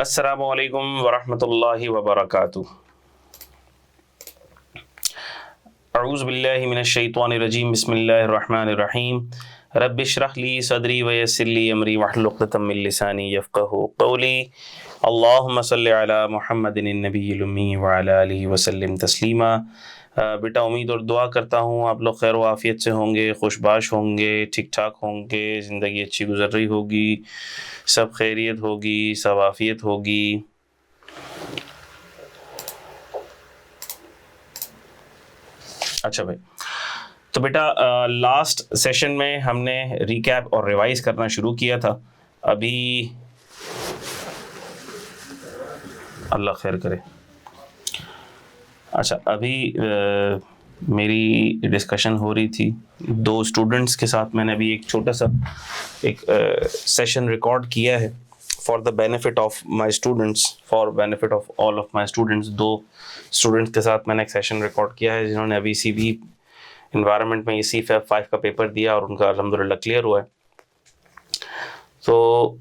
अस्सलामु अलैकुम वरहमतुल्लाहि वबरकातुह। अऊज़ु बिल्लाहि मिनश शैतानिर रजीम, बिस्मिल्लाहिर रहमानिर रहीम। रब्बि इश्रह ली सदरी व यस्सिर ली अमरी वहलुल उक़दतम मिन लिसानी यफ़क़हू क़ौली। अल्लाहुम्मा सल्लि अला मुहम्मदिन नबिय्यिल उम्मी व अला आलिहि व सल्लिम तस्लीमा। बेटा, उम्मीद और दुआ करता हूँ आप लोग खैर व आफ़ियत से होंगे, खुशबाश होंगे, ठीक ठाक होंगे, ज़िंदगी अच्छी गुज़र रही होगी, सब खैरियत होगी, सब आफ़ियत होगी। अच्छा भाई, तो बेटा लास्ट सेशन में हमने रिकैप और रिवाइज करना शुरू किया था। अभी अल्लाह खैर करे। अच्छा, अभी मेरी डिस्कशन हो रही थी दो स्टूडेंट्स के साथ। मैंने अभी एक छोटा सा एक सेशन रिकॉर्ड किया है for the benefit of my students, for benefit of all of my students. दो स्टूडेंट्स के साथ मैंने एक सेशन रिकॉर्ड किया है जिन्होंने अभी सीवी इन्वायरमेंट में CFEP 5 का पेपर दिया और उनका अल्हम्दुलिल्लाह क्लियर हुआ है। तो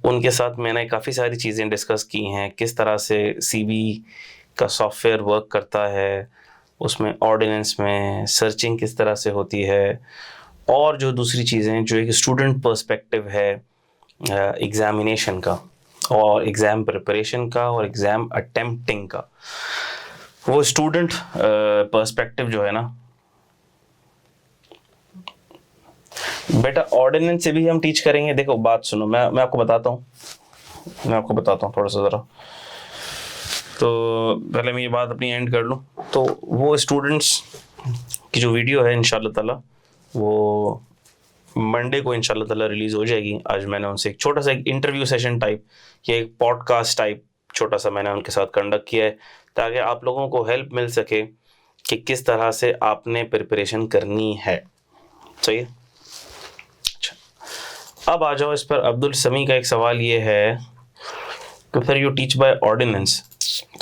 उनके साथ मैंने काफ़ी सारी चीज़ें डिस्कस की हैं, किस तरह से CV का सॉफ्टवेयर वर्क करता है, उसमें ऑर्डिनेंस में सर्चिंग किस तरह से होती है, और जो दूसरी चीज़ें जो एक स्टूडेंट पर्सपेक्टिव है एग्ज़ामिनेशन का और एग्ज़ाम प्रिपरेशन का और एग्ज़ाम अटेम्प्टिंग का, वो स्टूडेंट पर्सपेक्टिव जो है ना बेटा, ऑर्डिनेंस से भी हम टीच करेंगे। देखो बात सुनो, मैं आपको बताता हूँ थोड़ा सा ज़रा। तो पहले मैं ये बात अपनी एंड कर लूँ। तो वो स्टूडेंट्स की जो वीडियो है इंशाल्लाह ताला वो मंडे को इंशाल्लाह ताला रिलीज़ हो जाएगी। आज मैंने उनसे एक छोटा सा एक इंटरव्यू सेशन टाइप या एक पॉडकास्ट टाइप छोटा सा मैंने उनके साथ कंडक्ट किया है, ताकि आप लोगों को हेल्प मिल सके कि किस तरह से आपने प्रिपरेशन करनी है। सही है। अब आ जाओ इस पर। अब्दुल समी का एक सवाल ये है कि फिर यू टीच बाय ऑर्डिनेंस।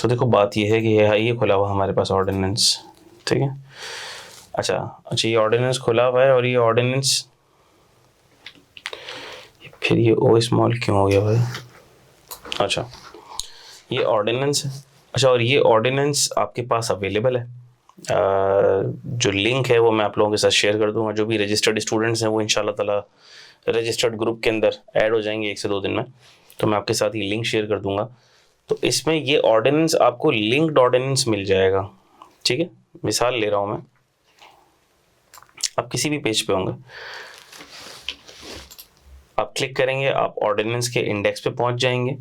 तो देखो बात ये है कि ये खुला हुआ हमारे पास ऑर्डिनेंस, ठीक है। अच्छा, ये ऑर्डिनेंस खुला हुआ है और ये ऑर्डिनेंस, फिर ये ओ स्मॉल क्यों हो गया भाई? अच्छा, ये ऑर्डिनेंस है। अच्छा, और ये ऑर्डिनेंस आपके पास अवेलेबल है। जो लिंक है वो मैं आप लोगों के साथ शेयर कर दूंगा। जो भी रजिस्टर्ड स्टूडेंट्स हैं वो इंशाल्लाह ताला रजिस्टर्ड ग्रुप के अंदर ऐड हो जाएंगे 1 से 2 दिन में। तो मैं आपके साथ ये लिंक शेयर कर दूंगा। तो इसमें ये ऑर्डिनेंस आपको लिंक्ड ऑर्डिनेंस मिल जाएगा, ठीक है। मिसाल ले रहा हूँ मैं, आप किसी भी पेज पे होंगे, आप क्लिक करेंगे, आप ऑर्डिनेंस के इंडेक्स पे पहुंच जाएंगे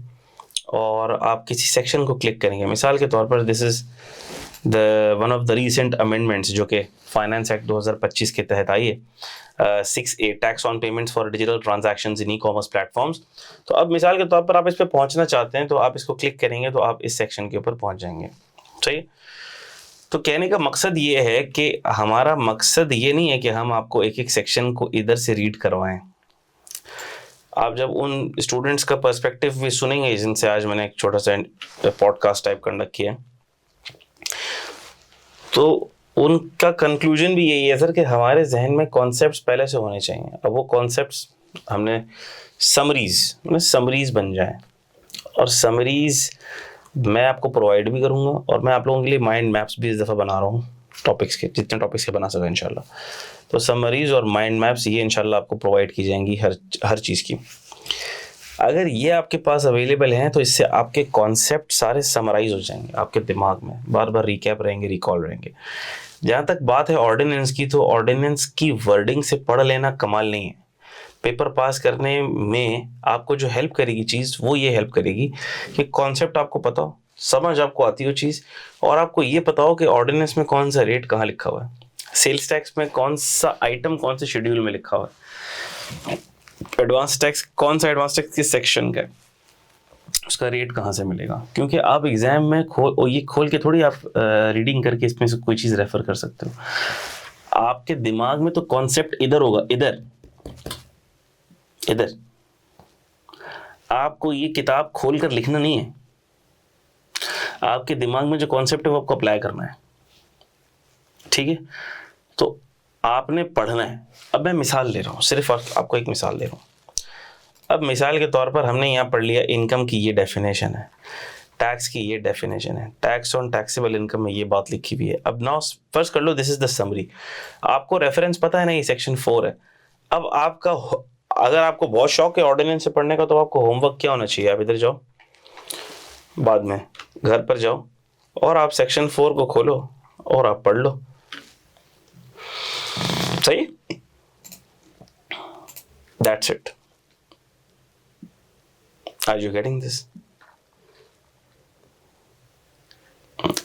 और आप किसी सेक्शन को क्लिक करेंगे। मिसाल के तौर पर this is one of the recent amendments जो कि फाइनेंस एक्ट 2025 के तहत आई है, 6A tax on payments for digital transactions in e-commerce platforms. तो अब मिसाल के तौर पर आप इस पर पहुंचना चाहते हैं तो आप इसको क्लिक करेंगे तो आप इस सेक्शन के ऊपर पहुंच जाएंगे। सही। तो कहने का मकसद ये है कि हमारा मकसद ये नहीं है कि हम आपको एक एक सेक्शन को इधर से रीड करवाएं। आप जब उन स्टूडेंट्स का पर्सपेक्टिव भी सुनेंगे जिनसे आज मैंने एक छोटा सा पॉडकास्ट टाइप कंडक्ट किया, तो उनका कंक्लूजन भी यही है सर कि हमारे जहन में कॉन्सेप्ट्स पहले से होने चाहिए। अब वो कॉन्सेप्ट्स हमने समरीज बन जाए, और समरीज मैं आपको प्रोवाइड भी करूँगा और मैं आप लोगों के लिए माइंड मैप्स भी इस दफ़ा बना रहा हूँ टॉपिक्स के, जितने टॉपिक्स के बना सका इंशाल्लाह। तो समरीज और माइंड मैप्स ये इंशाल्लाह आपको प्रोवाइड की जाएंगी हर चीज़ की। अगर ये आपके पास अवेलेबल हैं तो इससे आपके कॉन्सेप्ट सारे समराइज हो जाएंगे आपके दिमाग में, बार बार रिकैप रहेंगे, रिकॉल रहेंगे। जहाँ तक बात है ऑर्डिनेंस की, तो ऑर्डिनेंस की वर्डिंग से पढ़ लेना कमाल नहीं है। पेपर पास करने में आपको जो हेल्प करेगी चीज़ वो ये हेल्प करेगी कि कॉन्सेप्ट आपको पता हो, समझ आपको आती हो चीज़, और आपको ये पता हो कि ऑर्डिनेंस में कौन सा रेट कहाँ लिखा हुआ है, सेल्स टैक्स में कौन सा आइटम कौन से शेड्यूल में लिखा हुआ है, एडवांस टैक्स कौन सा एडवांस टैक्स किस सेक्शन का है, उसका रेट कहाँ से मिलेगा। क्योंकि आप एग्जाम में खोल के थोड़ी आप रीडिंग करके इसमें से कोई चीज़ रेफर कर सकते हो। आपके दिमाग में तो कॉन्सेप्ट इधर होगा, इधर आपको ये किताब खोल कर लिखना नहीं है। आपके दिमाग में जो कॉन्सेप्ट है वो आपको अप्लाई करना है, ठीक है। तो आपने पढ़ना है। अब मैं मिसाल ले रहा हूँ, सिर्फ आपको एक मिसाल दे रहा हूँ। अब मिसाल के तौर पर हमने यहाँ पढ़ लिया इनकम की ये डेफिनेशन है, टैक्स की ये डेफिनेशन है, टैक्स ऑन टैक्सेबल इनकम में ये बात लिखी हुई है। अब नाउ फर्स्ट कर लो, दिस इज द समरी। आपको रेफरेंस पता है ना, ये सेक्शन 4 है। अब आपका अगर आपको बहुत शौक है ऑर्डिनेंस से पढ़ने का, तो आपको होमवर्क क्या होना चाहिए, आप इधर जाओ, बाद में घर पर जाओ और आप सेक्शन 4 को खोलो और आप पढ़ लो। सही, that's it. Are you getting this?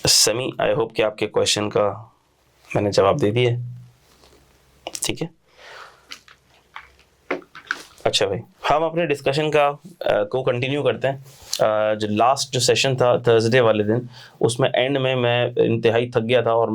Sami, I hope कि आपके क्वेश्चन का मैंने जवाब दे दिया, ठीक है। अच्छा भाई, हम अपने डिस्कशन का को कंटिन्यू करते हैं। जो लास्ट जो सेशन था थर्सडे वाले दिन, उसमें एंड में मैं इंतहाई थक गया था और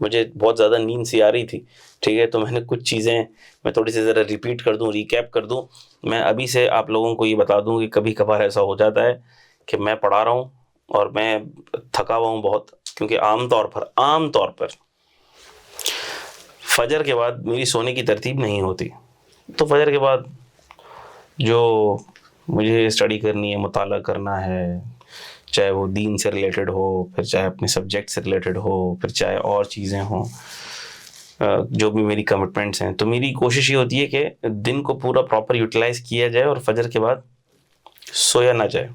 मुझे बहुत ज़्यादा नींद सी आ रही थी, ठीक है। तो मैंने कुछ चीज़ें मैं थोड़ी सी ज़रा रिपीट कर दूं, रिकैप कर दूं। मैं अभी से आप लोगों को ये बता दूं कि कभी कभार ऐसा हो जाता है कि मैं पढ़ा रहा हूँ और मैं थका हुआ हूँ बहुत, क्योंकि आम तौर पर फजर के बाद मेरी सोने की तरतीब नहीं होती। तो फजर के बाद जो मुझे स्टडी करनी है, मुताला करना है, चाहे वो दीन से रिलेटेड हो, फिर चाहे अपने सब्जेक्ट से रिलेटेड हो, फिर चाहे और चीज़ें हों, जो भी मेरी कमिटमेंट्स हैं, तो मेरी कोशिश ये होती है कि दिन को पूरा प्रॉपर यूटिलाइज किया जाए और फजर के बाद सोया ना जाए।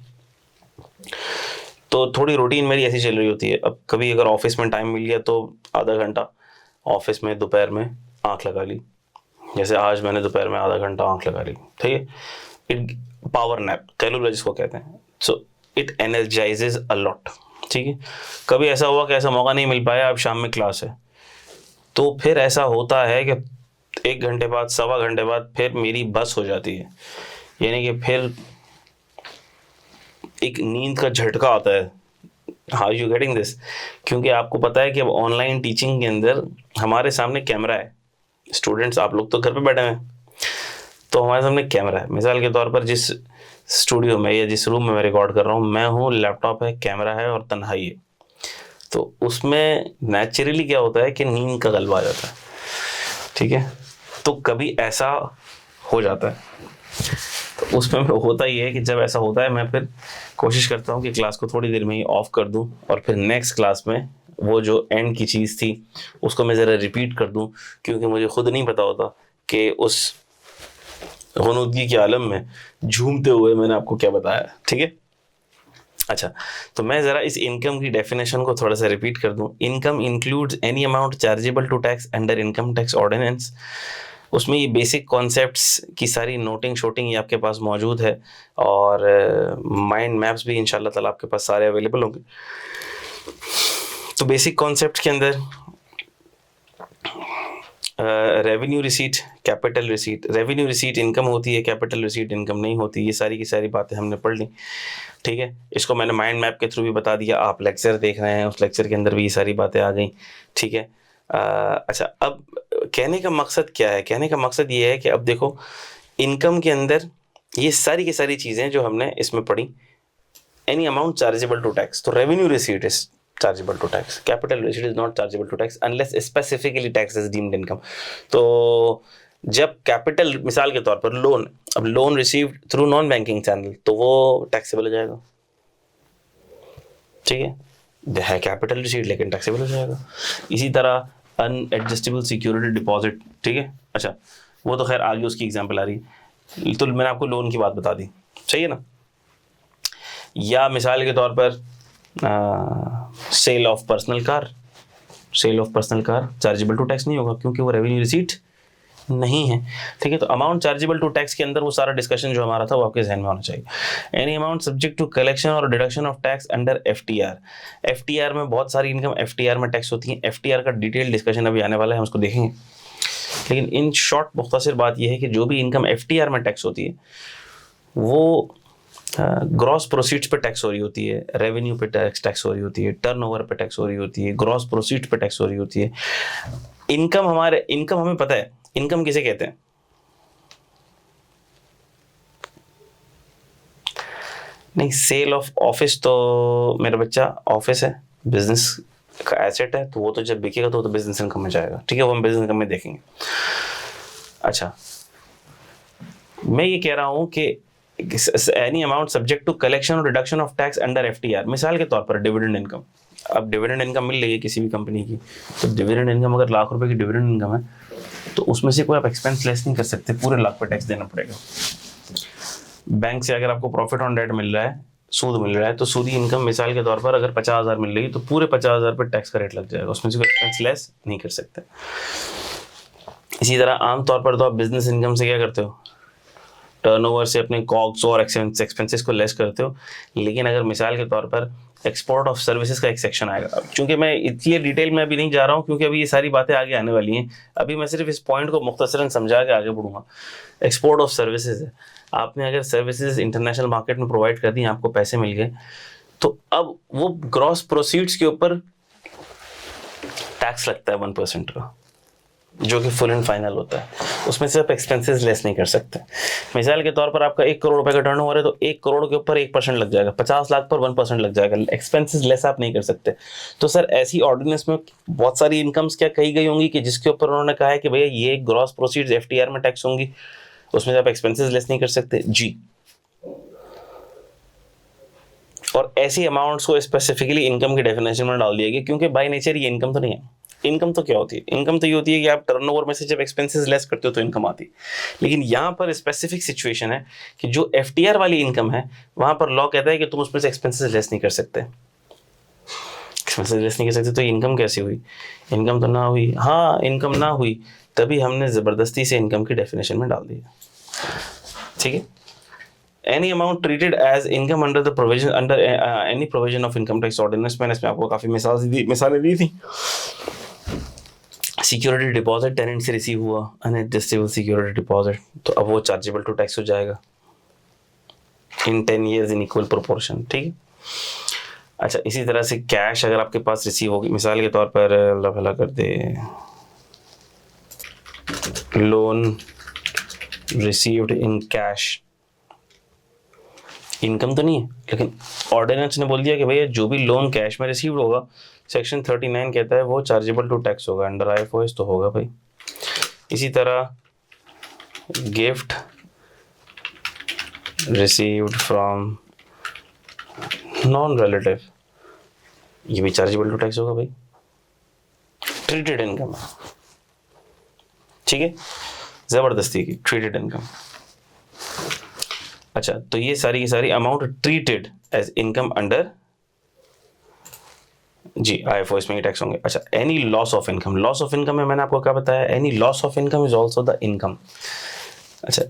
तो थोड़ी रूटीन मेरी ऐसी चल रही होती है। अब कभी अगर ऑफिस में टाइम मिल गया तो आधा घंटा ऑफिस में दोपहर में आँख लगा ली, जैसे आज मैंने दोपहर में आधा घंटा आँख लगा ली, ठीक है। इट पावर नैप कह लो जिसको कहते हैं। सो इट एनर्जाइजेज अ लॉट, ठीक है। कभी ऐसा हुआ कि ऐसा मौका नहीं मिल पाया, अब शाम में क्लास है, तो फिर ऐसा होता है कि 1 घंटे बाद, सवा घंटे बाद फिर मेरी बस हो जाती है, यानी कि फिर एक नींद का झटका आता है। How you getting this? क्योंकि आपको पता है कि अब ऑनलाइन टीचिंग के अंदर हमारे सामने कैमरा है। स्टूडेंट्स, आप लोग तो घर पे बैठे हैं, तो हमारे सामने कैमरा है। मिसाल के तौर पर जिस स्टूडियो में या जिस रूम में मैं रिकॉर्ड कर रहा हूँ, मैं हूँ, लैपटॉप है, कैमरा है और तन्हाई है, तो उसमें नेचुरली क्या होता है कि नींद का गलबा आ जाता है, ठीक है। तो कभी ऐसा हो जाता है, तो उसमें होता ही है कि जब ऐसा होता है मैं फिर कोशिश करता हूँ कि क्लास को थोड़ी देर में ही ऑफ कर दूँ और फिर नेक्स्ट क्लास में वो जो एंड की चीज़ थी उसको मैं ज़रा रिपीट कर दूँ, क्योंकि मुझे खुद नहीं पता होता कि उस ग़ुनूदगी के आलम में झूमते हुए मैंने आपको क्या बताया, ठीक है। अच्छा, तो मैं ज़रा इस इनकम की डेफिनेशन को थोड़ा सा रिपीट कर दूं। Income includes any amount chargeable to tax under income tax ordinance. उसमें ये बेसिक कॉन्सेप्ट्स की सारी नोटिंग शोटिंग ये आपके पास मौजूद है, और माइंड मैप्स भी इंशाल्लाह ताला आपके पास सारे अवेलेबल होंगे। तो बेसिक कॉन्सेप्ट के अंदर revenue receipt, capital receipt. Revenue receipt income होती है, कैपिटल रिसीट इनकम नहीं होती। ये सारी की सारी बातें हमने पढ़ ली, ठीक है। इसको मैंने माइंड मैप के थ्रू भी बता दिया। आप लेक्चर देख रहे हैं, उस लेक्चर के अंदर भी ये सारी बातें आ गई, ठीक है। अच्छा, अब कहने का मकसद क्या है? कहने का मकसद ये है कि अब देखो, इनकम के अंदर ये सारी की सारी चीज़ें जो हमने इसमें पढ़ी, any amount chargeable to tax, तो revenue receipt is chargeable to tax, capital receipt is not chargeable to tax unless specifically tax is deemed income. तो जब कैपिटल, मिसाल के तौर पर लोन, अब loan received through non banking channel, तो वो टैक्सेबल हो जाएगा, ठीक है कैपिटल रिसीट, लेकिन टैक्सेबल हो जाएगा। इसी तरह अनएडजस्टेबल सिक्योरिटी डिपॉजिट, ठीक है। अच्छा, वो तो खैर आगे उसकी एग्जांपल आ रही है, तो मैंने आपको लोन की बात बता दी, सही है ना। या मिसाल के तौर पर sale of personal car, sale of personal car chargeable to tax नहीं होगा, क्योंकि वो रेवेन्यू रिसीट नहीं है, ठीक है। तो अमाउंट चार्जेबल टू टैक्स के अंदर वो सारा डिस्कशन जो हमारा था वो आपके जहन में होना चाहिए। Any amount subject to collection और deduction of tax under FTR. FTR में बहुत सारी इनकम एफटीआर में टैक्स होती है। एफटीआर का डिटेल डिस्कशन अभी आने वाला है, हम उसको देखेंगे। लेकिन इन शॉर्ट मुख्तसर बात यह है कि जो भी इनकम एफटीआर में टैक्स होती है वो ग्रॉस प्रोसीड्स पे टैक्स हो रही होती है, रेवेन्यू पे टैक्स हो रही होती है, टर्नओवर पे टैक्स हो रही होती है, ग्रॉस प्रोसीड्स पे टैक्स हो रही होती है। इनकम हमें पता है, इनकम किसे कहते हैं? नहीं, सेल ऑफ ऑफिस तो मेरा बच्चा ऑफिस है, बिजनेस का एसेट है, तो वो तो जब बिकेगा तो बिजनेस इनकम में जाएगा, ठीक है। वो हम बिजनेस इनकम में देखेंगे। अच्छा, मैं ये कह रहा हूँ कि any amount subject to collection और reduction of tax under FTR। मिसाल के तौर पर डिविडेंड इनकम, अब डिविडेंड इनकम मिल रही है किसी भी कंपनी की, तो डिविडेंड इनकम अगर लाख रुपए की डिविडेंड इनकम है तो उसमें से कोई आप एक्सपेंस लेस नहीं कर सकते, पूरे लाख पे टैक्स देना पड़ेगा। बैंक से अगर आपको प्रॉफिट ऑन डेट मिल रहा है, सूद मिल रहा है, तो सूदी इनकम मिसाल के तौर पर अगर 50,000 मिल रही है तो पूरे 50,000 पर टैक्स का रेट लग जाएगा, उसमें से कोई एक्सपेंस लेस नहीं कर सकते। इसी तरह आमतौर पर तो आप बिजनेस इनकम से क्या करते हो, टर्नओवर से अपने कॉग्स और एक्सपेंसेस को लेस करते हो। लेकिन अगर मिसाल के तौर पर एक्सपोर्ट ऑफ सर्विसेज का एक सेक्शन आएगा, चूंकि मैं इतनी डिटेल में अभी नहीं जा रहा हूँ क्योंकि अभी ये सारी बातें आगे आने वाली हैं, अभी मैं सिर्फ इस पॉइंट को मुख्तसरन समझा के आगे बढ़ूंगा। एक्सपोर्ट ऑफ सर्विसेज है, आपने अगर सर्विसेज इंटरनेशनल मार्केट में प्रोवाइड कर दी, आपको पैसे मिल गए, तो अब वो ग्रॉस प्रोसीड्स के ऊपर टैक्स लगता है 1% का, जो कि फुल एंड फाइनल होता है, उसमें से आप एक्सपेंसेस लेस नहीं कर सकते। मिसाल के तौर पर आपका 1 करोड़ रुपए का टर्नओवर है तो 1 करोड़ के ऊपर 1% लग जाएगा, 50 लाख पर 1% लग जाएगा, एक्सपेंसेस लेस आप नहीं कर सकते। तो सर ऐसी ऑर्डिनेंस में बहुत सारी इनकम्स क्या कही गई होंगी कि जिसके ऊपर उन्होंने कहा है कि भैया ये ग्रॉस प्रोसीड्स FTR में टैक्स होंगी, उसमें से आप एक्सपेंसेस लेस नहीं कर सकते जी। और ऐसी अमाउंट्स को स्पेसिफिकली इनकम की डेफिनेशन में डाल दिया गया, क्योंकि बाय नेचर ये इनकम तो नहीं है। इनकम तो क्या होती है, इनकम तो ये होती है कि आप टर्नओवर में से जब एक्सपेंसेस लेस करते हो तो इनकम आती है। लेकिन यहाँ पर स्पेसिफिक सिचुएशन है कि जो FTR वाली इनकम है वहां पर लॉ कहता है कि तुम उसमें से एक्सपेंसेस लेस नहीं कर सकते, एक्सपेंसेस लेस नहीं कर सकते। तो इनकम कैसी हुई, इनकम तो ना हुई। हाँ, इनकम ना हुई तभी हमने जबरदस्ती से इनकम की डेफिनेशन में डाल दिया, ठीक है। Any amount treated as income under the provision under any provision of income tax ordinance, मैंने इसमें आपको काफी मिसालें दी थी। सिक्योरिटी डिपॉजिट टेनेंट से रिसीव हुआ, अनएडजस्टेबल सिक्योरिटी डिपॉजिट, तो अब वो चार्जेबल टू टैक्स हो जाएगा इन 10 years इन इक्वल प्रोपोर्शन, ठीक है। अच्छा, इसी तरह से कैश अगर आपके पास रिसीव होगी, मिसाल के तौर पर अल्लाह भला कर दे, loan received in cash, income तो नहीं है, लेकिन ऑर्डिनेंस ने बोल दिया कि भैया जो भी लोन कैश में रिसीव होगा, सेक्शन 39 कहता है वो चार्जेबल टू टैक्स होगा, अंडर IFOS तो होगा भाई। इसी तरह gift received from non relative, ये भी चार्जेबल टू टैक्स होगा भाई, ट्रीटेड इनकम है, ठीक है, जबरदस्ती की ट्रीटेड इनकम। अच्छा, तो ये सारी की सारी amount treated as income under जी IFOS में ही टैक्स होंगे। अच्छा, any loss of income, loss of income में मैंने आपको क्या बताया, any loss of income is also the income. अच्छा,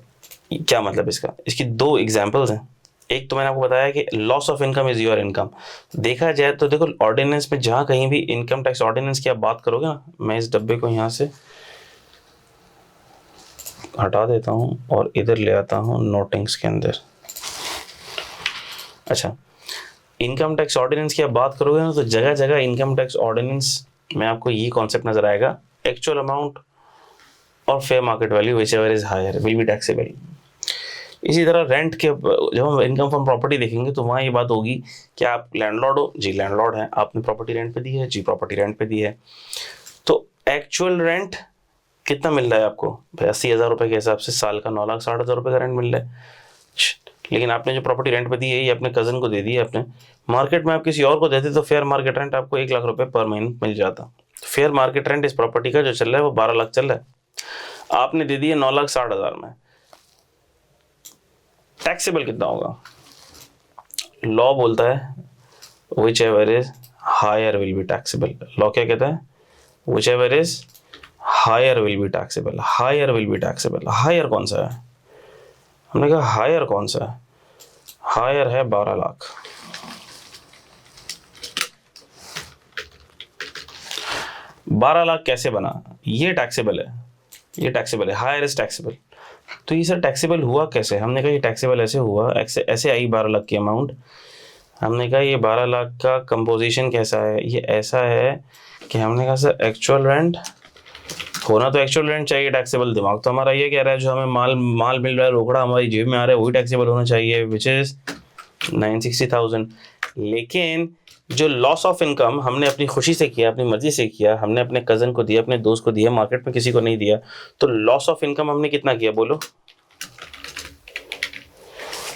क्या मतलब इसका, इसकी 2 एग्जांपल्स हैं। एक तो मैंने आपको बताया कि loss of income is your income. देखा जाए तो देखो, ऑर्डिनेंस में जहां कहीं भी इनकम टैक्स ऑर्डिनेंस की आप बात करोगे ना, मैं इस डब्बे को यहाँ से हटा देता हूं और इधर ले आता हूं नोटिंग्स के अंदर। अच्छा, इनकम टैक्स ऑर्डिनेंस की आप बात करोगे ना, तो जगह जगह इनकम टैक्स ऑर्डिनेंस में आपको ये कॉन्सेप्ट नजर आएगा, एक्चुअल अमाउंट और fair market value whichever is higher will be taxable. इसी तरह रेंट के, जब हम इनकम फ्रॉम प्रॉपर्टी देखेंगे तो वहाँ ये बात होगी कि आप लैंडलॉर्ड हो, जी लैंडलॉर्ड हैं, आपने प्रॉपर्टी रेंट पे दी है, जी प्रॉपर्टी रेंट पे दी है, तो एक्चुअल रेंट कितना मिल रहा है आपको भाई, 80,000 रुपये के हिसाब से साल का 9,60,000 रुपये का रेंट मिल रहा है। लेकिन आपने जो प्रॉपर्टी रेंट पे दी है ये अपने कजन को दे दी है, अपने मार्केट में आप किसी और को देते तो फेयर मार्केट रेंट आपको 1 लाख रुपए पर महीने मिल जाता। फेयर मार्केट रेंट इस प्रॉपर्टी का जो चल रहा है वो 12 लाख चल रहा है, आपने दे दी है 9,60,000 में, टैक्सेबल कितना होगा? लॉ बोलता है whichever is higher will be taxable. Law क्या कहता है? Whichever is higher will be taxable, higher will be taxable. Higher कौन सा है? हमने कहा हायर कौन सा है? हायर है 12 लाख। बारह लाख कैसे बना? ये टैक्सेबल है, ये टैक्सेबल है, हायर इज टैक्सेबल। तो ये सर टैक्सेबल हुआ कैसे? हमने कहा ये टैक्सेबल ऐसे हुआ, ऐसे आई 12 लाख की अमाउंट। हमने कहा ये 12 लाख का कंपोजिशन कैसा है? ये ऐसा है कि हमने कहा सर एक्चुअल रेंट होना तो एक्चुअल रेंट चाहिए टैक्सेबल। दिमाग तो हमारा ये कह रहा है जो हमें माल मिल रहा है, रोकड़ा हमारी जेब में आ रहा है, वही टैक्सेबल होना चाहिए, विच इज 960,000। लेकिन जो लॉस ऑफ इनकम हमने अपनी खुशी से किया, अपनी मर्जी से किया, हमने अपने कजन को दिया, अपने दोस्त को दिया, मार्केट में किसी को नहीं दिया, तो लॉस ऑफ इनकम हमने कितना किया बोलो?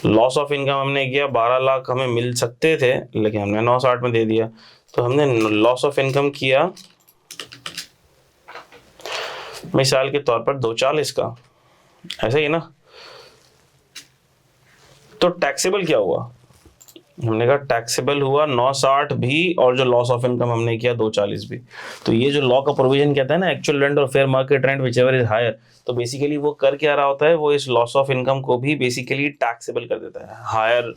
लॉस ऑफ इनकम हमने किया 12 लाख हमें मिल सकते थे, लेकिन हमने 960 में दे दिया। तो हमने लॉस ऑफ इनकम किया मिसाल के तौर पर 240 का, ऐसा ही ना। तो टैक्सेबल क्या हुआ, हमने कहा टैक्सेबल हुआ 960 भी, और जो लॉस ऑफ इनकम हमने किया 240 भी। तो ये जो लॉ का प्रोविजन कहता है ना, एक्चुअल रेंट और fair market rent whichever is higher, तो बेसिकली वो कर क्या रहा होता है, वो इस लॉस ऑफ इनकम को भी बेसिकली टैक्सेबल कर देता है, हायर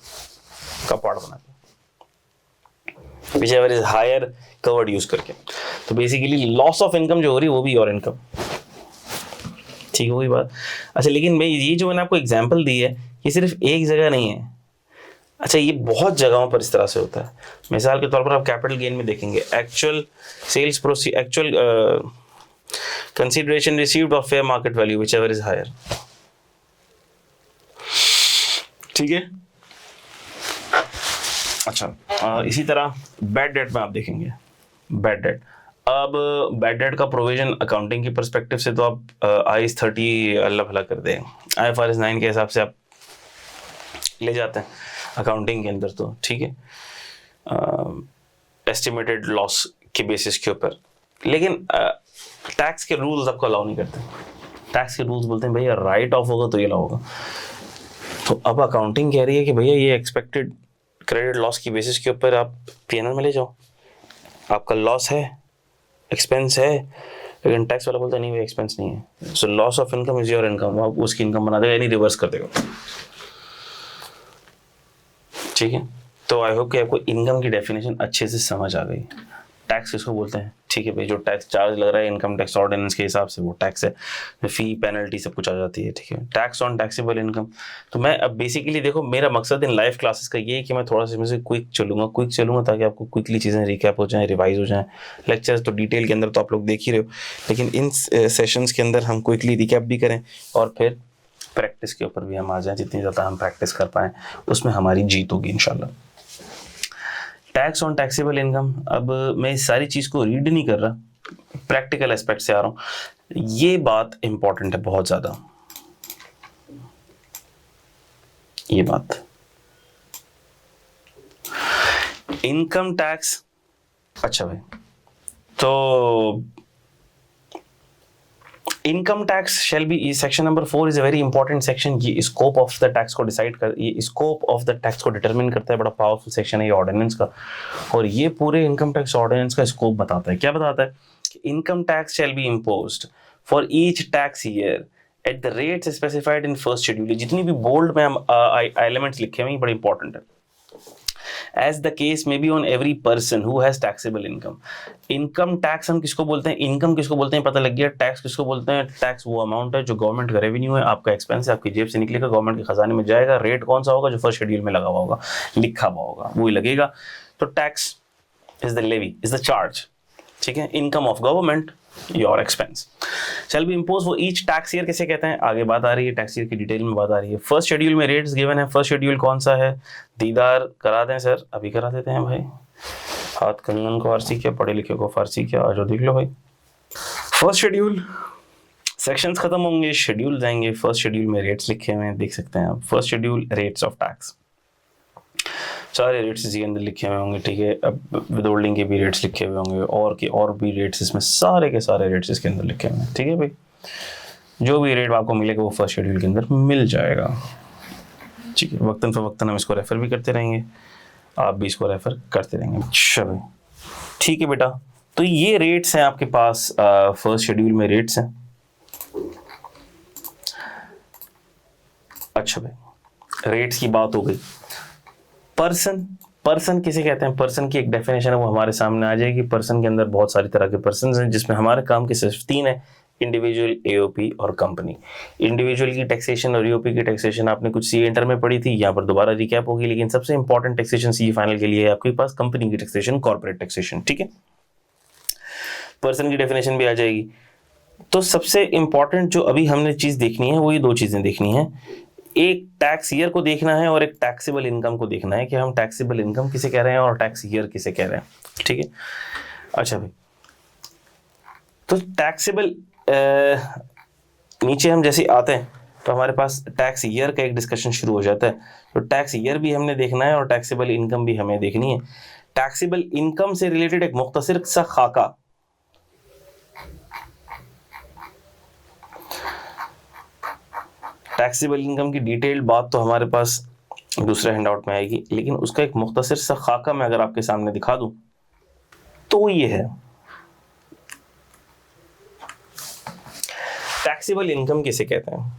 का पार्ट बना के, whichever is higher covered use करके। तो बेसिकली लॉस ऑफ इनकम जो हो रही है वो भी और इनकम, ठीक होगी बात। अच्छा, लेकिन मैं ये जो मैंने आपको एग्जांपल दी है, ये सिर्फ एक जगह नहीं है। अच्छा, ये बहुत जगहों पर इस तरह से होता है। मिसाल के तौर पर आप कैपिटल गेन में देखेंगे, actual sales proceed, actual consideration received of fair market value whichever is higher, ठीक है। अच्छा, इसी तरह बैड डेट में आप देखेंगे, बैड डेट। अब बैड डेट का प्रोविजन अकाउंटिंग की पर्सपेक्टिव से तो आप IAS 30 अल्लाह भला कर दें, IFRS 9 के हिसाब से आप ले जाते हैं अकाउंटिंग के अंदर, तो ठीक है, एस्टिमेटेड लॉस के बेसिस के ऊपर। लेकिन टैक्स के रूल्स आपको अलाउ नहीं करते। टैक्स के रूल्स बोलते हैं भैया राइट ऑफ होगा तो ये अलाउ होगा। तो अब अकाउंटिंग कह रही है कि भैया ये एक्सपेक्टेड क्रेडिट लॉस की बेसिस के ऊपर आप P&L में ले जाओ, आपका लॉस है, एक्सपेंस है, लेकिन टैक्स वाला बोलता है नहीं, वो एक्सपेंस नहीं है, so loss of income is your income, आप उसकी इनकम बना देगा, यानी रिवर्स कर देगा, ठीक है। तो आई होप कि आपको इनकम की डेफिनेशन अच्छे से समझ आ गई। टैक्स किसको बोलते हैं, ठीक है भाई, जो टैक्स चार्ज लग रहा है इनकम टैक्स ऑर्डिनेंस के हिसाब से वो टैक्स है, फी पेनल्टी सब कुछ आ जाती है, ठीक है। Tax on taxable income. तो मैं अब बेसिकली देखो, मेरा मकसद इन लाइव क्लासेस का ये है कि मैं थोड़ा सा इसमें से क्विक चलूंगा ताकि आपको क्विकली चीज़ें रिकैप हो जाएं, रिवाइज हो जाएं। लेक्चर्स तो डिटेल के अंदर तो आप लोग देख ही रहे हो, लेकिन इन सेशंस के अंदर हम क्विकली रिकैप भी करें और फिर प्रैक्टिस के ऊपर भी हम आ जाएं। जितनी ज़्यादा हम प्रैक्टिस कर पाएँ उसमें हमारी जीत होगी इंशाल्लाह। टैक्स ऑन टैक्सेबल इनकम, अब मैं इस सारी चीज़ को रीड नहीं कर रहा, प्रैक्टिकल एस्पेक्ट से आ रहा हूँ। ये बात इंपॉर्टेंट है बहुत ज़्यादा, ये बात। इनकम टैक्स, अच्छा भाई, तो income tax shall be, section number 4 is a very important section. ये स्कोप ऑफ द टैक्स को डिसाइड कर, ये स्कोप ऑफ द टैक्स को डिटरमिन करता है। बड़ा पावरफुल सेक्शन है ये ऑर्डिनेंस का, और ये पूरे इनकम टैक्स ऑर्डिनेंस का स्कोप बताता है। क्या बताता है कि income tax shall be imposed for each tax year at the rates specified in first schedule. जितनी भी बोल्ड में हम एलिमेंट्स लिखे हुए हैं बड़े इंपॉर्टेंट है। As the case may be on every person who has taxable income. Income tax हम किसको बोलते हैं, इनकम किसको बोलते हैं पता लग गया। टैक्स किसको बोलते हैं, टैक्स वो अमाउंट है जो गवर्नमेंट का रेवेन्यू है, आपका एक्सपेंस है, आपकी जेब से निकलेगा, गवर्नमेंट के खजाने में जाएगा। रेट कौन सा होगा, जो फर्स्ट शेड्यूल में लगा हुआ होगा, लिखा हुआ होगा, वही लगेगा। तो tax is the levy, is the charge, ठीक है। Income of government, your expense, shall be impose for each tax year. किसे कहते हैं, आगे बात आ रही है, टैक्स ईयर की डिटेल में बात आ रही है। फर्स्ट शेड्यूल में रेट्स गिवन है। फर्स्ट शेड्यूल कौन सा है, दीदार करा दें सर, अभी करा देते हैं भाई। हाथ कंगन को फारसी क्या, पढ़े लिखे को फारसी क्या, आ जाओ देख लो भाई। फर्स्ट शेड्यूल, सेक्शंस खत्म होंगे, शेड्यूल जाएंगे। फर्स्ट शेड्यूल में रेट्स लिखे हुए हैं, देख सकते हैं आप। First schedule rates of tax, सारे रेट्स इसी के अंदर लिखे हुए होंगे, ठीक है। अब विदहोल्डिंग के भी रेट्स लिखे हुए होंगे, और भी रेट्स, इसमें सारे के सारे रेट्स इसके अंदर लिखे हुए हैं, ठीक है भाई। जो भी रेट आपको मिलेगा वो फर्स्ट शेड्यूल के अंदर मिल जाएगा, ठीक है। वक्तन फवक्तन हम इसको रेफर भी करते रहेंगे, आप भी इसको रेफर करते रहेंगे। अच्छा भाई, ठीक है बेटा। तो ये रेट्स हैं आपके पास, फर्स्ट शेड्यूल में रेट्स हैं। अच्छा भाई, रेट्स की बात हो गई। पर्सन किसे कहते हैं, पर्सन की एक डेफिनेशन है, वो हमारे सामने आ जाएगी। पर्सन के अंदर बहुत सारी तरह के पर्सन हैं, जिसमें हमारे काम के सिर्फ 3 है, इंडिविजुअल, एओपी और कंपनी। इंडिविजुअल की टैक्सेशन और एओपी की टैक्सेशन आपने कुछ सी इंटर में पढ़ी थी, यहाँ पर दोबारा रिकैप होगी। लेकिन सबसे इंपॉर्टेंट टैक्सेशन सी फाइनल के लिए है आपके पास कंपनी की टैक्सेशन, कॉर्पोरेट टैक्सेशन, ठीक है। पर्सन की डेफिनेशन भी आ जाएगी। तो सबसे इंपॉर्टेंट जो अभी हमने चीज देखनी है वो ये 2 चीजें देखनी है। एक टैक्स ईयर को देखना है और एक टैक्सेबल इनकम को देखना है कि हम टैक्सेबल इनकम किसे कह रहे हैं और टैक्स ईयर किसे कह रहे हैं, ठीक है। अच्छा भाई, तो टैक्सेबल नीचे हम जैसे आते हैं तो हमारे पास टैक्स ईयर का एक डिस्कशन शुरू हो जाता है। तो टैक्स ईयर भी हमने देखना है और टैक्सेबल इनकम भी हमें देखनी है। टैक्सेबल इनकम से रिलेटेड एक मुख्तसर सा खाका, टैक्सेबल इनकम की डिटेल्ड बात तो हमारे पास दूसरे हैंडआउट में आएगी, लेकिन उसका एक मुख्तसर सा खाका मैं अगर आपके सामने दिखा दूं तो ये है। टैक्सेबल इनकम किसे कहते हैं?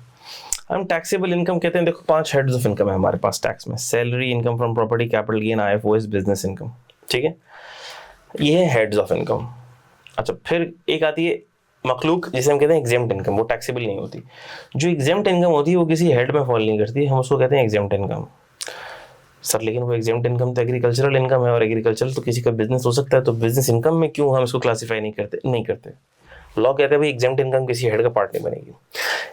हम टैक्सेबल इनकम कहते हैं, देखो 5 हेड्स ऑफ इनकम है हमारे पास टैक्स में। Salary, income from property, capital gain, IFOS, business income. ठीक है, ये है हेड्स ऑफ इनकम। अच्छा, फिर एक आती है मखलूक, जिसे हम कहते हैं एग्जेम्प्ट इनकम। वो टैक्सेबल नहीं होती। जो एग्जेम्प्ट इनकम होती है वो किसी हेड में फॉल नहीं करती, हम उसको कहते हैं एग्जेम्प्ट इनकम। सर लेकिन वो एग्जेम्प्ट इनकम तो एग्रीकल्चरल इनकम है, और एग्रीकल्चरल तो किसी का बिजनेस हो सकता है, तो बिजनेस इनकम में क्यों हम इसको क्लासीफाई नहीं करते? नहीं करते। लॉ कहते हैं भाई एग्जेम्प्ट इनकम किसी हेड का पार्ट नहीं बनेगी,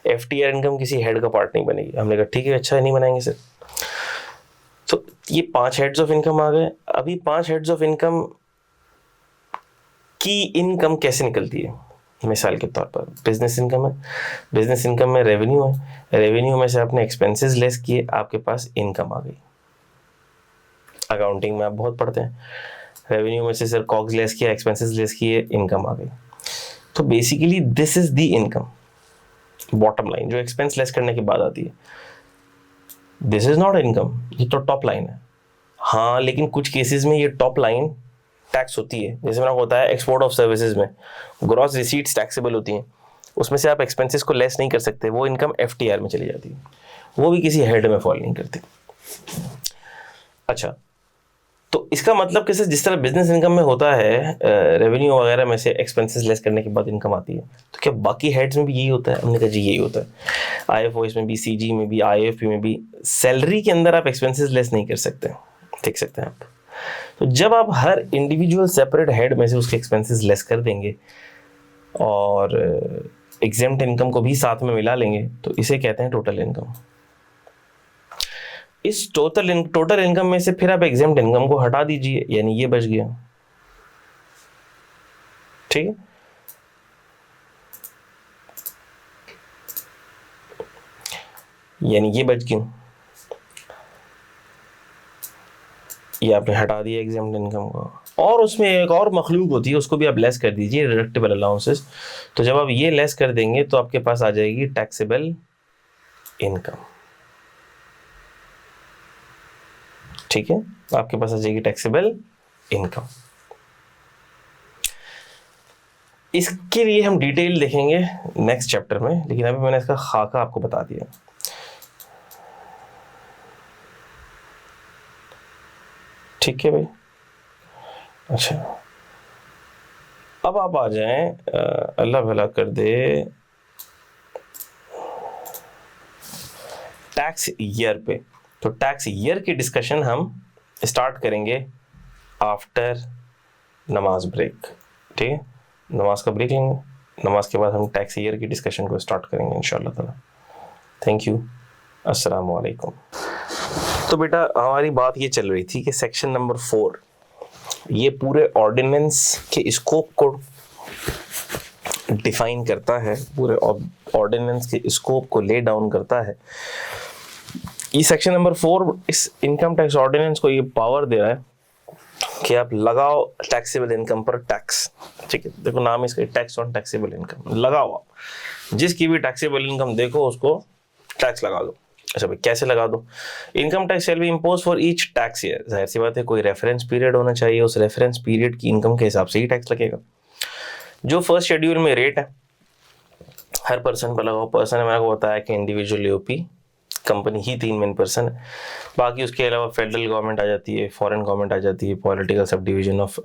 एफटीआर इनकम किसी हेड का पार्ट नहीं बनेगी। हमने कहा ठीक है, अच्छा है, नहीं बनाएंगे सर। तो ये 5 हेड्स ऑफ इनकम आ गए। अभी 5 हेड्स ऑफ इनकम की इनकम कैसे निकलती है? मिसाल के तौर पर बिजनेस इनकम है, बिजनेस इनकम में रेवेन्यू है, रेवेन्यू में से आपने एक्सपेंसेस लेस किए, आपके पास इनकम आ गई। अकाउंटिंग में आप बहुत पढ़ते हैं, रेवेन्यू में से सर कॉग्स लेस किया, एक्सपेंसेस लेस किए, इनकम आ गई। तो basically this is the income, bottom line जो एक्सपेंस लेस करने के बाद आती है। दिस इज नॉट इनकम, ये तो टॉप लाइन है। हाँ, लेकिन कुछ केसेस में ये टॉप लाइन टैक्स होती है। जैसे मैंने होता है एक्सपोर्ट ऑफ सर्विसेज में ग्रॉस रिसीट्स टैक्सेबल होती हैं, उसमें से आप एक्सपेंसेस को लेस नहीं कर सकते, वो इनकम एफटीआर में चली जाती है, वो भी किसी हेड में फॉल नहीं करती। अच्छा, तो इसका मतलब कैसे, जिस तरह बिजनेस इनकम में होता है रेवेन्यू वगैरह में से एक्सपेंसेस लेस करने के बाद इनकम आती है, तो क्या बाकी हेड्स में भी यही होता है? हमने कहा जी यही होता है। आईएफओएस में भी, सीजी में भी, आईएफपी में भी सैलरी के अंदर आप एक्सपेंसेस लेस नहीं कर सकते, देख सकते हैं आप। तो जब आप हर इंडिविजुअल सेपरेट हेड में से उसके एक्सपेंसेस लेस कर देंगे और एग्जेम्प्ट इनकम को भी साथ में मिला लेंगे, तो इसे कहते हैं टोटल इनकम। इस टोटल इनकम में से फिर आप एग्जेम्प्ट इनकम को हटा दीजिए, यानी ये बच गया। ठीक है, यानी ये बच गया, ये आपने हटा दिया एग्जेम्प्ट इनकम को। और उसमें एक और मखलूक होती है, उसको भी आप लेस कर दीजिए, डिडक्टेबल अलाउंसेस। तो जब आप ये लेस कर देंगे तो आपके पास आ जाएगी टैक्सेबल इनकम। ठीक है, आपके पास आ जाएगी टैक्सेबल इनकम। इसके लिए हम डिटेल देखेंगे नेक्स्ट चैप्टर में, लेकिन अभी मैंने इसका खाका आपको बता दिया। ठीक है भाई। अच्छा, अब आप आ जाएं, अल्लाह भला कर दे, टैक्स ईयर पे। तो टैक्स ईयर की डिस्कशन हम स्टार्ट करेंगे आफ्टर नमाज ब्रेक। ठीक है, नमाज का ब्रेक लेंगे, नमाज के बाद हम टैक्स ईयर की डिस्कशन को स्टार्ट करेंगे इंशाल्लाह ताला। थैंक यू, अस्सलाम वालेकुम। तो बेटा हमारी बात ये चल रही थी कि सेक्शन नंबर 4 ये पूरे ऑर्डिनेंस के स्कोप को डिफाइन करता है, पूरे ऑर्डिनेंस के स्कोप को ले डाउन करता है। ये सेक्शन नंबर 4 इस इनकम टैक्स ऑर्डिनेंस को ये पावर दे रहा है कि आप लगाओ टैक्सेबल इनकम पर टैक्स। ठीक है, देखो नाम इसका टैक्स ऑन टैक्सेबल इनकम, लगाओ आप जिसकी भी टैक्सेबल इनकम देखो उसको टैक्स लगा दो। अच्छा भाई, कैसे लगा दो? Income tax shell be impose for each tax year. जाहिर सी बात है, कोई रेफरेंस पीरियड होना चाहिए, उस रेफरेंस पीरियड की इनकम के हिसाब से ही टैक्स लगेगा। जो फर्स्ट शेड्यूल में रेट है हर पर्सन पर लगाओ। पर्सन मैंने को बताया कि इंडिविजुअल यूपी, कंपनी ही 3 मेन पर्सन है, बाकी उसके अलावा फेडरल गवर्नमेंट आ जाती है, फॉरेन गवर्नमेंट आ जाती है, political subdivision of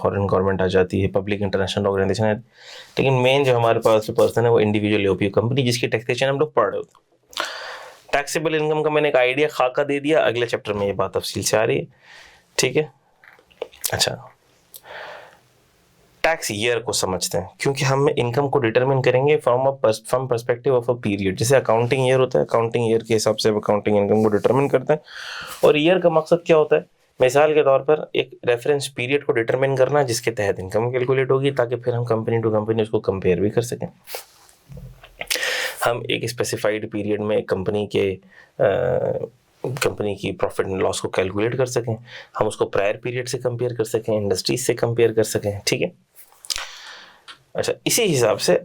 foreign government आ जाती है, पब्लिक इंटरनेशनल ऑर्गेनाइजेशन है। लेकिन मेन जो हमारे पास पर्सन है वो इंडिविजुअल यूपी कंपनी, जिसकी टैक्सेशन हम लोग पढ़ रहे होते हैं। टैक्सेबल इनकम का मैंने एक आइडिया खाका दे दिया, अगले चैप्टर में ये बात तफसील से आ रही है। ठीक है, अच्छा टैक्स ईयर को समझते हैं, क्योंकि हम इनकम को डिटरमिन करेंगे from perspective of a period. जैसे अकाउंटिंग ईयर होता है, अकाउंटिंग ईयर के हिसाब से अकाउंटिंग इनकम को डिटरमिन करते हैं। और ईयर का मकसद क्या होता है? मिसाल के तौर पर एक रेफरेंस पीरियड को डिटरमिन करना जिसके तहत इनकम कैलकुलेट होगी, ताकि फिर हम कंपनी टू कंपनी उसको कंपेयर भी कर सकें। हम एक स्पेसिफाइड पीरियड में कंपनी की प्रॉफिट एंड लॉस को कैलकुलेट कर सकें, हम उसको प्रायर पीरियड से कंपेयर कर सकें, इंडस्ट्रीज से कंपेयर कर सकें, ठीक है। अच्छा, इसी हिसाब से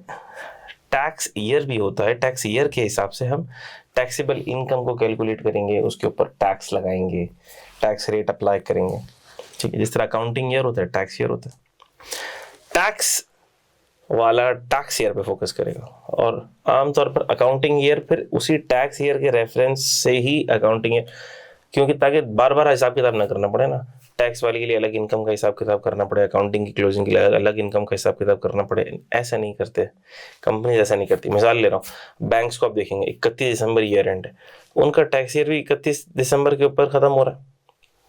टैक्स ईयर भी होता है। टैक्स ईयर के हिसाब से हम टैक्सेबल इनकम को कैलकुलेट करेंगे, उसके ऊपर टैक्स लगाएंगे, टैक्स रेट अप्लाई करेंगे, ठीक है। जिस तरह अकाउंटिंग ईयर होता है, टैक्स ईयर होता है। टैक्स वाला टैक्स ईयर पे फोकस करेगा, और आमतौर पर अकाउंटिंग ईयर फिर उसी टैक्स ईयर के रेफरेंस से ही अकाउंटिंग ईयर, क्योंकि ताकि बार बार हिसाब किताब ना करना पड़े ना, टैक्स वाले के लिए अलग इनकम का हिसाब किताब करना पड़े, अकाउंटिंग की क्लोजिंग के लिए अलग इनकम का हिसाब किताब करना पड़े, ऐसा नहीं करते कंपनी, ऐसा नहीं करती। मिसाल ले रहा हूँ, बैंक्स को आप देखेंगे 31 दिसंबर ईयर एंड है, उनका टैक्स ईयर भी 31 दिसंबर के ऊपर ख़त्म हो रहा है,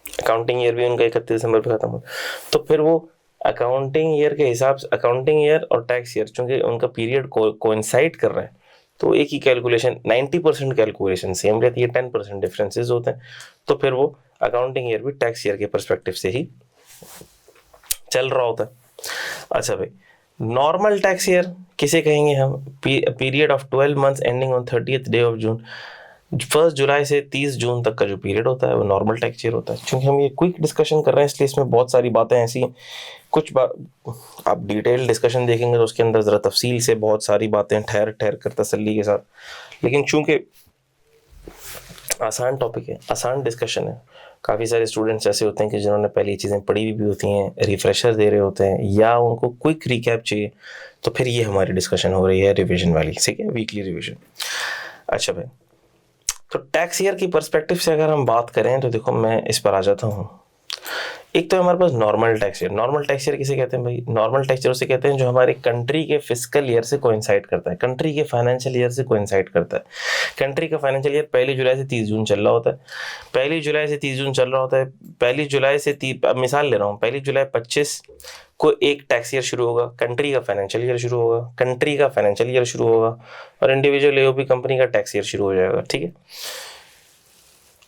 अकाउंटिंग ईयर भी उनका 31 दिसंबर पे ख़त्म हो रहा है। तो फिर वो अकाउंटिंग ईयर के हिसाब से, अकाउंटिंग ईयर और टैक्स ईयर चूँकि उनका पीरियड कोइंसाइड कर रहा है, तो एक ही कैलकुलेशन 90% कैलकुलेशन सेम रहती है, 10% डिफरेंसेस होते हैं। तो फिर वो अकाउंटिंग ईयर भी टैक्स ईयर के परस्पेक्टिव से ही चल रहा होता है। अच्छा भाई, नॉर्मल टैक्स ईयर किसे कहेंगे हम? Period of 12 months ending on 30th day of June. 1 जुलाई से 30 जून तक का जो पीरियड होता है वो नॉर्मल टैक्स ईयर होता है। क्योंकि हम ये क्विक डिस्कशन कर रहे हैं, इसलिए इसमें बहुत सारी बातें ऐसी, कुछ आप डिटेल डिस्कशन देखेंगे तो उसके अंदर ज़रा तफसील से बहुत सारी बातें ठहर कर तसल्ली के साथ, लेकिन चूंकि आसान टॉपिक है, आसान डिस्कशन है, काफ़ी सारे स्टूडेंट्स ऐसे होते हैं कि जिन्होंने पहले चीज़ें पढ़ी भी होती हैं, रिफ्रेशर दे रहे होते हैं, या उनको क्विक रिकैप चाहिए, तो फिर ये हमारी डिस्कशन हो रही है रिविजन वाली, ठीक है, वीकली रिविजन। अच्छा भाई, तो टैक्स ईयर की पर्सपेक्टिव से अगर हम बात करें तो देखो, मैं इस पर आ जाता हूँ। एक तो हमारे पास normal tax year. Normal tax year किसे कहते हैं भाई? नॉर्मल टैक्स ईयर उसे कहते हैं जो हमारे कंट्री के फिस्कल ईयर से कोइंसाइड करता है, कंट्री के फाइनेंशियल ईयर से कोइंसाइड करता है। कंट्री का फाइनेंशियल ईयर 1 जुलाई से 30 जून चल रहा होता है। 1 जुलाई से 30 जून चल रहा होता है। 1 जुलाई से मिसाल ले रहा हूँ, 1 जुलाई 25 को एक टैक्स ईयर शुरू होगा, कंट्री का फाइनेंशियल ईयर शुरू होगा, कंट्री का फाइनेंशियल ईयर शुरू होगा, और इंडिविजुअल एओपी कंपनी का टैक्स ईयर शुरू हो जाएगा, ठीक है।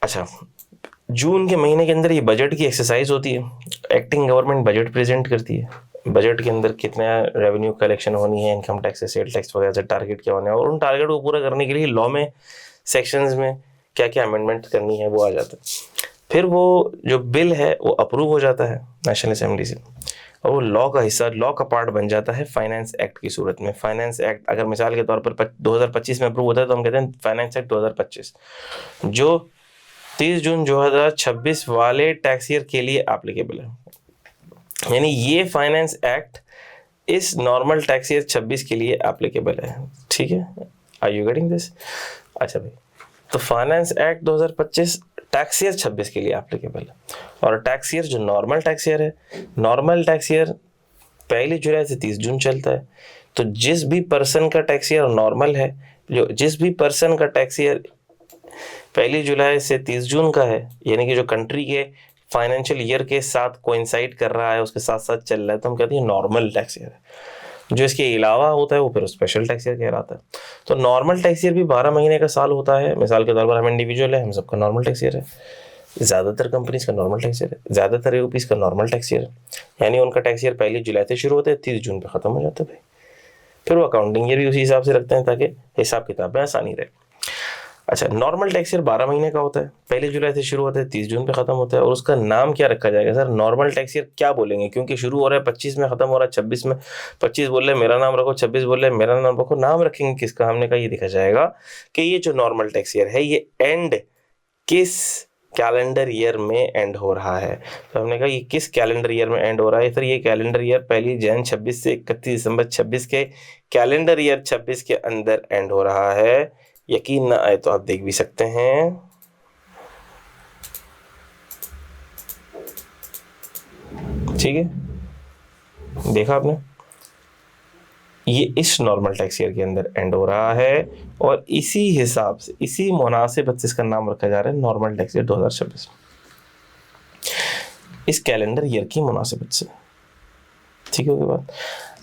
अच्छा, जून के महीने के अंदर ये बजट की एक्सरसाइज होती है, एक्टिंग गवर्नमेंट बजट प्रेजेंट करती है। बजट के अंदर कितना रेवेन्यू कलेक्शन होनी है, इनकम टैक्स से, सेल टैक्स वगैरह से टारगेट क्या होने है, और उन टारगेट को पूरा करने के लिए लॉ में सेक्शंस में क्या क्या अमेंडमेंट करनी है वो आ जाता है। फिर वो जो बिल है वो अप्रूव हो जाता है नेशनल असेंबली से, और वो लॉ का हिस्सा, लॉ का पार्ट बन जाता है फाइनेंस एक्ट की सूरत में। फाइनेंस एक्ट अगर मिसाल के तौर पर 2025 में अप्रूव होता है तो हम कहते हैं फाइनेंस एक्ट 2025, जो 30 जून 2026 वाले टैक्स ईयर के लिए एप्लीकेबल है। यानी ये फाइनेंस एक्ट इस नॉर्मल टैक्स ईयर 26 के लिए एप्लीकेबल है, ठीक है। Are you getting this? अच्छा भाई, तो फाइनेंस एक्ट 2025 टैक्स ईयर 26 के लिए एप्लीकेबल है, और टैक्स ईयर जो नॉर्मल टैक्स ईयर है, नॉर्मल टैक्स ईयर 1 जुलाई से 30 जून चलता है। तो जिस भी पर्सन का टैक्स ईयर नॉर्मल है, जिस भी पर्सन का टैक्स ईयर 1 जुलाई से 30 जून का है, यानी कि जो कंट्री के फाइनेंशियल ईयर के साथ कोइंसाइड कर रहा है, उसके साथ साथ चल रहा है, तो हम कहते हैं नॉर्मल टैक्स ईयर है। जो इसके अलावा होता है वो फिर स्पेशल टैक्स ईयर कहलाता है। तो नॉर्मल टैक्स ईयर भी 12 महीने का साल होता है। मिसाल के तौर पर हम इंडिविजुअल है, हम सबका नॉर्मल टैक्स ईयर है, ज़्यादातर कंपनीज का नॉर्मल टैक्स ईयर है, ज़्यादातर एओपीज का नॉर्मल टैक्स ईयर है, यानी उनका टैक्स ईयर 1 जुलाई से शुरू होता है, 30 जून पे ख़त्म हो जाता है भाई। फिर वो अकाउंटिंग ईयर भी उसी हिसाब से रखते हैं ताकि हिसाब किताब में आसानी रहे। अच्छा, नॉर्मल टैक्स ईयर 12 महीने का होता है, 1 जुलाई से शुरू होता है, 30 जून पे खत्म होता है, और उसका नाम क्या रखा जाएगा सर? नॉर्मल टैक्स ईयर क्या बोलेंगे? क्योंकि शुरू हो रहा है 25 में, खत्म हो रहा है 26 में। 25 बोल रहे मेरा नाम रखो, 26 बोल रहे मेरा नाम रखो, नाम रखेंगे किसका? हमने कहा ये देखा जाएगा कि ये जो नॉर्मल टैक्स ईयर है ये एंड किस कैलेंडर ईयर में एंड हो रहा है। तो हमने कहा ये किस कैलेंडर ईयर में एंड हो रहा है सर? ये कैलेंडर ईयर 1 जनवरी 26 से 31 दिसंबर 26 के कैलेंडर ईयर 26 के अंदर एंड हो रहा है। यकीन ना आए तो आप देख भी सकते हैं, ठीक है, देखा आपने, ये इस नॉर्मल टैक्स ईयर के अंदर एंड हो रहा है, और इसी हिसाब से, इसी मुनासिबत से इसका नाम रखा जा रहा है नॉर्मल टैक्स ईयर 2026, इस कैलेंडर ईयर की मुनासिबत से, ठीक है बात।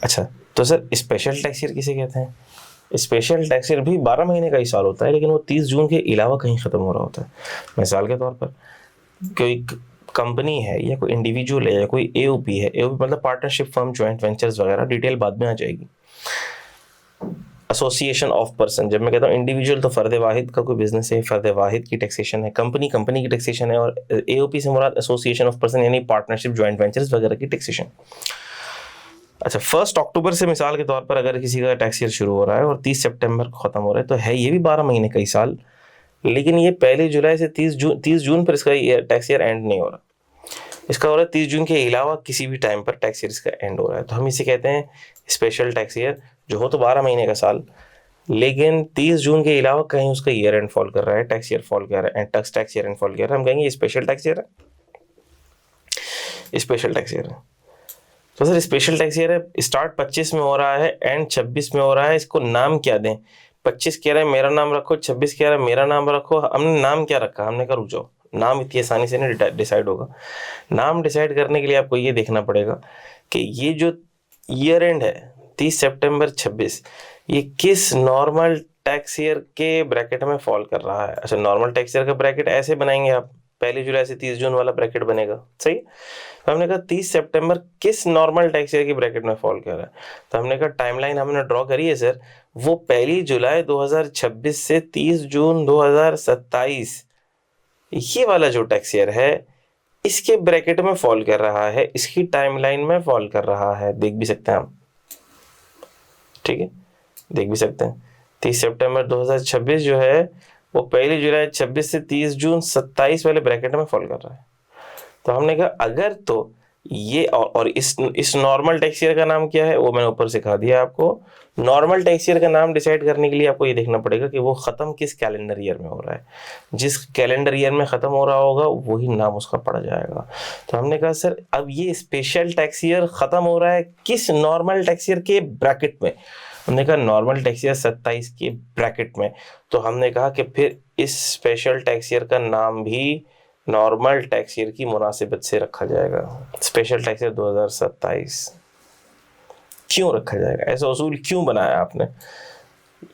अच्छा, तो सर स्पेशल टैक्स ईयर किसे कहते हैं? स्पेशल टैक्स ईयर भी 12 महीने का ही साल होता है, लेकिन वो 30 जून के अलावा कहीं ख़त्म हो रहा होता है। मिसाल के तौर पर कोई कंपनी है, या कोई इंडिविजुअल है, या कोई एओपी है, एओपी मतलब पार्टनरशिप फर्म, जॉइंट वेंचर्स वगैरह, डिटेल बाद में आ जाएगी। एसोसिएशन ऑफ पर्सन, जब मैं कहता हूँ इंडिविजुअल तो फर्द वाहिद का कोई बिजनेस है, फर्द वाहिद की टैक्सेशन है, कंपनी कंपनी की टैक्सेशन है, और एओपी से मुराद एसोसिएशन ऑफ पर्सन यानी पार्टनरशिप, ज्वाइंट वेंचर्स वगैरह की टैक्सेशन। अच्छा, 1 अक्टूबर से मिसाल के तौर पर अगर किसी का टैक्स ईयर शुरू हो रहा है और 30 सितंबर को ख़त्म हो रहा है, तो है ये भी 12 महीने कई साल, लेकिन ये 1 जुलाई से 30 जून पर इसका टैक्स ईयर एंड नहीं हो रहा, इसका हो रहा है 30 जून के अलावा किसी भी टाइम पर टैक्स ईयर इसका एंड हो रहा है। तो हम इसे कहते हैं स्पेशल टैक्स ईयर, जो हो तो 12 महीने का साल, लेकिन 30 जून के अलावा कहीं उसका ईयर एंड फॉल कर रहा है, टैक्स ईयर फॉल कर रहा है, टैक्स ईयर एंड फॉल कर रहा है, हम कहेंगे स्पेशल टैक्स ईयर है, स्पेशल टैक्स ईयर है। तो सर स्पेशल टैक्स ईयर है, स्टार्ट 25 में हो रहा है, एंड 26 में हो रहा है, इसको नाम क्या दें? 25 कह रहा है मेरा नाम रखो, 26 कह रहा है मेरा नाम रखो, हमने नाम क्या रखा? हमने कहा रुक जाओ, नाम इतनी आसानी से नहीं डिसाइड होगा। नाम डिसाइड करने के लिए आपको ये देखना पड़ेगा कि ये जो ईयर एंड है 30 सितंबर 26, ये किस नॉर्मल टैक्स ईयर के ब्रैकेट में फॉल कर रहा है। अच्छा, नॉर्मल टैक्स ईयर का ब्रैकेट ऐसे बनाएंगे आप, 1 जुलाई से 30 जून वाला ब्रैकेट बनेगा, सही। तो हमने कहा 30 सितंबर किस नॉर्मल टैक्स ईयर की ब्रैकेट में फॉल कर रहा है, तो हमने कहा टाइमलाइन हमने ड्रॉ करी है सर, वो 1 जुलाई 2026 से 30 जून 2027 ये वाला जो टैक्स ईयर है इसके ब्रैकेट में फॉल कर रहा है, इसकी टाइमलाइन में फॉल कर रहा है। देख भी सकते हैं हम, ठीक है, देख भी सकते हैं 30 सितंबर 2026 जो है वो 1 जुलाई 26 से 30 जून 27 वाले ब्रैकेट में फॉल कर रहा है। तो हमने कहा अगर तो ये और इस नॉर्मल टैक्स ईयर का नाम क्या है वो मैंने ऊपर सिखा दिया आपको। नॉर्मल टैक्स ईयर का नाम डिसाइड करने के लिए आपको ये देखना पड़ेगा कि वो ख़त्म किस कैलेंडर ईयर में हो रहा है, जिस कैलेंडर ईयर में ख़त्म हो रहा होगा वही नाम उसका पड़ जाएगा। तो हमने कहा सर अब ये स्पेशल टैक्स ईयर ख़त्म हो रहा है किस नॉर्मल टैक्स ईयर के ब्रैकेट में, हमने कहा नॉर्मल टैक्स ईयर 27 के ब्रैकेट में। तो हमने कहा कि फिर इस स्पेशल टैक्स ईयर का नाम भी नॉर्मल टैक्स ईयर की मुनासिबत से रखा जाएगा, स्पेशल टैक्स ईयर 2027 क्यों रखा जाएगा, ऐसा उसूल क्यों बनाया आपने,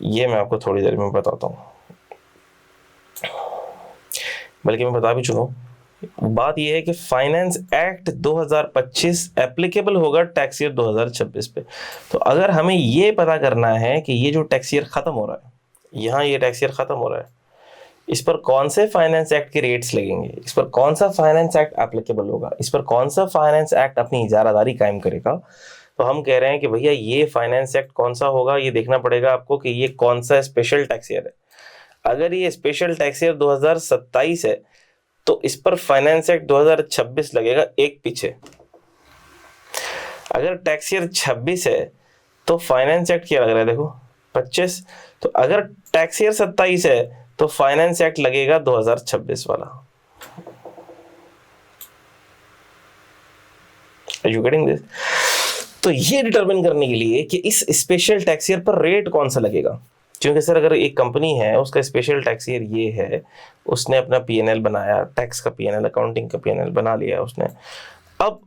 ये मैं आपको थोड़ी देर में बताता हूँ, बल्कि मैं बता भी चुका हूँ। बात यह है कि फाइनेंस एक्ट 2025 एप्लीकेबल होगा टैक्स ईयर 2026 पे। तो अगर हमें ये पता करना है कि ये जो टैक्स ईयर ख़त्म हो रहा है, यहाँ ये टैक्स ईयर ख़त्म हो रहा है, इस पर कौन से फाइनेंस एक्ट के रेट्स लगेंगे, इस पर कौन सा फाइनेंस एक्ट एप्लीकेबल होगा, इस पर कौन सा फाइनेंस एक्ट अपनी इजारादारी कायम करेगा, तो हम कह रहे हैं कि भैया ये फाइनेंस एक्ट कौन सा होगा, ये देखना पड़ेगा आपको कि ये कौन सा स्पेशल टैक्स ईयर है। अगर ये स्पेशल टैक्स ईयर 2027 है तो इस पर फाइनेंस एक्ट 2026 लगेगा एक पीछे। अगर टैक्स ईयर 26 है तो फाइनेंस एक्ट क्या लग रहा है, देखो 25। तो अगर टैक्स ईयर 27 है तो फाइनेंस एक्ट लगेगा 2026 वाला। Are you getting this? तो ये डिटरमिन करने के लिए कि इस स्पेशल टैक्स ईयर पर रेट कौन सा लगेगा, क्योंकि सर अगर एक कंपनी है उसका स्पेशल टैक्स ईयर ये है, उसने अपना पीएनएल बनाया, टैक्स का पीएनएल, अकाउंटिंग का पीएनएल बना लिया उसने, अब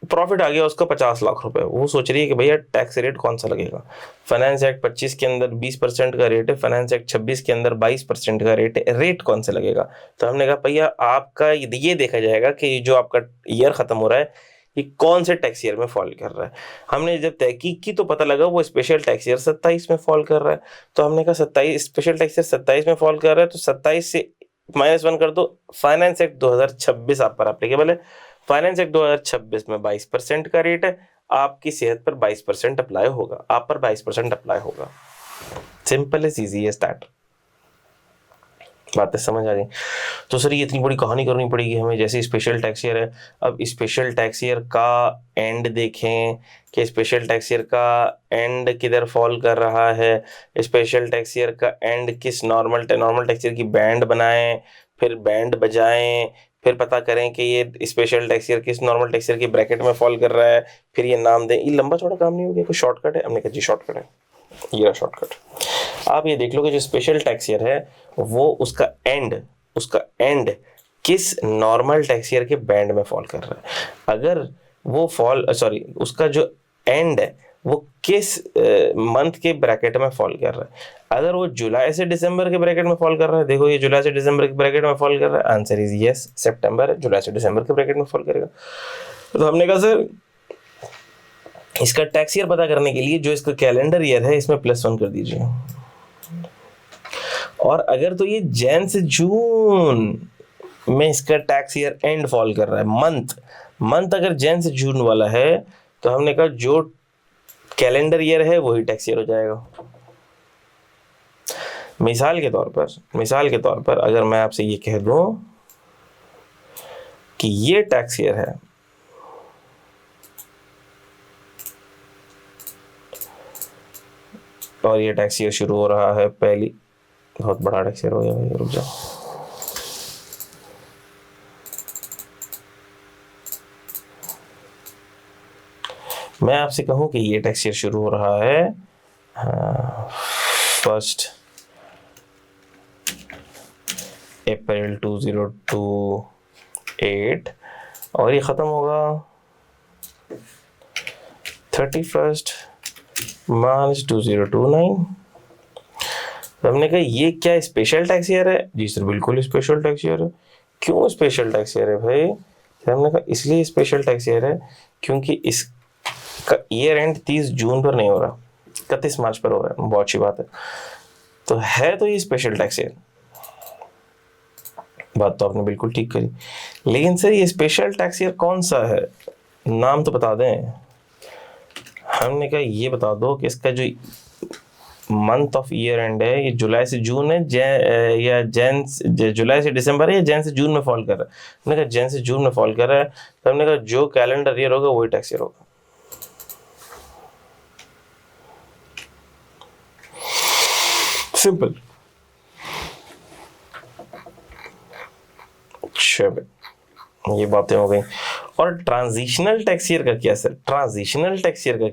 प्रॉफिट आ गया उसका 50 लाख रुपए, वो सोच रही है कि भैया टैक्स रेट कौन सा लगेगा। फाइनेंस एक्ट 25 के अंदर 20% का रेट है, फाइनेंस एक्ट 26 के अंदर 22% का रेट है, रेट कौन सा लगेगा। तो हमने कहा भैया आपका ये देखा जाएगा कि जो आपका ईयर खत्म हो रहा है ये कौन से टैक्स ईयर में फॉल कर रहा है। हमने जब तहकीक की तो पता लगा वो स्पेशल टैक्स ईयर 27 में फॉल कर रहा है। तो हमने कहा 27 स्पेशल टैक्स ईयर 27 में फॉल कर रहा है, तो 27 से -1 कर दो, फाइनेंस एक्ट 2026 आप पर एप्लीकेबल है। फाइनेंस एक्ट 2026 में 22% का रेट है, आपकी सेहत पर 22% अप्लाई होगा, आप पर 22% अप्लाई होगा। Simple as easy as that. बातें समझ आ गई। तो सर ये इतनी बड़ी कहानी करनी पड़ेगी हमें, जैसे स्पेशल टैक्स ईयर है। अब स्पेशल टैक्स ईयर का एंड देखें कि स्पेशल टैक्स ईयर का एंड किधर फॉल कर रहा है, स्पेशल टैक्स ईयर का एंड किस नॉर्मल टैक्स ईयर की बैंड बनाएं, फिर बैंड बजाएं, फिर पता करें कि ये स्पेशल टैक्स ईयर किस नॉर्मल टैक्स ईयर की ब्रैकेट में फॉल कर रहा है, फिर ये नाम दें। ये लंबा चौड़ा काम नहीं हो गया, कोई शॉर्टकट है? हमने कहा जी शॉर्टकट है, ये रहा शॉर्टकट। आप ये देख लो कि जो स्पेशल टैक्स ईयर है वो उसका एंड किस नॉर्मल टैक्स ईयर के बैंड में फॉल कर रहा है। अगर वो उसका जो एंड है वो किस मंथ के ब्रैकेट में फॉल कर रहा है। अगर वो जुलाई से दिसंबर के ब्रैकेट में फॉल कर रहा है, देखो ये जुलाई से दिसंबर के ब्रैकेट में फॉल कर रहा है, आंसर इज यस, सितंबर है, जुलाई से दिसंबर के ब्रैकेट में फॉल करेगा। तो हमने कहा सर इसका टैक्स ईयर पता करने के लिए जो इसका कैलेंडर ईयर है इसमें +1 कर दीजिए। और अगर तो ये जैन से जून में इसका टैक्स ईयर एंड फॉल कर रहा है, मंथ अगर जैन से जून वाला है तो हमने कहा जो कैलेंडर ईयर है वही टैक्स ईयर हो जाएगा। मिसाल के तौर पर अगर मैं आपसे ये कह दूं कि ये टैक्स ईयर है और ये टैक्स ईयर शुरू हो रहा है पहली, बहुत बड़ा टैक्स ईयर हो गया भाई, रुक जाओ। मैं आपसे कहूं कि ये टैक्स ईयर शुरू हो रहा है 1 अप्रैल 2028 और ये ख़त्म होगा 31 मार्च 2029। तो हमने कहा ये क्या स्पेशल टैक्स ईयर है? जी सर बिल्कुल स्पेशल टैक्स ईयर है। क्यों स्पेशल टैक्स ईयर है भाई? हमने कहा इसलिए स्पेशल टैक्स ईयर है क्योंकि इसका ईयर एंड 30 जून पर नहीं हो रहा, 31 मार्च पर हो रहा है। बहुत अच्छी बात है। तो ये स्पेशल टैक्स ईयर, बात तो आपने बिल्कुल ठीक करी। लेकिन सर ये स्पेशल टैक्स ईयर कौन सा है? नाम तो बता दें। हमने कहा ये बता दो कि इसका जो मंथ ऑफ ईयर एंड है ये जुलाई से जून है या जुलाई से दिसंबर है या जैन से जून में फॉल कर रहा है। हमने कहा जैन से जून में फॉल कर रहा है, तो हमने कहा जो कैलेंडर ईयर होगा वही टैक्स ईयर होगा। सिंपल। ये बातें हो गई। और ट्रांजिशनल टैक्स ईयर का क्या सर? ट्रांजिशनल टैक्स ईयर का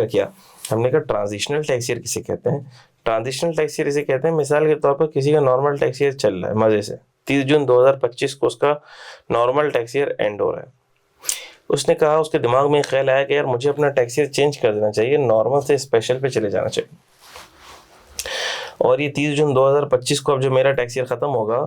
क्या? हमने कहा ट्रांजिशनल टैक्स ईयर किसे कहते हैं? ट्रांजिशनल टैक्स ईयर इसे कहते हैं, मिसाल के तौर पर किसी का नॉर्मल टैक्स ईयर चल रहा है मजे से, 30 जून 2025 को उसका नॉर्मल टैक्स ईयर एंड हो रहा है। उसने कहा, उसके दिमाग में ख्याल आया कि यार मुझे अपना टैक्स ईयर चेंज कर देना चाहिए, नॉर्मल से स्पेशल पे चले जाना चाहिए। और ये 30 जून 2025 को अब जो मेरा टैक्स ईयर ख़त्म होगा,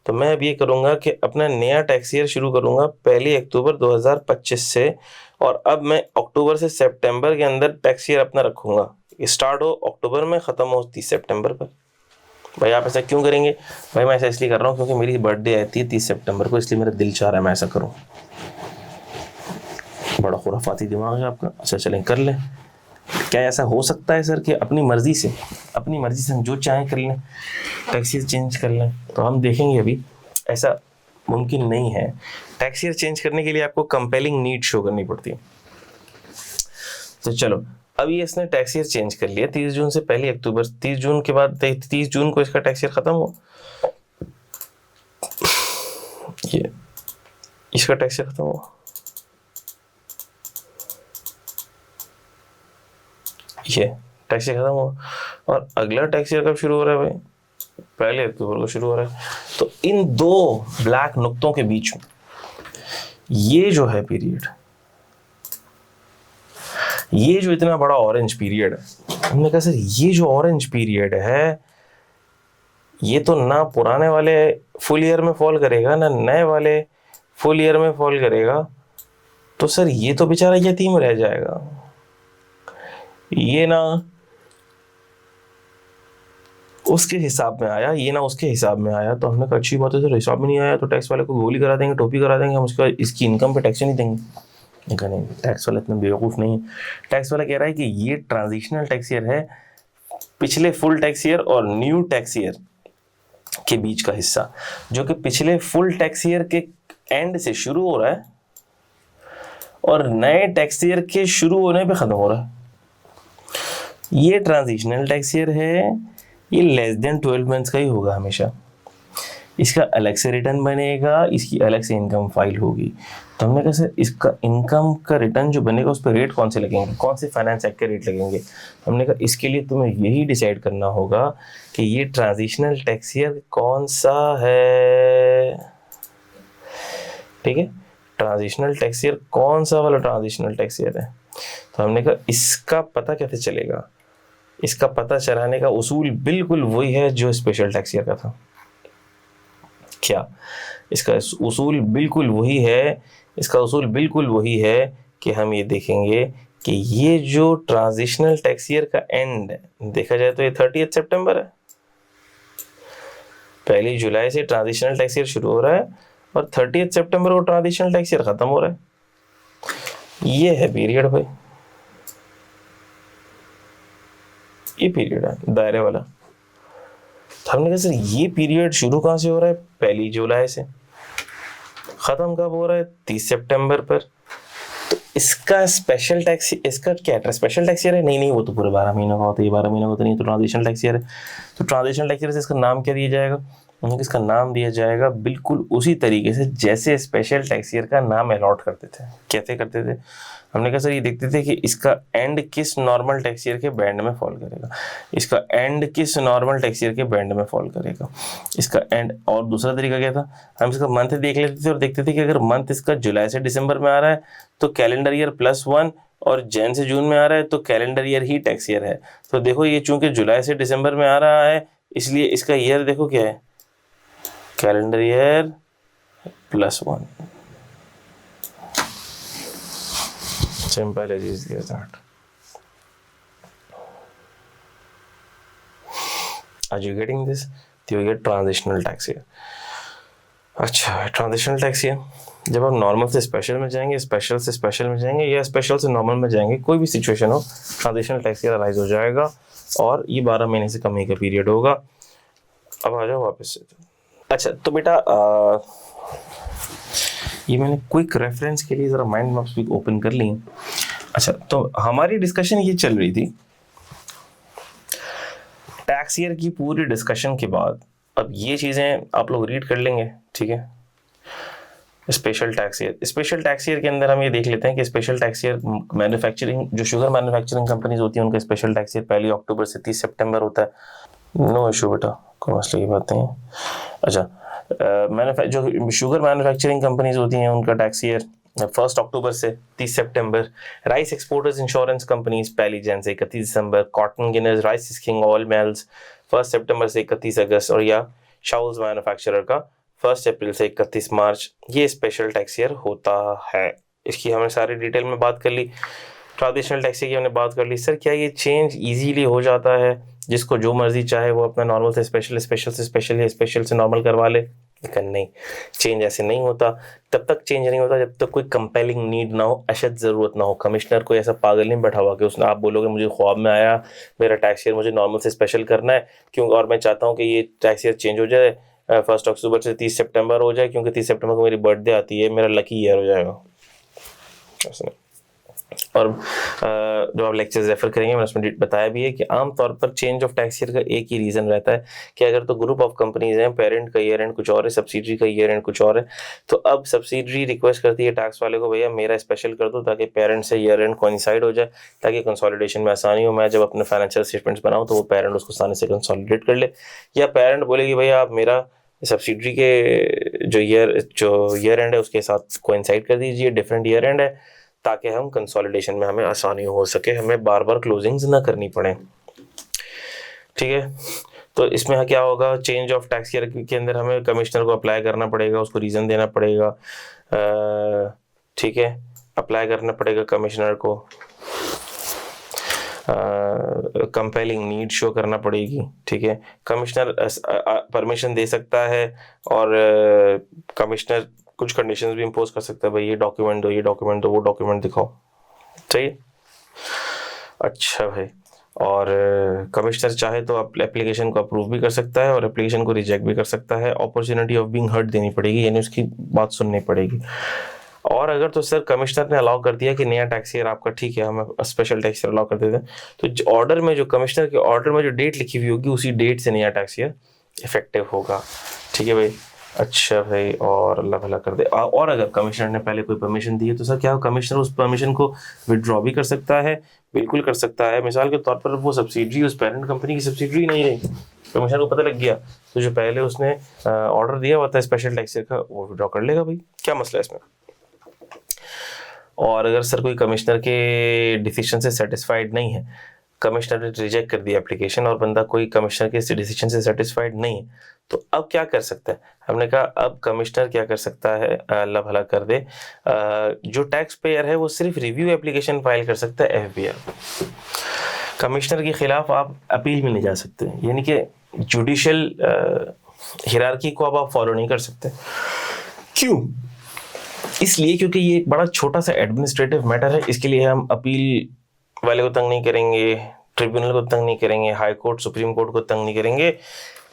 तो मैं अब ये करूँगा कि अपना नया टैक्स ईयर शुरू करूँगा 1 अक्टूबर 2025 से, और अब मैं अक्टूबर से सितंबर के अंदर टैक्स ईयर अपना रखूँगा। स्टार्ट हो अक्टूबर में, ख़त्म हो 30 सितंबर पर। भाई आप ऐसा क्यों करेंगे? भाई मैं ऐसा इसलिए कर रहा हूँ क्योंकि मेरी बर्थडे आती है 30 सितंबर को, इसलिए मेरा दिल चाह रहा है मैं ऐसा करूँ। बड़ा खुराफाती दिमाग है आपका। अच्छा चलें कर लें। क्या ऐसा हो सकता है सर कि अपनी मर्जी से हम जो चाहें कर लें, टैक्स ईयर चेंज कर लें? तो हम देखेंगे अभी ऐसा मुमकिन नहीं है। टैक्स ईयर चेंज करने के लिए आपको कंपेलिंग नीड शो करनी पड़ती है। तो चलो अभी इसने टैक्स ईयर चेंज कर लिया 30 जून से 1 अक्टूबर, 30 जून के बाद 30 जून को इसका टैक्स ईयर खत्म हुआ, ये इसका टैक्स ईयर खत्म हुआ, ये टैक्स ईयर खत्म हुआ, और अगला टैक्स ईयर कब शुरू हो रहा है भाई? 1 अक्टूबर को शुरू हो रहा है। तो इन दो ब्लैक नुक्तों के बीच में ये जो है पीरियड, ये जो इतना बड़ा ऑरेंज पीरियड है, हमने कहा सर ये जो ऑरेंज पीरियड है ये तो ना पुराने वाले फुल ईयर में फॉल करेगा ना नए वाले फुल ईयर में फॉल करेगा, तो सर ये तो बेचारा यतीम रह जाएगा। ये ना उसके हिसाब में आया, ये ना उसके हिसाब में आया, तो हमने कहा अच्छी बात है सर, हिसाब में नहीं आया तो टैक्स वाले को गोली करा देंगे, टोपी करा देंगे, हम उसका इसकी इनकम पे टैक्स नहीं देंगे। नहीं, टैक्स वाला इतना बेवकूफ़ नहीं है। टैक्स वाला कह रहा है कि ये ट्रांजिशनल टैक्स ईयर है, पिछले फुल टैक्स ईयर और न्यू टैक्स ईयर के बीच का हिस्सा, जो कि पिछले फुल टैक्स ईयर के एंड से शुरू हो रहा है और नए टैक्स ईयर के शुरू होने पे ख़त्म हो रहा है। ये ट्रांजिशनल टैक्स ईयर है, ये लेस देन 12 मंथ्स का ही होगा हमेशा। इसका अलग से रिटर्न बनेगा, इसकी अलग से इनकम फाइल होगी। तो हमने कहा सर इसका इनकम का रिटर्न जो बनेगा उस पर रेट कौन से लगेंगे, कौन से फाइनेंस एक्ट के रेट लगेंगे? हमने कहा इसके लिए तुम्हें यही डिसाइड करना होगा कि ये ट्रांजिशनल टैक्स ईयर कौन सा है। ठीक है, ट्रांजिशनल टैक्स ईयर कौन सा वाला ट्रांजिशनल टैक्स ईयर है? तो हमने कहा इसका पता कैसे चलेगा? इसका पता चलाने का उसूल बिल्कुल वही है जो स्पेशल टैक्स ईयर का था। क्या इसका उसूल बिल्कुल वही है? इसका उसूल बिल्कुल वही है कि हम ये देखेंगे कि ये जो ट्रांजिशनल टैक्स ईयर का एंड देखा जाए तो ये 30 सितंबर है। 1 जुलाई से ट्रांजिशनल टैक्स ईयर शुरू हो रहा है और 30 सितंबर को ट्रांजिशनल टैक्स ईयर खत्म हो रहा है। ये है पीरियड भाई, ये पीरियड है दायरे वाला। तो हमने कहा सर ये पीरियड शुरू कहाँ से हो रहा है? 1 जुलाई से, खत्म कब हो रहा है? 30 सितंबर पर। तो इसका स्पेशल टैक्स, इसका क्या है? स्पेशल टैक्स ईयर है? नहीं, वो तो पूरे 12 महीनों का होता है, ये 12 महीनों का तो नहीं, तो ट्रांजिशनल टैक्स ईयर है। तो ट्रांजिशनल टैक्स ईयर से इसका नाम क्या दिया जाएगा? उन्हें इसका नाम दिया जाएगा बिल्कुल उसी तरीके से जैसे स्पेशल टैक्स ईयर का नाम अलॉट करते थे। कैसे करते थे? हमने कहा सर ये देखते थे कि इसका एंड किस नॉर्मल टैक्स ईयर के बैंड में फॉल करेगा, इसका एंड किस नॉर्मल टैक्स ईयर के बैंड में फॉल करेगा, इसका एंड। और दूसरा तरीका क्या था? हम इसका मंथ देख लेते थे और देखते थे कि अगर मंथ इसका जुलाई से दिसंबर में आ रहा है तो कैलेंडर ईयर +1, और जैन से जून में आ रहा है तो कैलेंडर ईयर ही टैक्स ईयर है। तो देखो ये चूंकि जुलाई से दिसंबर में आ रहा है इसलिए इसका ईयर देखो क्या है, कैलेंडर ईयर +1। सिंपल है जी that. Are you getting this? तो ये ट्रांजिशनल टैक्स ईयर। अच्छा, ट्रांजिशनल टैक्स ईयर जब आप नॉर्मल से स्पेशल में जाएंगे, स्पेशल से स्पेशल में जाएंगे या स्पेशल से नॉर्मल में जाएंगे, कोई भी सिचुएशन हो, ट्रांजिशनल टैक्स ईयर अराइज हो जाएगा और ये 12 महीने से कम ही का पीरियड होगा। अब आ जाओ वापस से। अच्छा तो बेटा ये मैंने क्विक रेफरेंस के लिए ज़रा माइंड मैप्स भी ओपन कर ली। अच्छा तो हमारी डिस्कशन ये चल रही थी, टैक्स ईयर की पूरी डिस्कशन के बाद अब ये चीज़ें आप लोग रीड कर लेंगे, ठीक है। Special tax year, special tax year के अंदर हम ये देख लेते हैं कि स्पेशल टैक्स ईयर मैन्युफैक्चरिंग, जो शुगर मैन्युफैक्चरिंग कंपनीज होती हैं उनका स्पेशल टैक्स ईयर 1 अक्टूबर से 30 सितंबर होता है। नो इशू बेटा, कोई मसले की बात नहीं है। अच्छा जो शुगर मैन्युफैक्चरिंग कंपनीज होती हैं उनका टैक्स ईयर 1 अक्टूबर से 30 सितंबर। राइस एक्सपोर्टर्स इंश्योरेंस कंपनीज 1 जनवरी से 31 दिसंबर। Cotton ginners, rice king oil mills 1 सितंबर से 31 अगस्त, और या शाउल्स मैन्युफैक्चरर का 1 अप्रैल से 31 मार्च। ये स्पेशल टैक्स ईयर होता है। इसकी हमने सारी डिटेल में बात कर ली। ट्रांजिशनल टैक्स की हमने बात कर ली। सर क्या ये चेंज इजीली हो जाता है, जिसको जो मर्जी चाहे वो अपना नॉर्मल से स्पेशल, स्पेशल से स्पेशल या स्पेशल से नॉर्मल करवा ले? लेकिन नहीं, चेंज ऐसे नहीं होता। तब तक चेंज नहीं होता जब तक कोई कंपेलिंग नीड ना हो, अशद ज़रूरत ना हो। कमिश्नर को ऐसा पागल नहीं बैठा हुआ कि उसने, आप बोलोगे मुझे ख्वाब में आया मेरा टैक्स ईयर मुझे नॉर्मल से स्पेशल करना है क्यों, और मैं चाहता हूँ कि ये टैक्स ईयर चेंज हो जाए 1 अक्टूबर से 30 सितंबर हो जाए क्योंकि 30 सितंबर को मेरी बर्थडे आती है, मेरा लकी ईयर हो जाएगा। और जो आप लेक्चर्स रेफर करेंगे मैंने उसमें बताया भी है कि आमतौर पर चेंज ऑफ टैक्स ईयर का एक ही रीज़न रहता है कि अगर तो ग्रुप ऑफ कंपनीज हैं, पेरेंट का ईयर एंड कुछ और है, सब्सिडरी का ईयर एंड कुछ और है, तो अब सब्सिडरी रिक्वेस्ट करती है टैक्स वाले को, भैया मेरा स्पेशल कर दो ताकि पेरेंट से ईयर एंड कोइंसाइड हो जाए, ताकि कंसोलिडेशन में आसानी हो। मैं जब अपने फाइनेंशियल स्टेटमेंट्स बनाऊँ तो वो पेरेंट उसको आसानी से कंसोलिडेट कर ले। या पेरेंट बोले कि भैया आप मेरा सब्सिडरी के जो ईयर एंड है उसके साथ कोइंसाइड कर दीजिए, डिफरेंट ईयर एंड है, ताकि हम कंसोलिडेशन में हमें आसानी हो सके, हमें बार बार क्लोजिंग्स ना करनी पड़े, ठीक है। तो इसमें क्या होगा, चेंज ऑफ टैक्स ईयर के अंदर हमें कमिश्नर को अप्लाई करना पड़ेगा, उसको रीज़न देना पड़ेगा, ठीक है, अप्लाई करना पड़ेगा कमिश्नर को, कंपेलिंग नीड शो करना पड़ेगी, ठीक है। कमिश्नर परमिशन दे सकता है और कमिश्नर कुछ कंडीशंस भी इम्पोज कर सकता है, भाई ये डॉक्यूमेंट दो, ये डॉक्यूमेंट दो, वो डॉक्यूमेंट दिखाओ, सही। अच्छा भाई, और कमिश्नर चाहे तो आप एप्लीकेशन को अप्रूव भी कर सकता है और एप्लीकेशन को रिजेक्ट भी कर सकता है। अपॉर्चुनिटी ऑफ बीइंग हर्ड देनी पड़ेगी, यानी उसकी बात सुननी पड़ेगी। और अगर तो सर कमिश्नर ने अलाउ कर दिया कि नया टैक्स ईयर आपका ठीक है, हम स्पेशल टैक्स ईयर अलाउ कर देते हैं, तो ऑर्डर में जो कमिश्नर के ऑर्डर में जो डेट लिखी हुई होगी उसी डेट से नया टैक्स ईयर इफेक्टिव होगा, ठीक है भाई। अच्छा भाई, और अल्लाह भला कर दे। और अगर कमिश्नर ने पहले कोई परमिशन दी है तो सर क्या कमिश्नर उस परमिशन को विड्रॉ भी कर सकता है? बिल्कुल कर सकता है। मिसाल के तौर पर वो सब्सिडरी उस पेरेंट कंपनी की सब्सिडरी नहीं रही, कमिश्नर को पता लग गया, तो जो पहले उसने ऑर्डर दिया हुआ था स्पेशल टैक्स ईयर का वो विड्रॉ कर लेगा भाई, क्या मसला है इसमें। और अगर सर कोई कमिश्नर के डिसीजन से सेटिस्फाइड नहीं है कमिश्नर ने रिजेक्ट कर दिया एप्लीकेशन और बंदा कोई कमिश्नर के डिसीजन से सेटिस्फाइड नहीं है, तो अब क्या कर सकता है? हमने कहा अब कमिश्नर क्या कर सकता है, अल्लाह भला कर दे, जो टैक्स पेयर है वो सिर्फ रिव्यू एप्लीकेशन फाइल कर सकता है एफबीआर। कमिश्नर के खिलाफ आप अपील में नहीं जा सकते, यानी कि जुडिशियल हिरार्की को अब आप फॉलो नहीं कर सकते। क्यों? इसलिए क्योंकि ये एक बड़ा छोटा सा एडमिनिस्ट्रेटिव मैटर है, इसके लिए हम अपील वाले को तंग नहीं करेंगे, ट्रिब्यूनल को तंग नहीं करेंगे, हाई कोर्ट सुप्रीम कोर्ट को तंग नहीं करेंगे।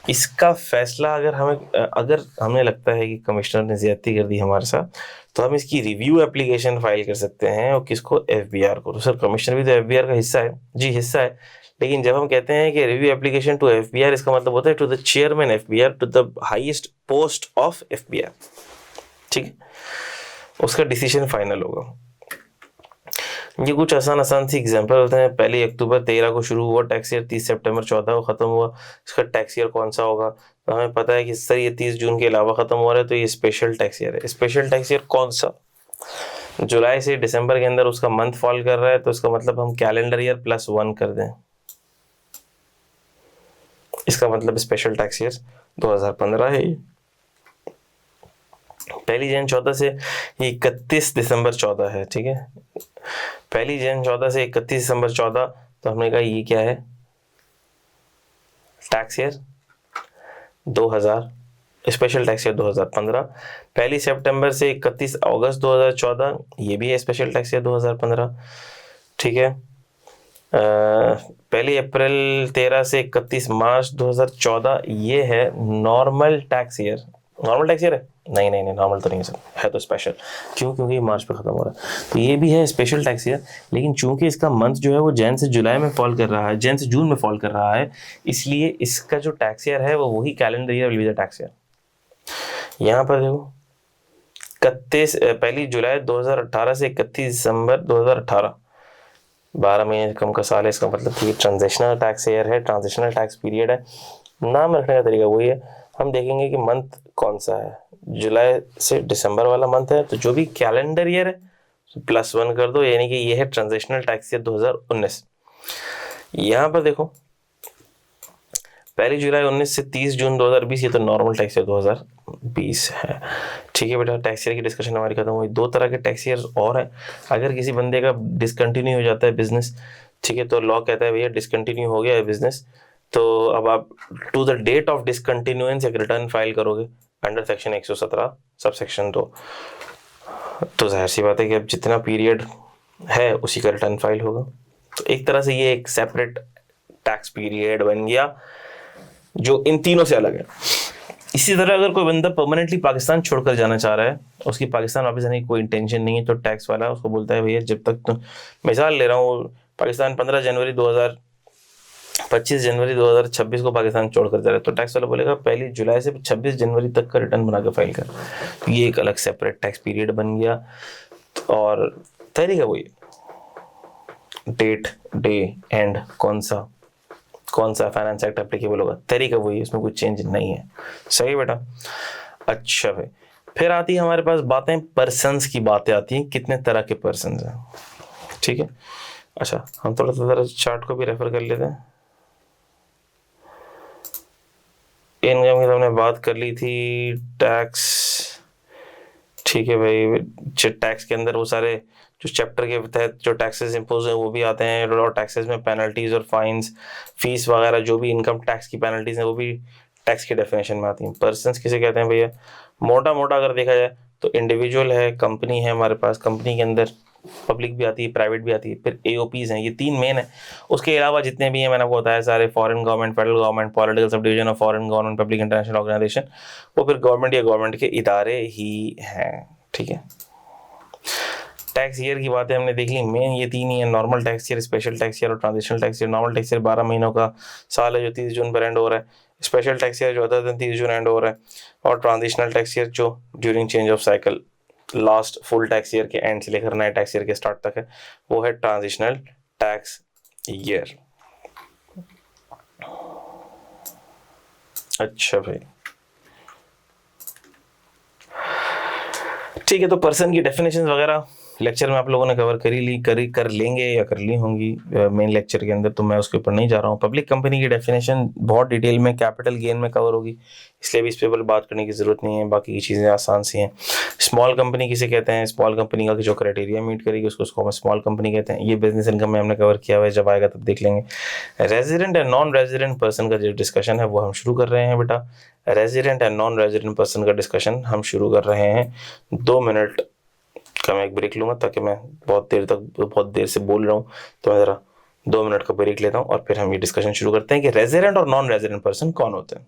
इसका फैसला अगर हमें लगता है कि कमिश्नर ने ज्यादती कर दी हमारे साथ, तो हम इसकी रिव्यू एप्लीकेशन फाइल कर सकते हैं, और किसको? एफबीआर को। तो सर कमिश्नर भी तो एफबीआर का हिस्सा है। जी हिस्सा है, लेकिन जब हम कहते हैं कि रिव्यू एप्लीकेशन टू एफबीआर, इसका मतलब होता है to the chairman FBR, to the highest post of FBR, ठीक है, उसका डिसीजन फाइनल होगा। ये कुछ आसान सी एग्जांपल होते हैं। 1 अक्टूबर 13 को शुरू हुआ टैक्स ईयर, 30 सितंबर 14 को खत्म हुआ। इसका टैक्स ईयर कौन सा होगा? तो हमें पता है कि सर ये 30 जून के अलावा खत्म हो रहा है, तो ये स्पेशल टैक्स ईयर है। स्पेशल टैक्स ईयर कौन सा? जुलाई से दिसंबर के अंदर उसका मंथ फॉल कर रहा है, तो इसका मतलब हम कैलेंडर ईयर +1 कर दें, इसका मतलब स्पेशल टैक्स ईयर 2015 है। ये 1 जनवरी 14 से 31 दिसंबर 14 है, ठीक है। 1 जनवरी 14 से 31 दिसंबर 14, तो हमने कहा ये क्या है? Tax year 2000, special tax year 2015। 1 सितंबर से 31 अगस्त 2014, ये भी है स्पेशल टैक्स ईयर 2015, ठीक है। 1 अप्रैल 13 से 31 मार्च 2014, ये है normal tax year. Normal tax year है? नहीं, नॉर्मल तो नहीं है सर, है तो स्पेशल। क्यों? क्योंकि मार्च पे खत्म हो रहा है, तो ये भी है स्पेशल टैक्स ईयर। लेकिन चूंकि इसका मंथ जो है वो जैन से जुलाई में फॉल कर रहा है, जैन से जून में फॉल कर रहा है, इसलिए इसका जो टैक्स ईयर है वो वही calendar year will be the tax year. यहाँ पर देखो 1 जुलाई 2018 से 31 दिसंबर 2018, 12 महीने कम का साल है। इसका मतलब कि ट्रांजिशनल टैक्स ईयर है, ट्रांजिशनल टैक्स पीरियड है। नाम रखने का तरीका वही है। हम देखेंगे कि मंथ कौन सा है, जुलाई से दिसंबर वाला मंथ है, तो जो भी कैलेंडर ईयर है +1 कर दो, यानी कि ये है ट्रांजिशनल टैक्स ईयर 2019। यहाँ पर देखो 1 जुलाई 19 से 30 जून 2020, ये तो नॉर्मल टैक्स ईयर 2020 है, ठीक है बेटा। टैक्स ईयर की डिस्कशन हमारी खत्म हुई। 2 तरह के टैक्स ईयर और है। अगर किसी बंदे का डिसकंटिन्यू हो जाता है बिजनेस, ठीक है, तो लॉ कहता है भैया डिसकंटिन्यू हो गया है बिजनेस, तो अब आप टू द डेट ऑफ डिसकंटिन्यूएंस एक रिटर्न फाइल करोगे अंडर सेक्शन 117 सब सेक्शन 2। तो जाहिर सी बात है कि अब जितना पीरियड है उसी का रिटर्न फाइल होगा। तो एक तरह से ये एक सेपरेट टैक्स पीरियड बन गया जो इन तीनों से अलग है। इसी तरह अगर कोई बंदा परमानेंटली पाकिस्तान छोड़कर जाना चाह रहा है, उसकी पाकिस्तान वापस आने की कोई इंटेंशन नहीं है, तो टैक्स वाला उसको बोलता है भैया जब तक तुम, मिसाल ले रहा हूँ, पाकिस्तान 25 जनवरी 2026 को पाकिस्तान छोड़कर जा रहा है, तो टैक्स वाला बोलेगा 1 जुलाई से 26 जनवरी तक का रिटर्न बना के फाइल कर। तो ये एक अलग सेपरेट टैक्स पीरियड बन गया। और तरीका वही, डेट, डे, एंड, कौन सा फाइनेंस एक्ट एप्लीकेबल होगा, तरीका वही है, उसमें कुछ चेंज नहीं है। सही बेटा। अच्छा भाई, फिर आती है हमारे पास बातें, पर्सन्स की बातें आती हैं, कितने तरह के पर्सन्स हैं, ठीक है। अच्छा, हम थोड़ा सा चार्ट को भी रेफर कर लेते हैं। इनकम की हमने बात कर ली थी, टैक्स, ठीक है भाई। टैक्स के अंदर वो सारे जो चैप्टर के तहत जो टैक्सेस इम्पोज हैं वो भी आते हैं, और टैक्सेस में पेनल्टीज और फाइन्स, फीस वगैरह, जो भी इनकम टैक्स की पेनल्टीज हैं वो भी टैक्स की डेफिनेशन में आती हैं। पर्सन्स किसे कहते हैं भैया? मोटा अगर देखा जाए तो इंडिविजुअल है, कंपनी है हमारे पास, कंपनी के अंदर पब्लिक भी आती है, प्राइवेट भी आती है, फिर AOPs हैं, ये 3 मेन है। उसके अलावा जितने भी हैं मैंने आपको बताया सारे, foreign government, federal government, political subdivision of foreign government, public international organisation, वो फिर गवर्नमेंट या गवर्नमेंट के इदारे ही हैं, ठीक है। टैक्स ईयर की बातें हमने देख ली, मेन ये 3 ही है, normal tax year, special tax year और transitional tax year. Normal tax year 12 महीनों का साल है जो 30 जून पर एंड हो रहा है, स्पेशल टैक्स ईयर जो अदर देन 30 जून एंड हो रहा है, और ट्रांजिशनल टैक्स ईयर जो during change of cycle last full tax year के एंड से लेकर नए टैक्स ईयर के स्टार्ट तक है, वो है ट्रांजिशनल टैक्स ईयर। अच्छा भाई, ठीक है, तो पर्सन की डेफिनेशन वगैरह लेक्चर में आप लोगों ने कवर कर लेंगे या कर ली होंगी मेन लेक्चर के अंदर, तो मैं उसके ऊपर नहीं जा रहा हूँ। पब्लिक कंपनी की डेफिनेशन बहुत डिटेल में कैपिटल गेन में कवर होगी, इसलिए भी इस पर बात करने की ज़रूरत नहीं है, बाकी की चीज़ें आसान सी हैं। स्मॉल कंपनी किसे कहते हैं, स्मॉल कंपनी का जो क्राइटेरिया मीट करेगी उसको हम स्मॉल कंपनी कहते हैं। ये बिजनेस इनकम में हमने कवर किया हुआ है, जब आएगा तब देख लेंगे। Resident and non resident person का जो डिस्कशन है वो हम शुरू कर रहे हैं बेटा। Resident and non resident person का डिस्कशन हम शुरू कर रहे हैं। 2 मिनट का मैं एक ब्रेक लूँगा, ताकि मैं बहुत देर से बोल रहा हूँ, तो मैं ज़रा 2 मिनट का ब्रेक लेता हूँ और फिर हम ये डिस्कशन शुरू करते हैं कि रेजिडेंट और नॉन रेजिडेंट पर्सन कौन होते हैं।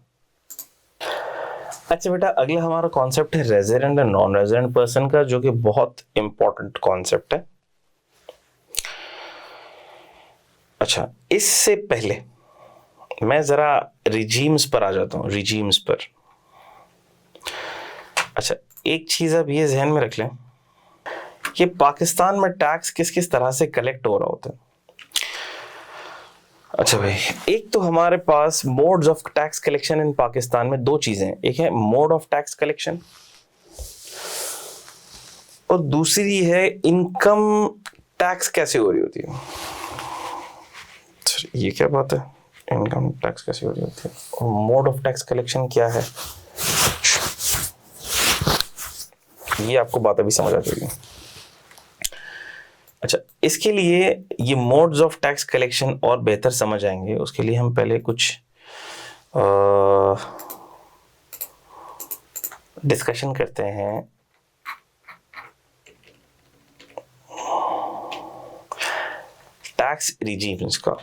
अच्छा बेटा, अगला हमारा कॉन्सेप्ट है resident and non resident person का, जो कि बहुत इंपॉर्टेंट कॉन्सेप्ट है। अच्छा, इससे पहले मैं ज़रा रिजीम्स पर आ जाता हूँ, रिजीम्स पर। अच्छा, एक चीज़ आप ये ध्यान में रख लें कि पाकिस्तान में टैक्स किस किस तरह से कलेक्ट हो रहा होता है। अच्छा भाई, एक तो हमारे पास modes of tax collection in Pakistan में 2 चीज़ें हैं। एक है मोड ऑफ टैक्स कलेक्शन और दूसरी है इनकम टैक्स कैसे हो रही होती है। ये क्या बात है, इनकम टैक्स कैसे हो रही होती है और मोड ऑफ टैक्स कलेक्शन क्या है, ये आपको बात अभी समझ आ जाएगी। अच्छा, इसके लिए ये मोड्स ऑफ टैक्स कलेक्शन और बेहतर समझ आएंगे, उसके लिए हम पहले कुछ डिस्कशन करते हैं। टैक्स रिजीम्स का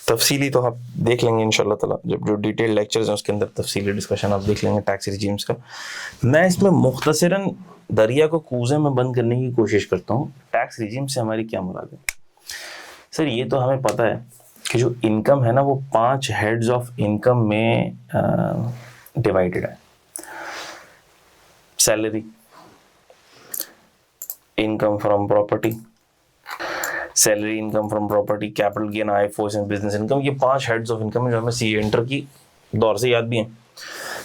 तफसीली तो आप देख लेंगे इंशाल्लाह ताला, जब जो डिटेल लेक्चर्स हैं उसके अंदर तफसीली डिस्कशन आप देख लेंगे टैक्स रिजीम्स का। मैं इसमें मुख्तसरन दरिया को कूजे में बंद करने की कोशिश करता हूँ। टैक्स रिजीम से हमारी क्या मुराद है? सर, ये तो हमें पता है कि जो इनकम है ना, वो 5 हेड्स ऑफ इनकम में डिवाइडेड है। Salary, income from property, salary, income from property, capital gain, I force and business income. ये 5 हेड्स ऑफ इनकम है जो हमें सी इंटर की दौर से याद भी है।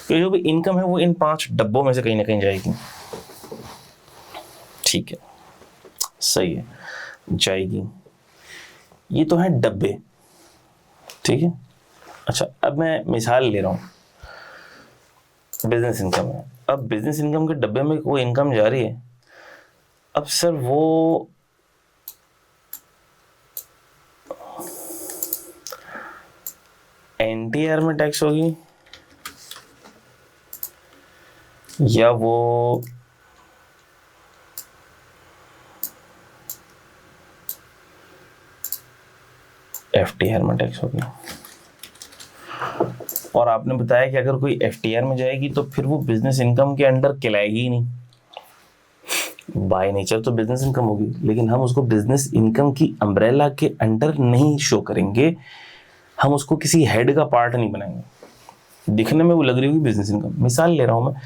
तो जो भी इनकम है वो इन 5 डब्बों में से कहीं ना कहीं जाएगी। ठीक है, सही है, जाएगी। ये तो है डब्बे, ठीक है। अच्छा, अब मैं मिसाल ले रहा हूँ, बिजनेस इनकम है। अब बिजनेस इनकम के डब्बे में कोई इनकम जा रही है। अब सर वो एनटीआर में टैक्स होगी या वो एफटीआर में टैक्स होगी? और आपने बताया कि अगर कोई एफटीआर में जाएगी तो फिर वो बिजनेस इनकम के अंडर कहलाएगी ही नहीं। बाय नेचर तो बिजनेस इनकम होगी, लेकिन हम उसको बिजनेस इनकम की अम्ब्रेला के अंडर नहीं शो करेंगे। हम उसको किसी हेड का पार्ट नहीं बनाएंगे। दिखने में वो लग रही होगी बिजनेस इनकम। मिसाल ले रहा हूँ मैं,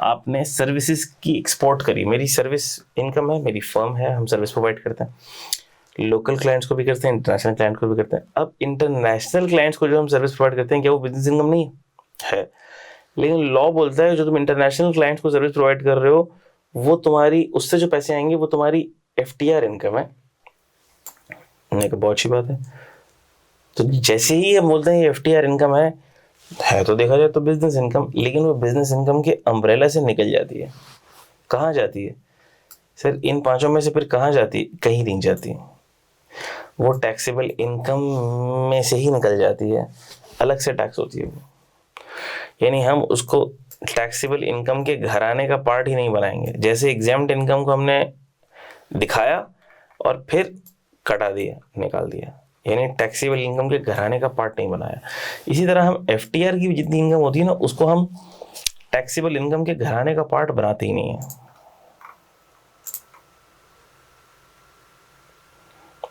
आपने सर्विसेज की एक्सपोर्ट करी, मेरी सर्विस इनकम है, मेरी फर्म है, हम सर्विस प्रोवाइड करते हैं, लोकल क्लाइंट्स को भी करते हैं, इंटरनेशनल क्लाइंट को भी करते हैं। अब इंटरनेशनल क्लाइंट्स को जो हम सर्विस प्रोवाइड करते हैं, क्या वो बिजनेस इनकम नहीं है? लेकिन लॉ बोलता है जो तुम इंटरनेशनल क्लाइंट्स को सर्विस प्रोवाइड कर रहे हो, वो तुम्हारी उससे जो पैसे आएंगे वो तुम्हारी एफटीआर इनकम है। मैंने कहा बहुत अच्छी बात है। तो जैसे ही हम बोलते हैं ये एफटीआर इनकम है तो देखा जाए तो बिजनेस इनकम, लेकिन वो बिजनेस इनकम के अम्ब्रेला से निकल जाती है। कहाँ जाती है सर? इन 5 में से फिर कहाँ जाती है? कहीं नहीं जाती, वो टैक्सेबल इनकम में से ही निकल जाती है, अलग से टैक्स होती है वो। यानी हम उसको टैक्सेबल इनकम के घराने का पार्ट ही नहीं बनाएंगे। जैसे एग्जाम्प्ट इनकम को हमने दिखाया और फिर कटा दिया, निकाल दिया, यानी टैक्सेबल इनकम के घराने का पार्ट नहीं बनाया। इसी तरह हम एफटीआर की जितनी इनकम होती है ना, उसको हम टैक्सेबल इनकम के घराने का पार्ट बनाते ही नहीं है।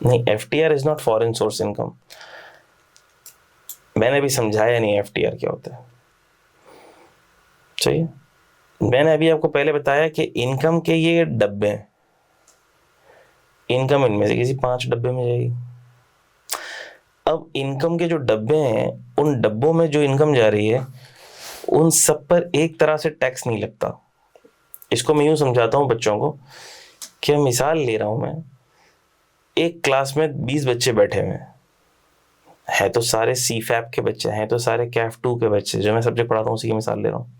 नहीं, FTR is not foreign source income. मैंने अभी समझाया नहीं एफटीआर क्या होता है, चाहिए। मैंने अभी आपको पहले बताया कि इनकम के ये डब्बे हैं, इनकम इनमें से किसी 5 डब्बे में जाएगी। अब इनकम के जो डब्बे हैं, उन डब्बों में जो इनकम जा रही है, उन सब पर एक तरह से टैक्स नहीं लगता। इसको मैं यूं समझाता हूं बच्चों को क्या मिसाल ले रहा हूं मैं, एक क्लास में 20 बच्चे बैठे हुए हैं तो सारे सी फैप के बच्चे हैं, तो सारे कैफ 2 के बच्चे, जो मैं सब्जेक्ट पढ़ाता हूँ उसी की मिसाल ले रहा हूँ।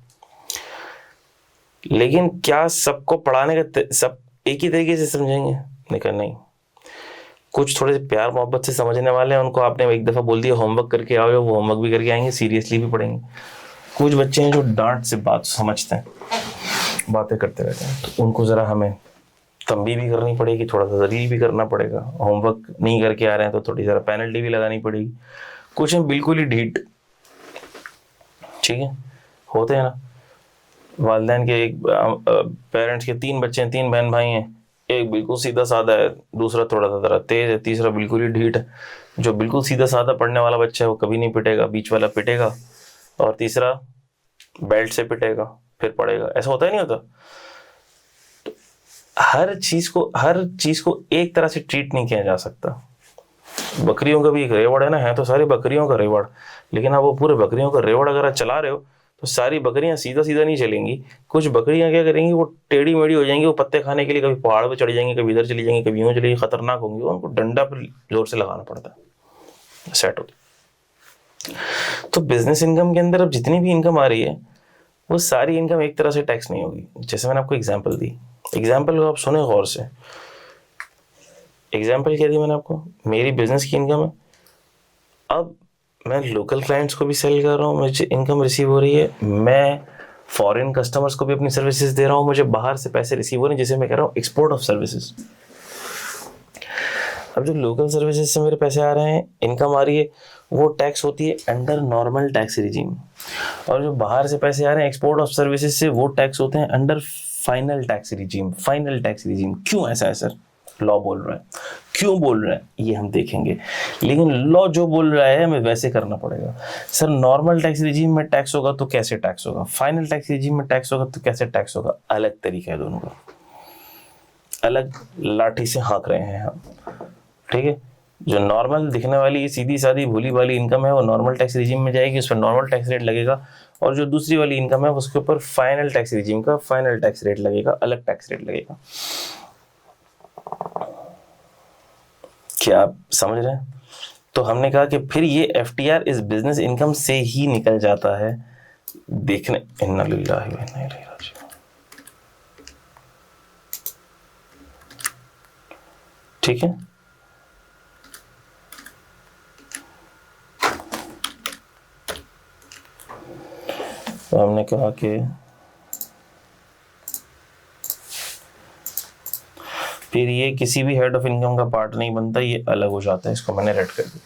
लेकिन क्या सबको पढ़ाने का सब एक ही तरीके से समझेंगे? नहीं, कुछ थोड़े प्यार मोहब्बत से समझने वाले हैं, उनको आपने एक दफ़ा बोल दिया होमवर्क करके आओ, वो होमवर्क भी करके आएंगे, सीरियसली भी पढ़ेंगे। कुछ बच्चे हैं जो डांट से बात समझते हैं, बातें करते रहते हैं, तो उनको ज़रा हमें तंबी भी करनी पड़ेगी, थोड़ा सा जलील भी करना पड़ेगा। होमवर्क नहीं करके आ रहे हैं तो थोड़ी ज़रा पेनल्टी भी लगानी पड़ेगी। कुछ हैं बिल्कुल ही ढीठ, ठीक है, होते हैं ना। वालिदैन के एक पेरेंट्स के 3 बच्चे हैं, 3 बहन भाई हैं, एक बिल्कुल सीधा साधा है, दूसरा थोड़ा सा ज़रा तेज है, तीसरा बिल्कुल ही ढीठ है। जो बिल्कुल सीधा साधा पढ़ने वाला बच्चा है वो कभी नहीं पिटेगा, बीच वाला पिटेगा, और तीसरा बेल्ट से पिटेगा फिर पड़ेगा। ऐसा होता ही नहीं होता। हर चीज को एक तरह से ट्रीट नहीं किया जा सकता। बकरियों का भी एक रेवड़ है ना, है तो सारी बकरियों का रेवड़, लेकिन आप वो पूरे बकरियों का रेवड़ अगर आप चला रहे हो तो सारी बकरियां सीधा सीधा नहीं चलेंगी। कुछ बकरियां क्या करेंगी, वो टेढ़ी मेढ़ी हो जाएंगी, वो पत्ते खाने के लिए कभी पहाड़ पे चढ़ जाएंगी, कभी इधर चली जाएंगी, कभी यूं चली, खतरनाक होंगी, उनको डंडा पर जोर से लगाना पड़ता है, सेट हो। तो बिजनेस इनकम के अंदर अब जितनी भी इनकम आ रही है वो सारी इनकम एक तरह से टैक्स नहीं होगी। जैसे मैंने आपको एग्जाम्पल दी, एग्जाम्पल को आप सुने गौर से। एग्जाम्पल क्या दी मैंने आपको, मेरी बिजनेस की इनकम है, अब मैं लोकल क्लाइंट्स को भी सेल कर रहा हूँ, मुझे इनकम रिसीव हो रही है, मैं फॉरेन कस्टमर्स को भी अपनी सर्विसेज दे रहा हूँ, मुझे बाहर से पैसे रिसीव हो रहे हैं, जिसे मैं कह रहा हूँ एक्सपोर्ट ऑफ सर्विसेज। अब जो लोकल सर्विसेज से मेरे पैसे आ रहे हैं, इनकम आ रही है, वो टैक्स होती है अंडर नॉर्मल टैक्स रिजीम, और जो बाहर से पैसे आ रहे हैं एक्सपोर्ट ऑफ सर्विसेज से, वो टैक्स होते हैं under final tax regime. Final tax regime क्यों ऐसा है सर? लॉ बोल रहा है। क्यों बोल रहा है ये हम देखेंगे, लेकिन लॉ जो बोल रहा है हमें वैसे करना पड़ेगा। सर नॉर्मल टैक्स रिजीम में टैक्स होगा तो कैसे टैक्स होगा, फाइनल टैक्स रिजीम में टैक्स होगा तो कैसे टैक्स होगा? अलग तरीका है दोनों का, अलग लाठी से हाँक रहे हैं हम, ठीक है। जो नॉर्मल दिखने वाली सीधी सादी भोली वाली इनकम है वो नॉर्मल टैक्स रिजीम में जाएगी, उस पर नॉर्मल टैक्स रेट लगेगा, और जो दूसरी वाली इनकम है उसके ऊपर फाइनल टैक्स रिजीम का फाइनल टैक्स रेट लगेगा, अलग टैक्स रेट लगेगा। क्या आप समझ रहे हैं? तो हमने कहा कि फिर ये एफटीआर इस बिजनेस इनकम से ही निकल जाता है। देखने, इन्ना लिल्लाहि व इन्ना इलैहि राजिऊन, ठीक है। तो हमने कहा कि फिर ये किसी भी हेड ऑफ इनकम का पार्ट नहीं बनता, ये अलग हो जाता है, इसको मैंने रेड कर दिया,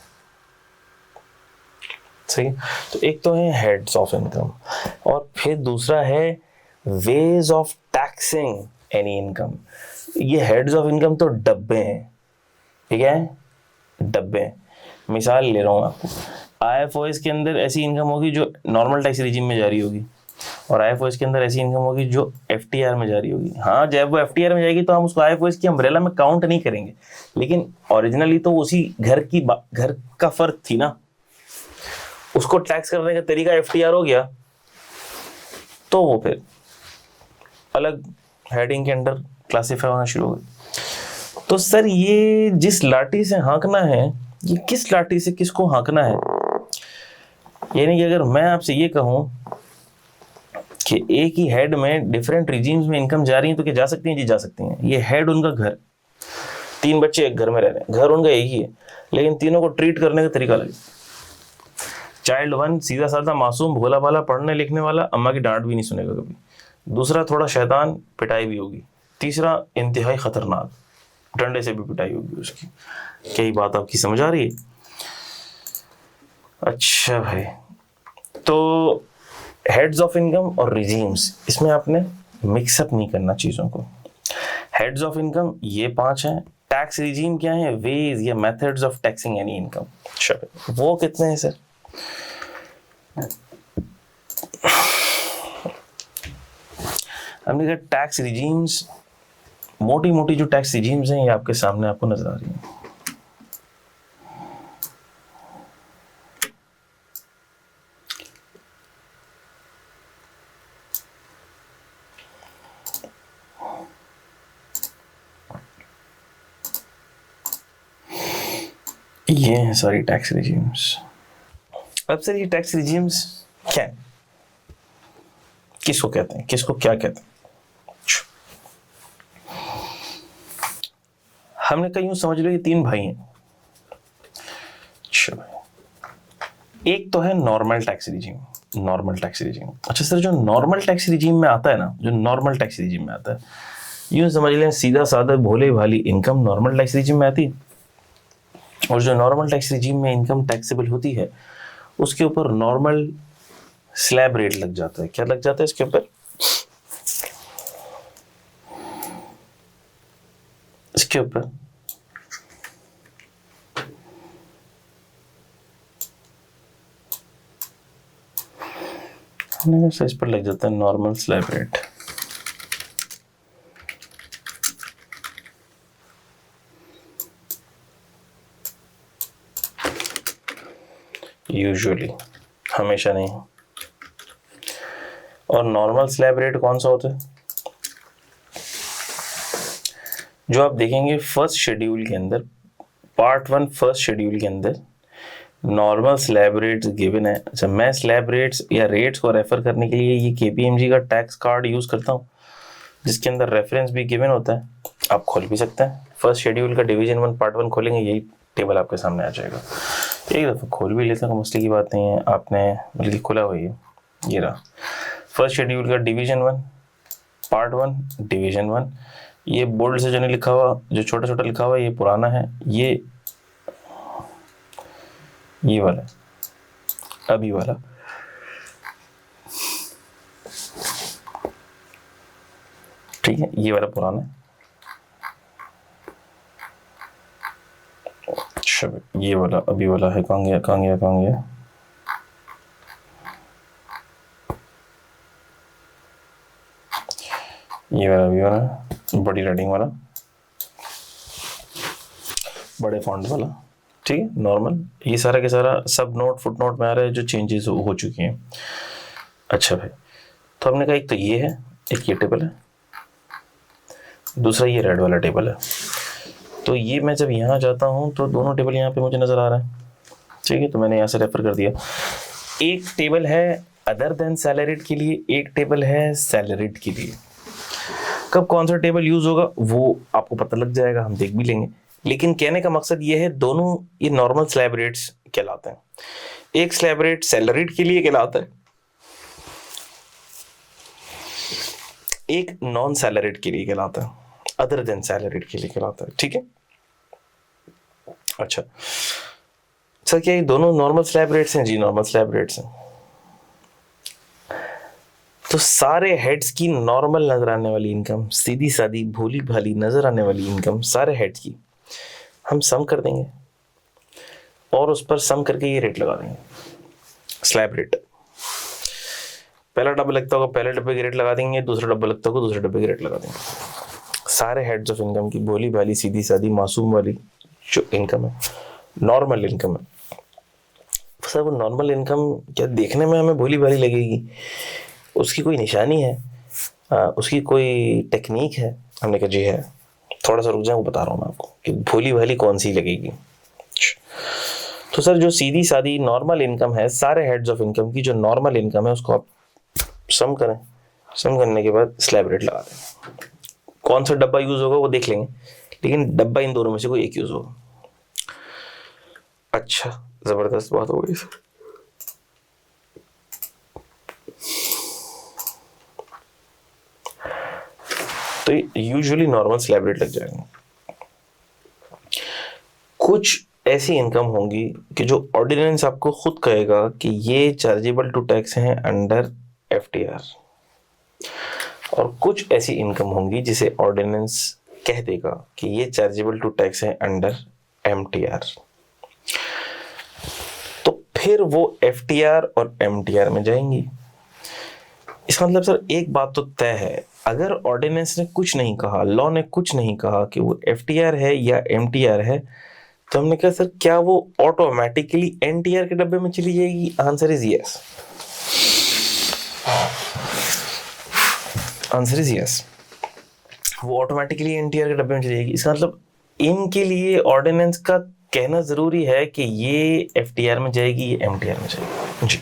सही। तो एक तो है हेड्स ऑफ इनकम, और फिर दूसरा है ways of taxing any income. ये हेड्स ऑफ इनकम तो डब्बे हैं, ठीक है, डब्बे। मिसाल ले रहा हूँ आपको, आईएफओएस के अंदर ऐसी इनकम होगी जो नॉर्मल टैक्स रिजीम में जारी होगी, और आईएफओएस के अंदर ऐसी इनकम होगी जो एफटीआर में जारी होगी। हाँ, जब वो एफटीआर में जाएगी तो हम उसको आईएफओएस की अम्ब्रेला में काउंट नहीं करेंगे, लेकिन ओरिजिनली तो उसी घर का फर्क थी ना, उसको टैक्स करने का तरीका एफटीआर हो गया, तो वो फिर अलग हेडिंग के अंडर क्लासिफाई होना शुरू हो गई। तो सर ये जिस लाठी से हाँकना है, ये किस लाठी से किसको हाँकना है? यानी कि अगर मैं आपसे ये कहूं कि एक ही हेड में डिफरेंट रिजीम्स में इनकम जा रही है तो क्या जा सकती हैं? जी जा सकती हैं। ये हेड उनका घर, 3 बच्चे एक घर में रह रहे हैं, घर उनका एक ही है, लेकिन तीनों को ट्रीट करने का तरीका अलग। चाइल्ड 1 सीधा साधा मासूम भोला भाला पढ़ने लिखने वाला, अम्मा की डांट भी नहीं सुनेगा कभी। दूसरा थोड़ा शैतान, पिटाई भी होगी। तीसरा इंतहाई खतरनाक, डंडे से भी पिटाई होगी उसकी। क्या ये बात आपकी समझ आ रही है? अच्छा भाई, तो हेड्स ऑफ इनकम और रिजीम्स, इसमें आपने मिक्सअप नहीं करना चीज़ों को। हेड्स ऑफ इनकम ये 5 हैं, टैक्स रिजीम क्या है? वेज या methods of taxing any income. चलो वो कितने हैं सर? हमने कहा टैक्स रिजीम्स, मोटी मोटी जो टैक्स रिजीम्स हैं ये आपके सामने आपको नजर आ रही हैं। ये हैं सारी टैक्स रिजीम्स। अब सर ये टैक्स रिजीम्स क्या है, किसको कहते हैं, किसको क्या कहते हैं? हमने कहीं यूं समझ लो ये तीन भाई हैं। एक तो है normal tax regime, normal tax regime. अच्छा सर, जो नॉर्मल टैक्स रिजीम में आता है ना, जो नॉर्मल टैक्स रिजीम में आता है, यूं समझ लें सीधा साधा भोले भाली इनकम नॉर्मल टैक्स रिजीम में आती है। और जो नॉर्मल टैक्स रिजीम में इनकम टैक्सेबल होती है उसके ऊपर नॉर्मल स्लैब रेट लग जाता है। क्या लग जाता है इसके ऊपर? इसके ऊपर इस पर लग जाता है नॉर्मल स्लैब रेट। यूजुअली, हमेशा नहीं। और नॉर्मल स्लैब रेट कौन सा होता है? जो आप देखेंगे फर्स्ट शेड्यूल के अंदर, पार्ट 1 फर्स्ट शेड्यूल के अंदर नॉर्मल स्लैब रेट्स गिवन है। अच्छा, मैं स्लैब रेट्स या रेट्स को रेफर करने के लिए ये KPMG का टैक्स कार्ड यूज करता हूँ, जिसके अंदर रेफरेंस भी गिवन होता है। आप खोल भी सकते हैं, फर्स्ट शेड्यूल का डिवीजन 1 पार्ट 1 खोलेंगे, यही टेबल आपके सामने आ जाएगा। एक दफ़ा खोल भी लेते हैं, मसले की बात नहीं है। आपने बल्कि खुला हुई है, ये रहा फर्स्ट शेड्यूल का डिवीजन 1 पार्ट 1 डिवीजन 1। ये बोल्ड से जो नहीं लिखा हुआ, जो छोटा छोटा लिखा हुआ, ये पुराना है, ये वाला, अभी वाला। ठीक है, ये वाला पुराना है। अच्छा, ये वाला अभी वाला है। कहाँ गया, कहाँ गया, कहाँ गया? ये वाला अभी वाला, बड़ी राइटिंग वाला, बड़े फॉन्ट वाला। ठीक है, नॉर्मल। ये सारा के सारा सब नोट फुट नोट में आ रहा है जो चेंजेस हो चुकी हैं। अच्छा भाई, तो हमने कहा एक तो ये है, एक ये टेबल है, दूसरा ये रेड वाला टेबल है। तो ये मैं जब यहाँ जाता हूँ तो दोनों टेबल यहाँ पे मुझे नज़र आ रहा है। ठीक है, तो मैंने यहाँ से रेफर कर दिया। एक टेबल है अदर देन सैलरीड के लिए, एक टेबल है सैलरीड के लिए। कब कौन सा टेबल यूज होगा वो आपको पता लग जाएगा, हम देख भी लेंगे। लेकिन कहने का मकसद ये है, दोनों ये नॉर्मल स्लैब रेट्स कहलाते हैं। एक स्लैब रेट सैलरीड के लिए कहलाता है, एक नॉन सैलरीड के लिए कहलाता है, अदर देन सैलरीड के लिए कहलाता है। ठीक है, अच्छा सर, क्या ये दोनों नॉर्मल स्लैब रेट्स हैं? जी, नॉर्मल स्लैब रेट्स हैं। तो सारे हेड्स की नॉर्मल नजर आने वाली इनकम, सीधी सादी भोली भाली नजर आने वाली इनकम, सारे हेड्स की हम सम कर देंगे और उस पर सम करके ये रेट लगा देंगे, स्लैब रेट। पहला डब्बा लगता होगा पहले डब्बे की रेट लगा देंगे, दूसरा डब्बा लगता होगा दूसरे डब्बे की रेट लगा देंगे। सारे हेड्स ऑफ इनकम की भोली भाली सीधी सादी मासूम वाली जो इनकम है, नॉर्मल इनकम है। सर वो नॉर्मल इनकम क्या देखने में हमें भोली भाली लगेगी? उसकी कोई निशानी है, उसकी कोई टेक्निक है? हमने कहा जी है। थोड़ा सा रुक जाए, वो बता रहा हूँ मैं आपको कि भोली भाली कौन सी लगेगी। तो सर जो सीधी सादी नॉर्मल इनकम है, सारे हेड्स ऑफ इनकम की जो नॉर्मल इनकम है उसको आप सम करें, सम करने के बाद स्लैब रेट लगा दें। कौन सा डब्बा यूज होगा वो देख लेंगे, लेकिन डब्बा इन दोनों में से कोई एक यूज होगा। अच्छा, जबरदस्त बात हो गई सर। तो यूजुअली नॉर्मल स्लैब रेट लग जाएगा। कुछ ऐसी इनकम होंगी कि जो ऑर्डिनेंस आपको खुद कहेगा कि ये चार्जेबल टू टैक्स हैं अंडर FTR, और कुछ ऐसी इनकम होंगी जिसे ऑर्डिनेंस कह देगा कि ये चार्जेबल टू टैक्स हैं अंडर MTR। तो फिर वो FTR और MTR में जाएंगी। इसका मतलब सर एक बात तो तय है, अगर ऑर्डिनेंस ने कुछ नहीं कहा, लॉ ने कुछ नहीं कहा कि वो FTR है या MTR है, तो हमने कहा सर क्या वो ऑटोमेटिकली NTR के डब्बे में चली जाएगी? Answer is yes, answer is yes, वो ऑटोमेटिकली NTR के डब्बे में चली जाएगी। इसका मतलब इनके लिए ऑर्डिनेंस का कहना ज़रूरी है कि ये FTR में जाएगी, ये MTR में जाएगी। जी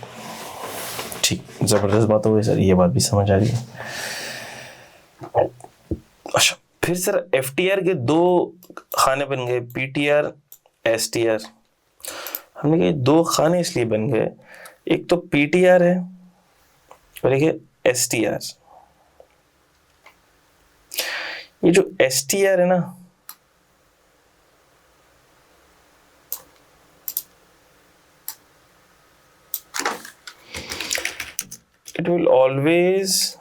ठीक, ज़बरदस्त बात हो गई सर, ये बात भी समझ आ रही है। अच्छा, फिर सर FTR के दो खाने बन गए, PTR, STR। हमने कहा दो खाने इसलिए बन गए, एक तो PTR है और एक है STR। ये जो STR है ना, इट विल ऑलवेज,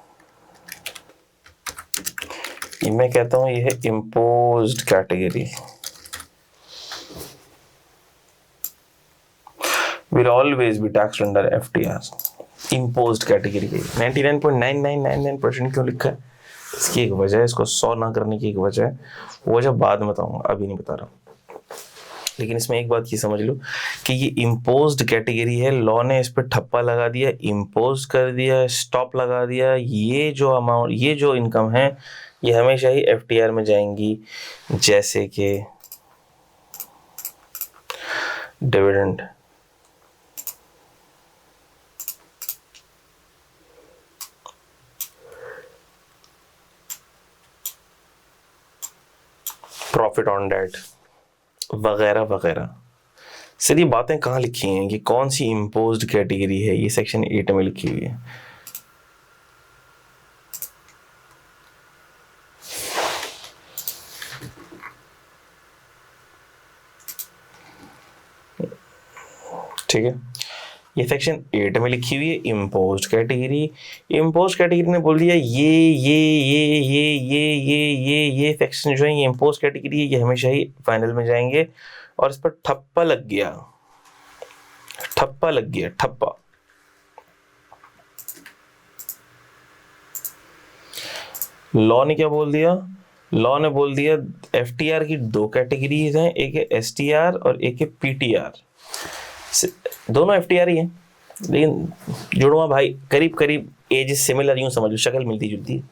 मैं कहता हूं ये है imposed category, will always B taxed under FTR। Imposed category की 99.9999% क्यों लिखा है, इसकी एक वजह है, इसको 100 ना करने की एक वजह है, वो वजह बाद में बताऊंगा, अभी नहीं बता रहा। लेकिन इसमें एक बात ये समझ लो कि ये इम्पोज्ड कैटेगरी है, लॉ ने इस पर ठप्पा लगा दिया, इम्पोज कर दिया, स्टॉप लगा दिया। ये जो अमाउंट, ये जो इनकम है, ये हमेशा ही FTR में जाएंगी, जैसे कि डिविडेंड, प्रॉफिट ऑन डेट वगैरह वगैरह। सर ये बातें कहाँ लिखी हैं, कि कौन सी इम्पोज्ड कैटेगरी है, ये सेक्शन 8 में लिखी हुई है। ठीक है, ये सेक्शन 8 में लिखी हुई है इम्पोज्ड कैटेगरी। इम्पोज्ड कैटेगरी ने बोल दिया ये सेक्शन जो है ये इम्पोज्ड कैटेगरी है, ये हमेशा ही फाइनल में जाएंगे, और इस पर ठप्पा लग गया, ठप्पा लग गया, ठप्पा। लॉ ने क्या बोल दिया, लॉ ने बोल दिया FTR की दो कैटेगरीज हैं, एक है STR और एक है PTR। दोनों FTR ही हैं, लेकिन जुड़वा भाई करीब करीब एज सिमिलर, यूं समझ लो शक्ल मिलती जुलती,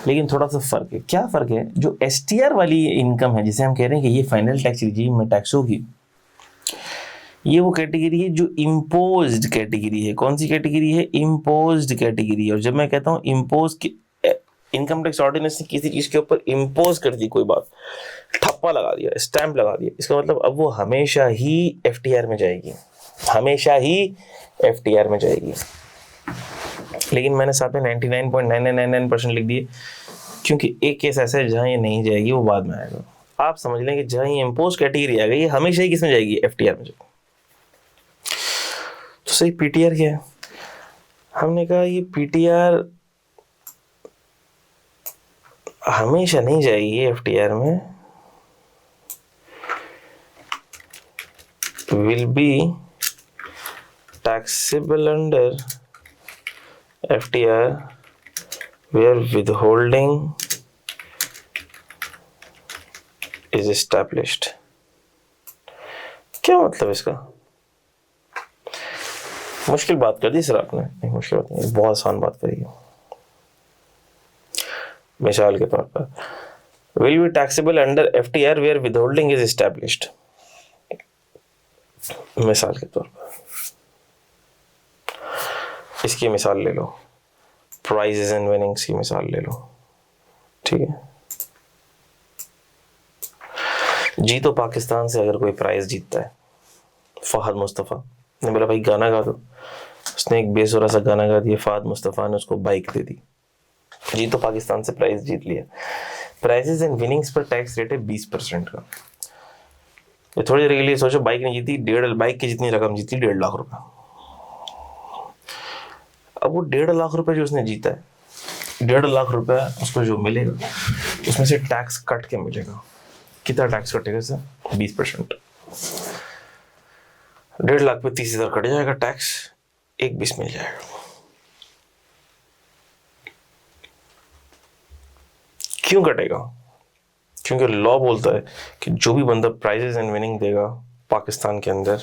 लेकिन थोड़ा सा फर्क है। क्या फर्क है, जो STR वाली इनकम है जिसे हम कह रहे हैं कि ये फाइनल टैक्स रिजीम में टैक्स होगी, ये वो कैटेगरी है जो इम्पोज्ड कैटेगरी है। कौन सी कैटेगरी है, इम्पोज्ड कैटेगरी। और जब मैं कहता हूँ इम्पोज, इनकम टैक्स ऑर्डिनेंस ने किसी चीज के ऊपर इम्पोज कर दी, कोई बात, ठप्पा लगा दिया, स्टैंप लगा दिया, इसका मतलब अब वो हमेशा ही FTR में जाएगी, हमेशा ही FTR में जाएगी। लेकिन मैंने साथ में 99.9999% लिख दिए, क्योंकि एक केस ऐसा है जहां ये नहीं जाएगी, वो बाद में आएगा। आप समझ लें कि जहां ये इम्पोज कैटेगरी आ गई, ये हमेशा ही किसमें जाएगी, FTR में जाएगी। तो सही PTR क्या है, हमने कहा ये PTR हमेशा नहीं जाएगी FTR में, will be taxable under FTR where withholding is established। क्या मतलब इसका, मुश्किल बात कर दी सर आपने, नहीं मुश्किल बात नहीं, बहुत आसान बात करी है। मिसाल के तौर पर will be taxable under FTR where withholding is established। मिसाल के तौर पर इसकी मिसाल ले लो, प्राइजेस एंड विनिंग्स की मिसाल ले लो, ठीक है। जी तो पाकिस्तान से अगर कोई प्राइज जीतता है, फहद मुस्तफ़ा ने बोला भाई गाना गा दो, उसने एक बेसुरा सा गाना गा दिया, फहद मुस्तफ़ा ने उसको बाइक दे दी, जी तो पाकिस्तान से प्राइज जीत लिया। प्राइजेस एंड विनिंग्स पर टैक्स रेट है 20% का। ये थोड़ी देर के लिए सोचो, बाइक ने जीती, बाइक की जितनी रकम जीती 1.5 लाख रुपए। अब वो 1.5 लाख रुपए जो उसने जीता है, 1.5 लाख रुपए उसको जो मिलेगा, उसमें से टैक्स कट के मिलेगा। कितना टैक्स कटेगा सर, 20%। 1.5 लाख पे 30,000 कट जाएगा टैक्स, 1/20 मिल जाएगा। क्यों कटेगा, क्योंकि लॉ बोलता है कि जो भी बंदा प्राइजेस एंड विनिंग देगा पाकिस्तान के अंदर,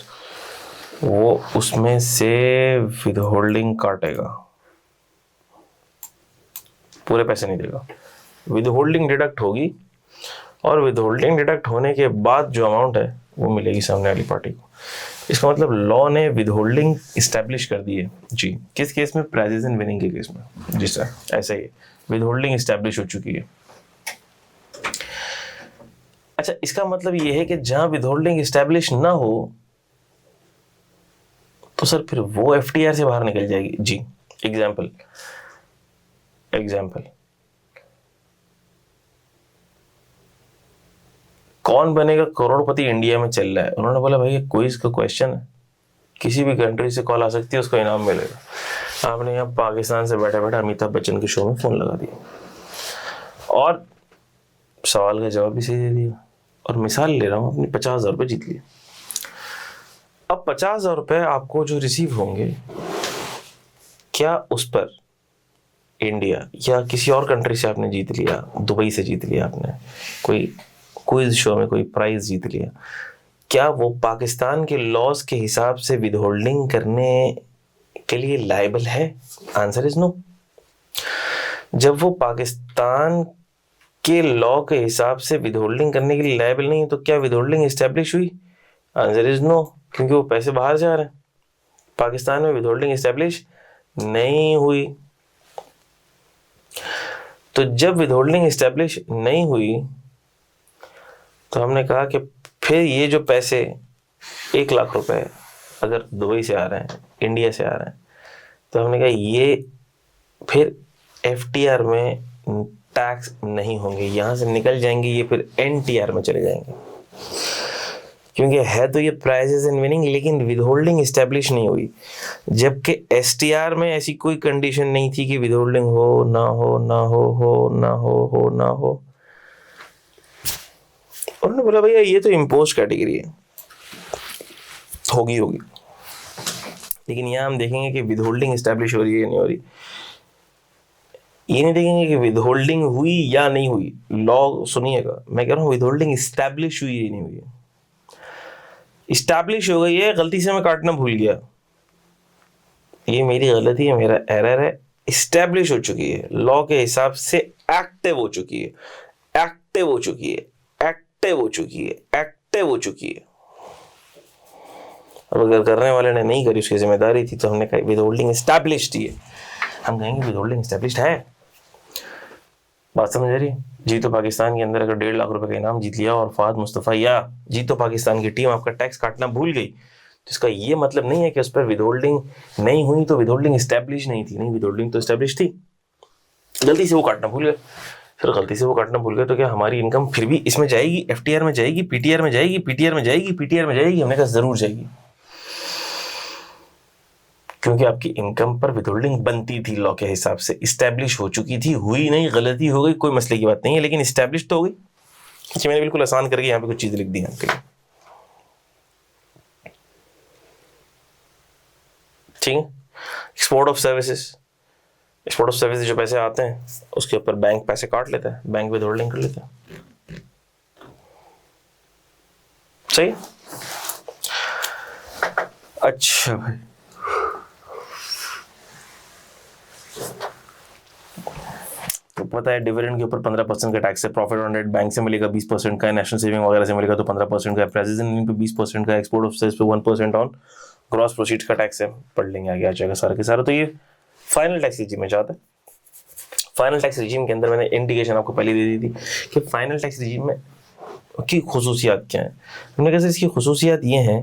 वो उसमें से विदहोल्डिंग काटेगा, पूरे पैसे नहीं देगा, विदहोल्डिंग डिडक्ट होगी, और विदहोल्डिंग डिडक्ट होने के बाद जो अमाउंट है वो मिलेगी सामने वाली पार्टी को। इसका मतलब लॉ ने विद होल्डिंग इस्टेब्लिश कर दी है जी। किस केस में? प्राइजेस इन विनिंग के केस में जी सर, ऐसा ही विद होल्डिंग इस्टेब्लिश हो चुकी है। अच्छा, इसका मतलब ये है कि जहां विद होल्डिंग इस्टेब्लिश ना हो तो सर फिर वो एफटीआर से बाहर निकल जाएगी जी। एग्जाम्पल कौन बनेगा करोड़पति इंडिया में चल रहा है, उन्होंने बोला भाई कोई इसका क्वेश्चन है, किसी भी कंट्री से कॉल आ सकती है, उसको इनाम मिलेगा। आपने यहाँ पाकिस्तान से बैठे बैठे अमिताभ बच्चन के शो में फोन लगा दिया और सवाल का जवाब भी सही दे दिया, और मिसाल ले रहा हूँ अपनी, 50,000 रुपये जीत लिए। अब 50,000 रुपये आपको जो रिसीव होंगे, क्या उस पर इंडिया या किसी और कंट्री से आपने जीत लिया, दुबई से जीत लिया आपने, कोई क्विज शो में कोई प्राइज जीत लिया, क्या वो पाकिस्तान के लॉज के हिसाब से विद होल्डिंग करने के लिए लायबल है? Answer is no. जब वो पाकिस्तान के लॉ के हिसाब से विद होल्डिंग करने के लिए लायबल नहीं, तो क्या विद होल्डिंग एस्टेब्लिश हुई? आंसर इज नो, क्योंकि वो पैसे बाहर जा रहे हैं। पाकिस्तान में विद होल्डिंग एस्टेब्लिश नहीं हुई। तो जब विद होल्डिंग एस्टेब्लिश नहीं हुई तो हमने कहा कि फिर ये जो पैसे 1 लाख रुपए अगर दुबई से आ रहे हैं, इंडिया से आ रहे हैं, तो हमने कहा ये फिर एफटीआर में टैक्स नहीं होंगे, यहाँ से निकल जाएंगे, ये फिर एनटीआर में चले जाएंगे, क्योंकि है तो ये प्राइजेस इन विनिंग, लेकिन विद होल्डिंग एस्टेब्लिश नहीं हुई। जबकि एसटीआर में ऐसी कोई कंडीशन नहीं थी कि विद होल्डिंग हो ना हो ना हो ना हो ना हो। उन्होंने बोला भैया ये तो इम्पोज कैटेगरी है, होगी। लेकिन यहाँ हम देखेंगे कि विद होल्डिंग एस्टेब्लिश हो रही है या नहीं हो रही, ये नहीं देखेंगे कि विद होल्डिंग हुई या नहीं हुई। लॉ सुनिएगा, मैं कह रहा हूँ विद होल्डिंग एस्टेब्लिश हुई या नहीं हुई। इस्टेब्लिश हो गई है, गलती से मैं काटना भूल गया, ये मेरी गलती है, मेरा एरर है। इस्टेब्लिश हो चुकी है, लॉ के हिसाब से एक्टिव हो चुकी है, एक्टिव हो चुकी है, एक्टिव हो चुकी है, एक्टिव हो चुकी है। अब अगर करने वाले ने नहीं करी, उसकी जिम्मेदारी थी, तो हमने कहा विद होल्डिंग एस्टेब्लिश्ड है। हम कहेंगे विद होल्डिंग एस्टेब्लिश्ड है। बात समझ आ रही? जी तो पाकिस्तान के अंदर अगर 1.5 लाख रुपए का इनाम जीत लिया और फहद मुस्तफ़ा या जी तो पाकिस्तान की टीम आपका टैक्स काटना भूल गई, तो इसका ये मतलब नहीं है कि उस पर विद होल्डिंग नहीं हुई तो विद होल्डिंग एस्टेब्लिश नहीं थी। नहीं, विद होल्डिंग तो एस्टेब्लिश थी, गलती से वो काटना भूल गए। फिर गलती से वो काटना भूल गए तो क्या हमारी इनकम फिर भी इसमें जाएगी, एफटीआर में जाएगी, पीटीआर में जाएगी, पीटीआर में जाएगी, पीटीआर में जाएगी? हमने कहा जरूर जाएगी, क्योंकि आपकी इनकम पर विदहोल्डिंग बनती थी, लॉ के हिसाब से इस्टेब्लिश हो चुकी थी। हुई नहीं, गलती हो गई, कोई मसले की बात नहीं है, लेकिन इस्टेब्लिश तो हो गई। अच्छा, मैंने बिल्कुल आसान करके यहाँ पे कुछ चीज़ लिख दी आपके लिए, ठीक है। Export of services, export of services जो पैसे आते हैं उसके ऊपर बैंक पैसे काट लेता है, बैंक विदहोल्डिंग कर लेता है, सही। अच्छा भाई, तो पता है डिविडेंड के ऊपर 15% का टैक्स है, प्रॉफिट ऑन डेट बैंक से मिलेगा 20% का, नेशनल सेविंग वगैरह से मिलेगा तो 15% का, प्रेसिडेंट पे 20% का, एक्सपोर्ट ऑफ सर्विस पे 1% ऑन ग्रॉस प्रोसीड्स का टैक्स है। पढ़ लेंगे आगे आ जाएगा सारा के सारा। तो ये फाइनल टैक्स रिजीम में जाता है। फाइनल टैक्स रिजीम के अंदर मैंने इंडिकेशन आपको पहले दे दी थी कि फाइनल टैक्स रिजीम में की खुसूसियात क्या है। हमने कहा इसकी खुसूसियात ये हैं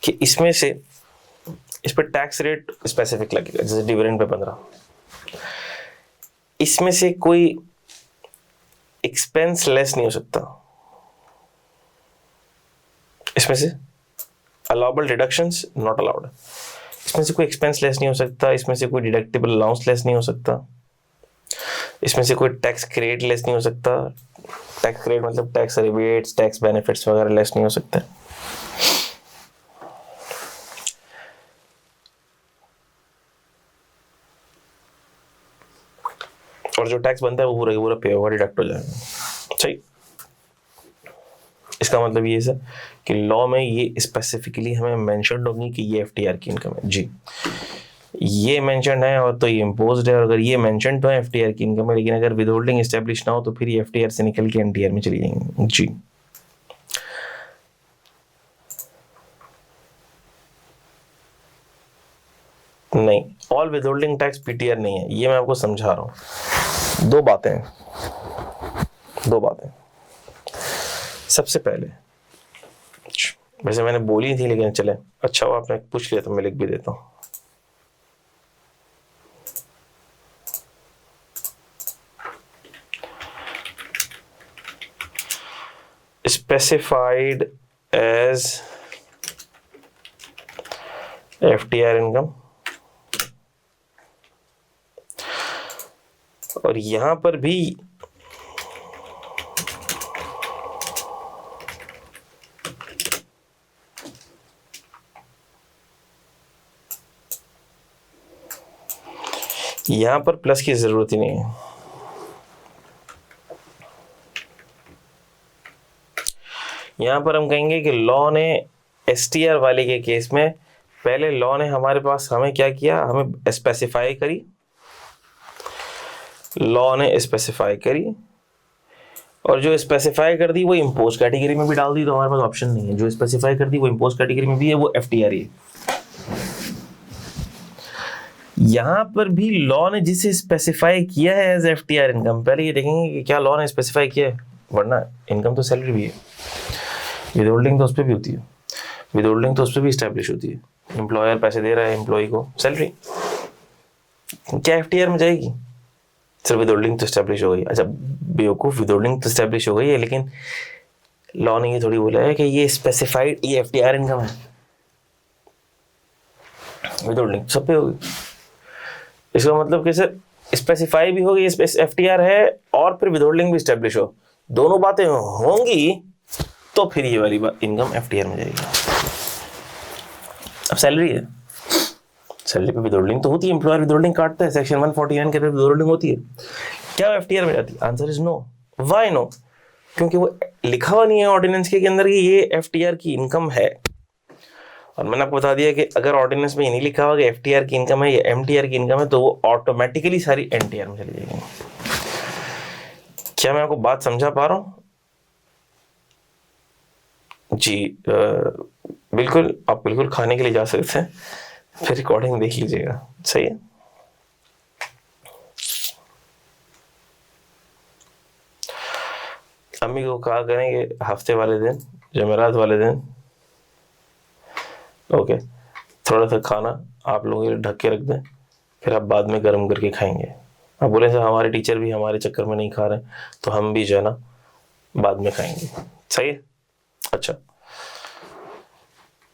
कि इसमें से इस पर टैक्स रेट स्पेसिफिक लगेगा, जैसे डिविडेंड पे 15, इसमें से कोई एक्सपेंस लेस नहीं हो सकता, इसमें से अलाउबल डिडक्शंस नॉट अलाउड, इसमें से कोई एक्सपेंस लेस नहीं हो सकता, इसमें से कोई डिडक्टेबल अलाउंस लेस नहीं हो सकता, इसमें से कोई टैक्स क्रेडिट लेस नहीं हो सकता। टैक्स क्रेडिट मतलब टैक्स रिबेट्स, टैक्स बेनिफिट्स वगैरह लेस नहीं हो सकते। और जो टैक्स बनता है वो पूरा पे होगा, डिडक्ट हो जाएगा, सही। इसका मतलब ये है कि लॉ में ये स्पेसिफिकली हमें मेंशन होगी कि ये एफटीआर की इनकम है जी, ये मेंशन है और तो ये इम्पोज्ड है। और अगर ये मेंशन तो है एफटीआर की इनकम है, लेकिन अगर विदहोल्डिंग एस्टेब्लिश ना हो तो फिर ये एफटीआर से निकल के एनटीआर में चली जाएंगी जी। नहीं, ऑल विदहोल्डिंग टैक्स पीटीआर नहीं है, ये मैं आपको समझा रहा हूँ। दो बातें। सबसे पहले, वैसे मैंने बोली थी लेकिन चले, अच्छा वो आपने पूछ लिया तो मैं लिख भी देता हूँ। स्पेसिफाइड एज FTR इनकम, और यहां पर भी यहां पर प्लस की जरूरत ही नहीं है। यहां पर हम कहेंगे कि लॉ ने STR वाले के केस में पहले लॉ ने हमारे पास हमें क्या किया, हमें स्पेसिफाई करी, लॉ ने स्पेसिफाई करी, और जो स्पेसिफाई कर दी वो इम्पोज कैटेगरी में भी डाल दी, तो हमारे पास ऑप्शन नहीं है। जो स्पेसिफाई कर दी वो इम्पोज कैटेगरी में भी है, वो FTR है। यहां पर भी लॉ ने जिसे स्पेसिफाई किया है एज FTR इनकम, पहले ये देखेंगे कि क्या लॉ ने स्पेसिफाई किया है, वरना इनकम तो सैलरी भी है, विदहोल्डिंग तो उस पर भी होती है, विदहोल्डिंग तो उस पर भी स्टैब्लिश होती है। एम्प्लॉयर पैसे दे रहा है एम्प्लॉय को, सैलरी क्या FTR में जाएगी? सिर्फ विदहोल्डिंग तो स्टैब्लिश हो गई। अच्छा बेवकूफ, विदहोल्डिंग तो स्टैब्लिश हो गई है, लेकिन लॉ ने ये थोड़ी बोला है कि ये स्पेसिफाइड, ये FTR इनकम है, विदहोल्डिंग सब पे होगी। इसका मतलब कि सर स्पेसिफाई भी होगी, FTR है, और फिर विदहोल्डिंग भी स्टैब्लिश हो, दोनों बातें होंगी तो फिर ये वाली बात इनकम FTR में जाएगी। अब सैलरी है, सैलरी पे विदहोल्डिंग तो होती है, एम्प्लॉयर विदहोल्डिंग काटता है, सेक्शन 149 के तहत विदहोल्डिंग होती है। क्या FTR में जाती है? Answer is no. Why no? क्योंकि वो लिखा हुआ नहीं है ऑर्डिनेंस के अंदर कि ये FTR की इनकम है। और मैंने आपको बता दिया कि अगर ऑर्डिनेंस में ये नहीं लिखा हुआ कि FTR की इनकम है या MTR की इनकम है, तो वो ऑटोमेटिकली सारी NTR में चली जाएगी। क्या मैं आपको बात समझा पा रहा हूँ? जी बिल्कुल, आप बिल्कुल खाने के लिए जा सकते हैं, फिर रिकॉर्डिंग देख लीजिएगा, सही है। अम्मी को कहा करेंगे हफ्ते वाले दिन, जमेरात वाले दिन, ओके, थोड़ा सा खाना आप लोगों के लिए ढक के रख दें, फिर आप बाद में गर्म करके खाएंगे। आप बोले सर हमारे टीचर भी हमारे चक्कर में नहीं खा रहे, तो हम भी जो है ना बाद में खाएंगे, सही है। अच्छा,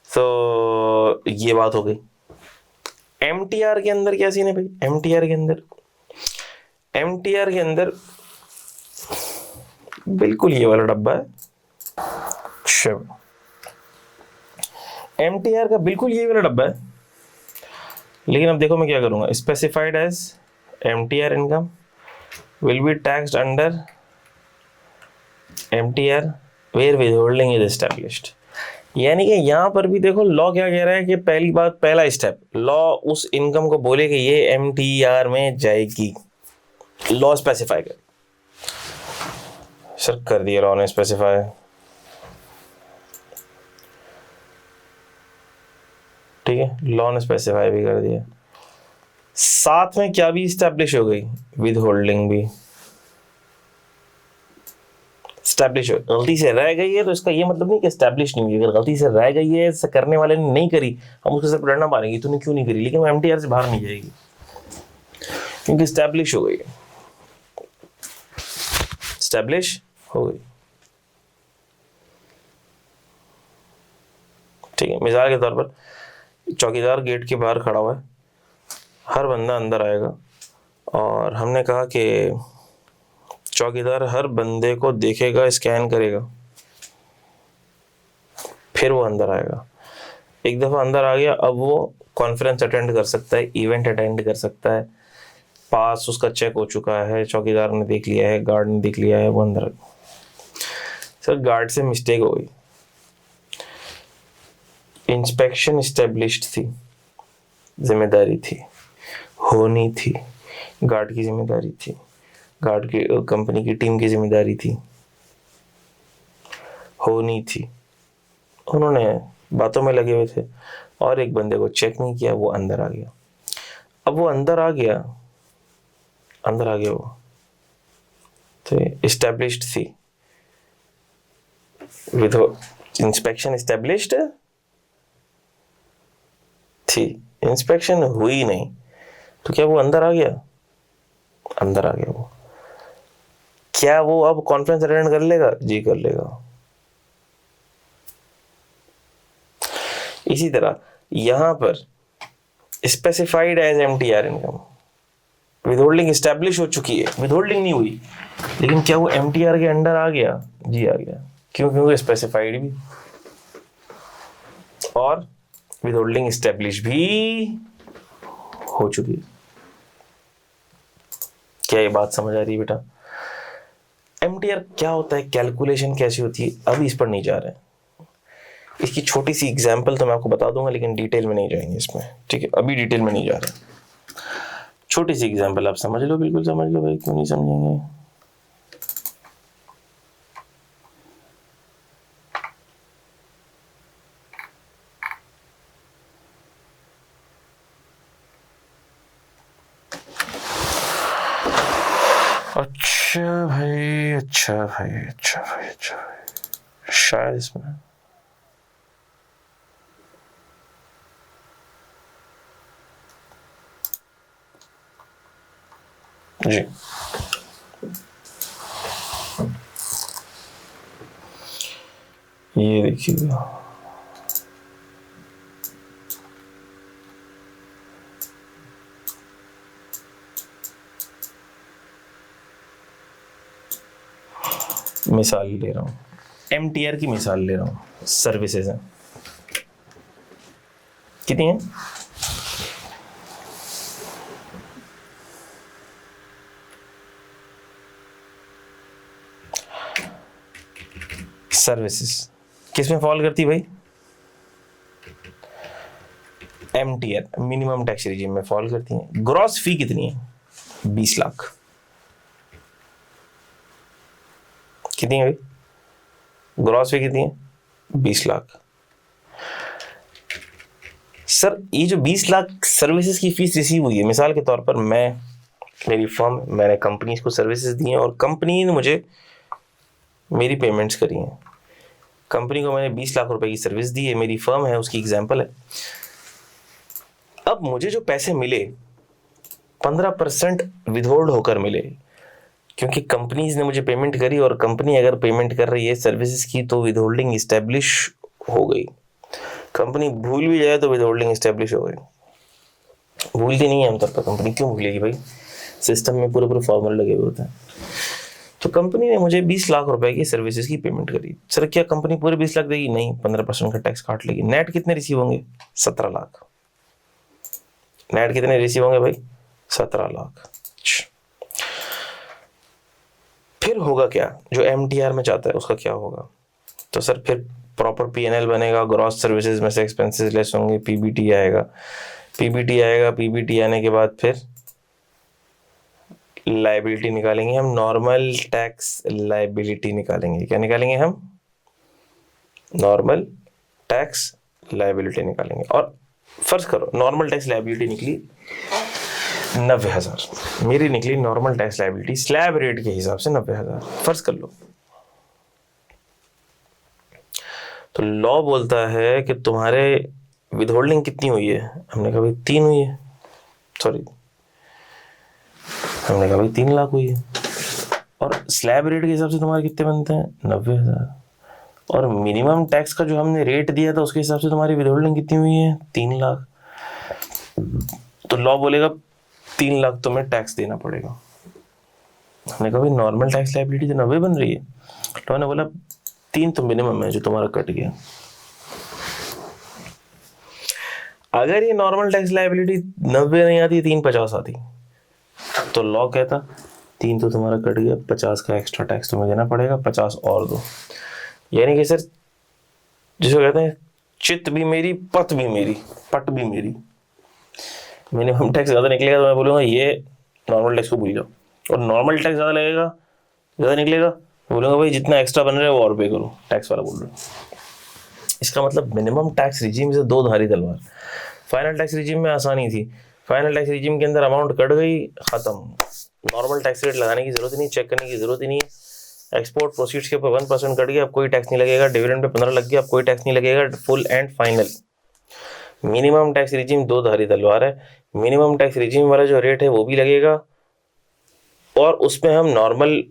तो ये बात हो गई। MTR के अंदर क्या सीन है भाई? MTR के अंदर बिल्कुल ये वाला डब्बा है, MTR का बिल्कुल ये वाला डब्बा है। लेकिन अब देखो मैं क्या करूंगा, specified as MTR income will be taxed under MTR where withholding is established. यानी कि यहां पर भी देखो लॉ क्या कह रहा है कि पहली बात, पहला स्टेप, लॉ उस इनकम को बोले कि ये MTR में जाएगी, लॉ स्पेसिफाई कर। सर कर दिया लॉ ने स्पेसिफाई, ठीक है, लॉ ने स्पेसिफाई भी कर दिया, साथ में क्या भी स्टैब्लिश हो गई, विदहोल्डिंग भी स्टैब्लिश हो। गलती से रह गई है तो इसका ये मतलब नहीं कि स्टैब्लिश नहीं हुई। अगर गलती से रह गई है, करने वाले ने नहीं करी, हम उसके सिर्फ डरना मारेंगे तूने क्यों नहीं करी, लेकिन वो MTR से बाहर नहीं जाएगी क्योंकि स्टैब्लिश हो गई, स्टैब्लिश हो गई, ठीक है। मिसाल के तौर पर चौकीदार गेट के बाहर खड़ा हुआ है, हर बंदा अंदर आएगा और हमने कहा कि चौकीदार हर बंदे को देखेगा, स्कैन करेगा, फिर वो अंदर आएगा। एक दफ़ा अंदर आ गया, अब वो कॉन्फ्रेंस अटेंड कर सकता है, इवेंट अटेंड कर सकता है, पास उसका चेक हो चुका है, चौकीदार ने देख लिया है, गार्ड ने देख लिया है, वो अंदर। सर गार्ड से मिस्टेक हो गई, इंस्पेक्शन एस्टेब्लिश्ड थी, जिम्मेदारी थी, होनी थी, गार्ड की जिम्मेदारी थी, गार्ड की कंपनी की टीम की जिम्मेदारी थी, होनी थी। उन्होंने बातों में लगे हुए थे और एक बंदे को चेक नहीं किया, वो अंदर आ गया। अब वो अंदर आ गया वो, तो एस्टेब्लिश्ड थी, विद इंस्पेक्शन एस्टेब्लिश्ड थी, इंस्पेक्शन हुई नहीं, तो क्या वो अंदर आ गया वो। क्या वो अब कॉन्फ्रेंस अटेंड कर लेगा? जी कर लेगा। इसी तरह यहां पर specified as MTR income, withholding establish हो चुकी है, विदहोल्डिंग नहीं हुई, लेकिन क्या वो एमटीआर के अंडर आ गया? जी आ गया। क्यों? क्योंकि स्पेसिफाइड भी और विदहोल्डिंग एस्टेब्लिश भी हो चुकी है। क्या ये बात समझ आ रही है बेटा? एमटीआर क्या होता है, कैलकुलेशन कैसी होती है, अभी इस पर नहीं जा रहे हैं। इसकी छोटी सी एग्जांपल तो मैं आपको बता दूंगा, लेकिन डिटेल में नहीं जाएंगे इसमें, ठीक है? अभी डिटेल में नहीं जा रहे। छोटी सी एग्जांपल आप समझ लो, बिल्कुल समझ लो भाई, क्यों नहीं समझेंगे? अच्छा भाई, शायद इसमें जी ये देखिएगा, मिसाल ले रहा हूँ, एमटीआर की मिसाल ले रहा हूँ। सर्विसेज हैं कितनी हैं? सर्विसेज किस में फॉल करती है भाई? एमटीआर, मिनिमम टैक्स रिजीम में फॉल करती हैं। ग्रॉस फी कितनी है? 20 लाख। कितनी है भाई? ग्रॉस फी कितनी है? 20 लाख। सर ये जो 20 लाख सर्विसेज की फीस रिसीव हुई है, मिसाल के तौर पर मेरी फर्म, मैंने कंपनीज को सर्विसेज दी हैं और कंपनी ने मुझे मेरी पेमेंट्स करी हैं। कंपनी को मैंने 20 लाख रुपए की सर्विस दी है, मेरी फर्म है, उसकी एग्जांपल है। अब मुझे जो पैसे मिले 15% विदहोल्ड होकर मिले, क्योंकि कंपनीज ने मुझे पेमेंट करी, और कंपनी अगर पेमेंट कर रही है सर्विसेज की तो विदहोल्डिंग एस्टेब्लिश हो गई। कंपनी भूल भी जाए तो विदहोल्डिंग एस्टेब्लिश हो गई। भूलती नहीं है आमतौर पर कंपनी, क्यों भूलेगी भाई? सिस्टम में पूरे फॉर्मूले लगे हुए होते हैं। तो कंपनी ने मुझे 20 लाख रुपए की सर्विसेज की पेमेंट करी। सर क्या कंपनी पूरे 20 लाख देगी? नहीं, 15% का टैक्स काट लेगी। नेट कितने रिसीव होंगे? 17 लाख। नेट कितने रिसीव होंगे भाई? 17 लाख। फिर होगा क्या? जो एमटीआर में जाता है उसका क्या होगा? तो सर फिर प्रॉपर पीएनएल बनेगा, ग्रॉस सर्विसेज में से एक्सपेंसेस लेस होंगे, पीबीटी आएगा। पीबीटी आने के बाद फिर लायबिलिटी निकालेंगे हम, नॉर्मल टैक्स लायबिलिटी निकालेंगे। क्या निकालेंगे हम? नॉर्मल टैक्स लायबिलिटी निकालेंगे। और फर्ज करो नॉर्मल टैक्स लायबिलिटी निकली 90,000, मेरी निकली normal tax liability slab rate के हिसाब से 90,000, फर्ज कर लो। तो लॉ बोलता है कि तुम्हारे विदहोल्डिंग कितनी हुई है? हमने कहा भाई 3 हुई है, सॉरी हमने कहा भाई 3 लाख हुई है। और स्लैब रेट के हिसाब से तुम्हारे कितने बनते हैं? 90,000। और मिनिमम टैक्स का जो हमने रेट दिया था उसके हिसाब से तुम्हारी विदहोल्डिंग कितनी हुई है? 3 लाख। तो लॉ बोलेगा 3 लाख तुम्हें टैक्स देना पड़ेगा। हमने कहा भाई नॉर्मल टैक्स लायबिलिटी तो 90 बन रही है। तो मैंने बोला 3 तो मिनिमम है जो तुम्हारा कट गया। अगर ये नॉर्मल टैक्स लायबिलिटी 90 नहीं आती, 350 आती, तो लॉ कहता 3 तो तुम्हारा कट गया, 50 का एक्स्ट्रा टैक्स तुम्हें देना पड़ेगा, 50 और दो। यानी कि सर जिसको कहते हैं चित भी मेरी, पत भी मेरी, पट भी मेरी। मिनिमम टैक्स ज़्यादा निकलेगा तो मैं बोलूँगा ये नॉर्मल टैक्स को भूल जाओ, और नॉर्मल टैक्स ज़्यादा लगेगा, ज़्यादा निकलेगा, बोलूँगा भाई जितना एक्स्ट्रा बन रहा है वो और पे करो, टैक्स वाला बोल रहा हूँ। इसका मतलब मिनिमम टैक्स रिजीम से 2 धारी तलवार। फाइनल टैक्स रिजीम में आसानी थी, फाइनल टैक्स रिजीम के अंदर अमाउंट कट गई, खत्म, नॉर्मल टैक्स रेट लगाने की जरूरत ही नहीं, चेक करने की जरूरत ही नहीं है। एक्सपोर्ट प्रोसीड्स के ऊपर 1% कट गया, अब कोई टैक्स नहीं लगेगा। डिविडेंड पे 15 लग गया, अब कोई टैक्स नहीं लगेगा। Full and final. Minimum tax regime दो धारी तलवार है। मिनिमम टैक्स रिजीम वाला जो रेट है वो भी लगेगा, और उसमें हम नॉर्मल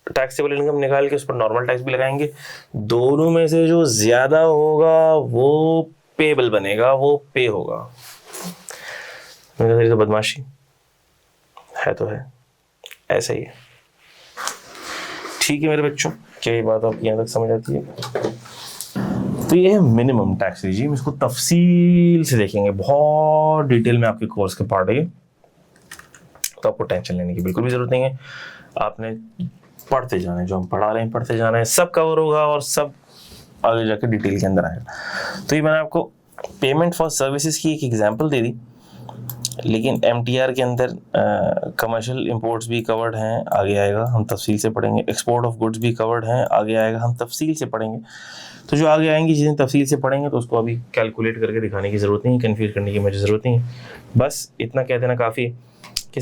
टैक्सेबल इनकम निकाल के उस पर नॉर्मल टैक्स भी लगाएंगे। दोनों में से जो ज्यादा होगा वो पेबल बनेगा, वो पे होगा। तो बदमाशी है, तो है, ऐसा ही है। ठीक है मेरे बच्चों, क्या ये बात आपकी यहाँ तक समझ आती है? तो ये है मिनिमम टैक्स रिजीम। इसको तफसील से देखेंगे, बहुत डिटेल में आपके कोर्स के पार्ट है, तो आपको टेंशन लेने की बिल्कुल भी जरूरत नहीं है। आपने पढ़ते जाना है, जो हम पढ़ा रहे हैं पढ़ते जाना है, सब कवर होगा और सब आगे जाके डिटेल के अंदर आएगा। तो ये मैंने आपको पेमेंट फॉर सर्विसेज की एक एग्जांपल दे दी, लेकिन एमटीआर के अंदर कमर्शियल इंपोर्ट्स भी कवर्ड हैं, आगे आएगा, हम तफसील से पढ़ेंगे। एक्सपोर्ट ऑफ गुड्स भी कवर्ड हैं, आगे आएगा, हम तफसील से पढ़ेंगे। तो जो आगे आएंगी चीज़ें तफसील से पढ़ेंगे, तो उसको अभी कैलकुलेट करके दिखाने की ज़रूरत नहीं है, कन्फ्यूज करने की मुझे ज़रूरत नहीं है। बस इतना कह देना काफ़ी है कि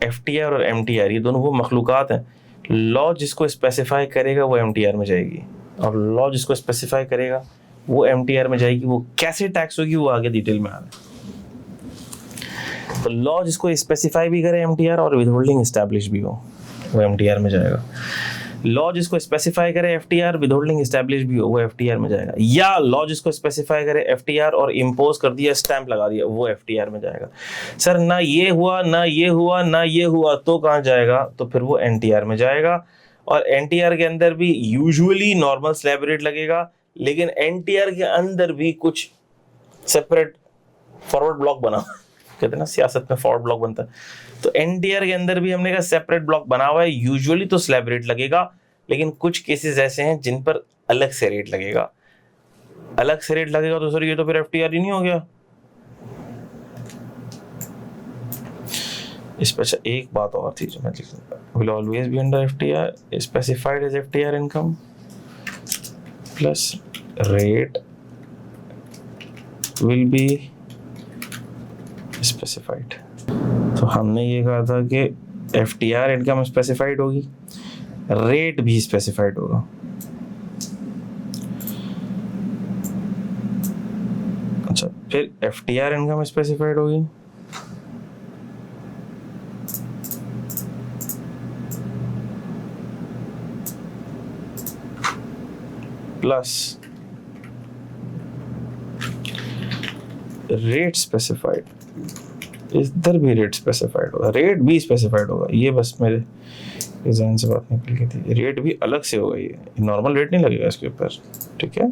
एफटीआर और एमटीआर ये दोनों वो मखलूक़ात हैं, लॉ जिसको स्पेसिफाई करेगा वो एमटीआर में जाएगी, और लॉ जिसको स्पेसिफाई करेगा वो एमटीआर में जाएगी। वो कैसे टैक्स होगी वो आगे डिटेल में आ रहा है। तो लॉ जिसको स्पेसिफाई भी करे एमटीआर और विदहोल्डिंग एस्टैब्लिश भी हो, वो एमटीआर में जाएगा। लॉ जिसको स्पेसिफाई करे एफटीआर, विदहोल्डिंग एस्टैब्लिश भी हो, वो एफटीआर में जाएगा। या लॉ जिसको स्पेसिफाई करे एफटीआर और इम्पोज कर दिया, स्टैंप लगा दिया, वो एफटीआर में जाएगा। सर ना ये हुआ ना ये हुआ ना ये हुआ, तो कहाँ जाएगा? तो फिर वो एनटीआर में जाएगा। और एनटीआर के अंदर भी यूजुअली नॉर्मल स्लैब रेट लगेगा, लेकिन एनटीआर के अंदर भी कुछ सेपरेट फॉरवर्ड ब्लॉक बना, कहते हैं ना सियासत में फॉरवर्ड ब्लॉक बनता है, तो एनटीआर के अंदर भी हमने कहा सेपरेट ब्लॉक बना हुआ है। यूजुअली तो स्लैब रेट लगेगा, लेकिन कुछ केसेस ऐसे हैं जिन पर अलग से रेट लगेगा। अलग से रेट लगेगा तो सर ये तो फिर एफटीआर ही नहीं हो गया। इस पर एक बात और थी जो मैं लिख दूंगा, will always be under FTR specified as FTR income plus rate will be specified. तो हमने ये कहा था कि एफटीआर इनकम स्पेसिफाइड होगी, रेट भी स्पेसिफाइड होगा। अच्छा, फिर एफटीआर इनकम स्पेसिफाइड होगी, प्लस रेट स्पेसिफाइड, इधर भी रेट स्पेसिफाइड होगा, रेट भी स्पेसिफाइड होगा। ये बस मेरे ज़हन से बात निकल गई थी, रेट भी अलग से होगा, ये नॉर्मल रेट नहीं लगेगा इसके ऊपर, ठीक है।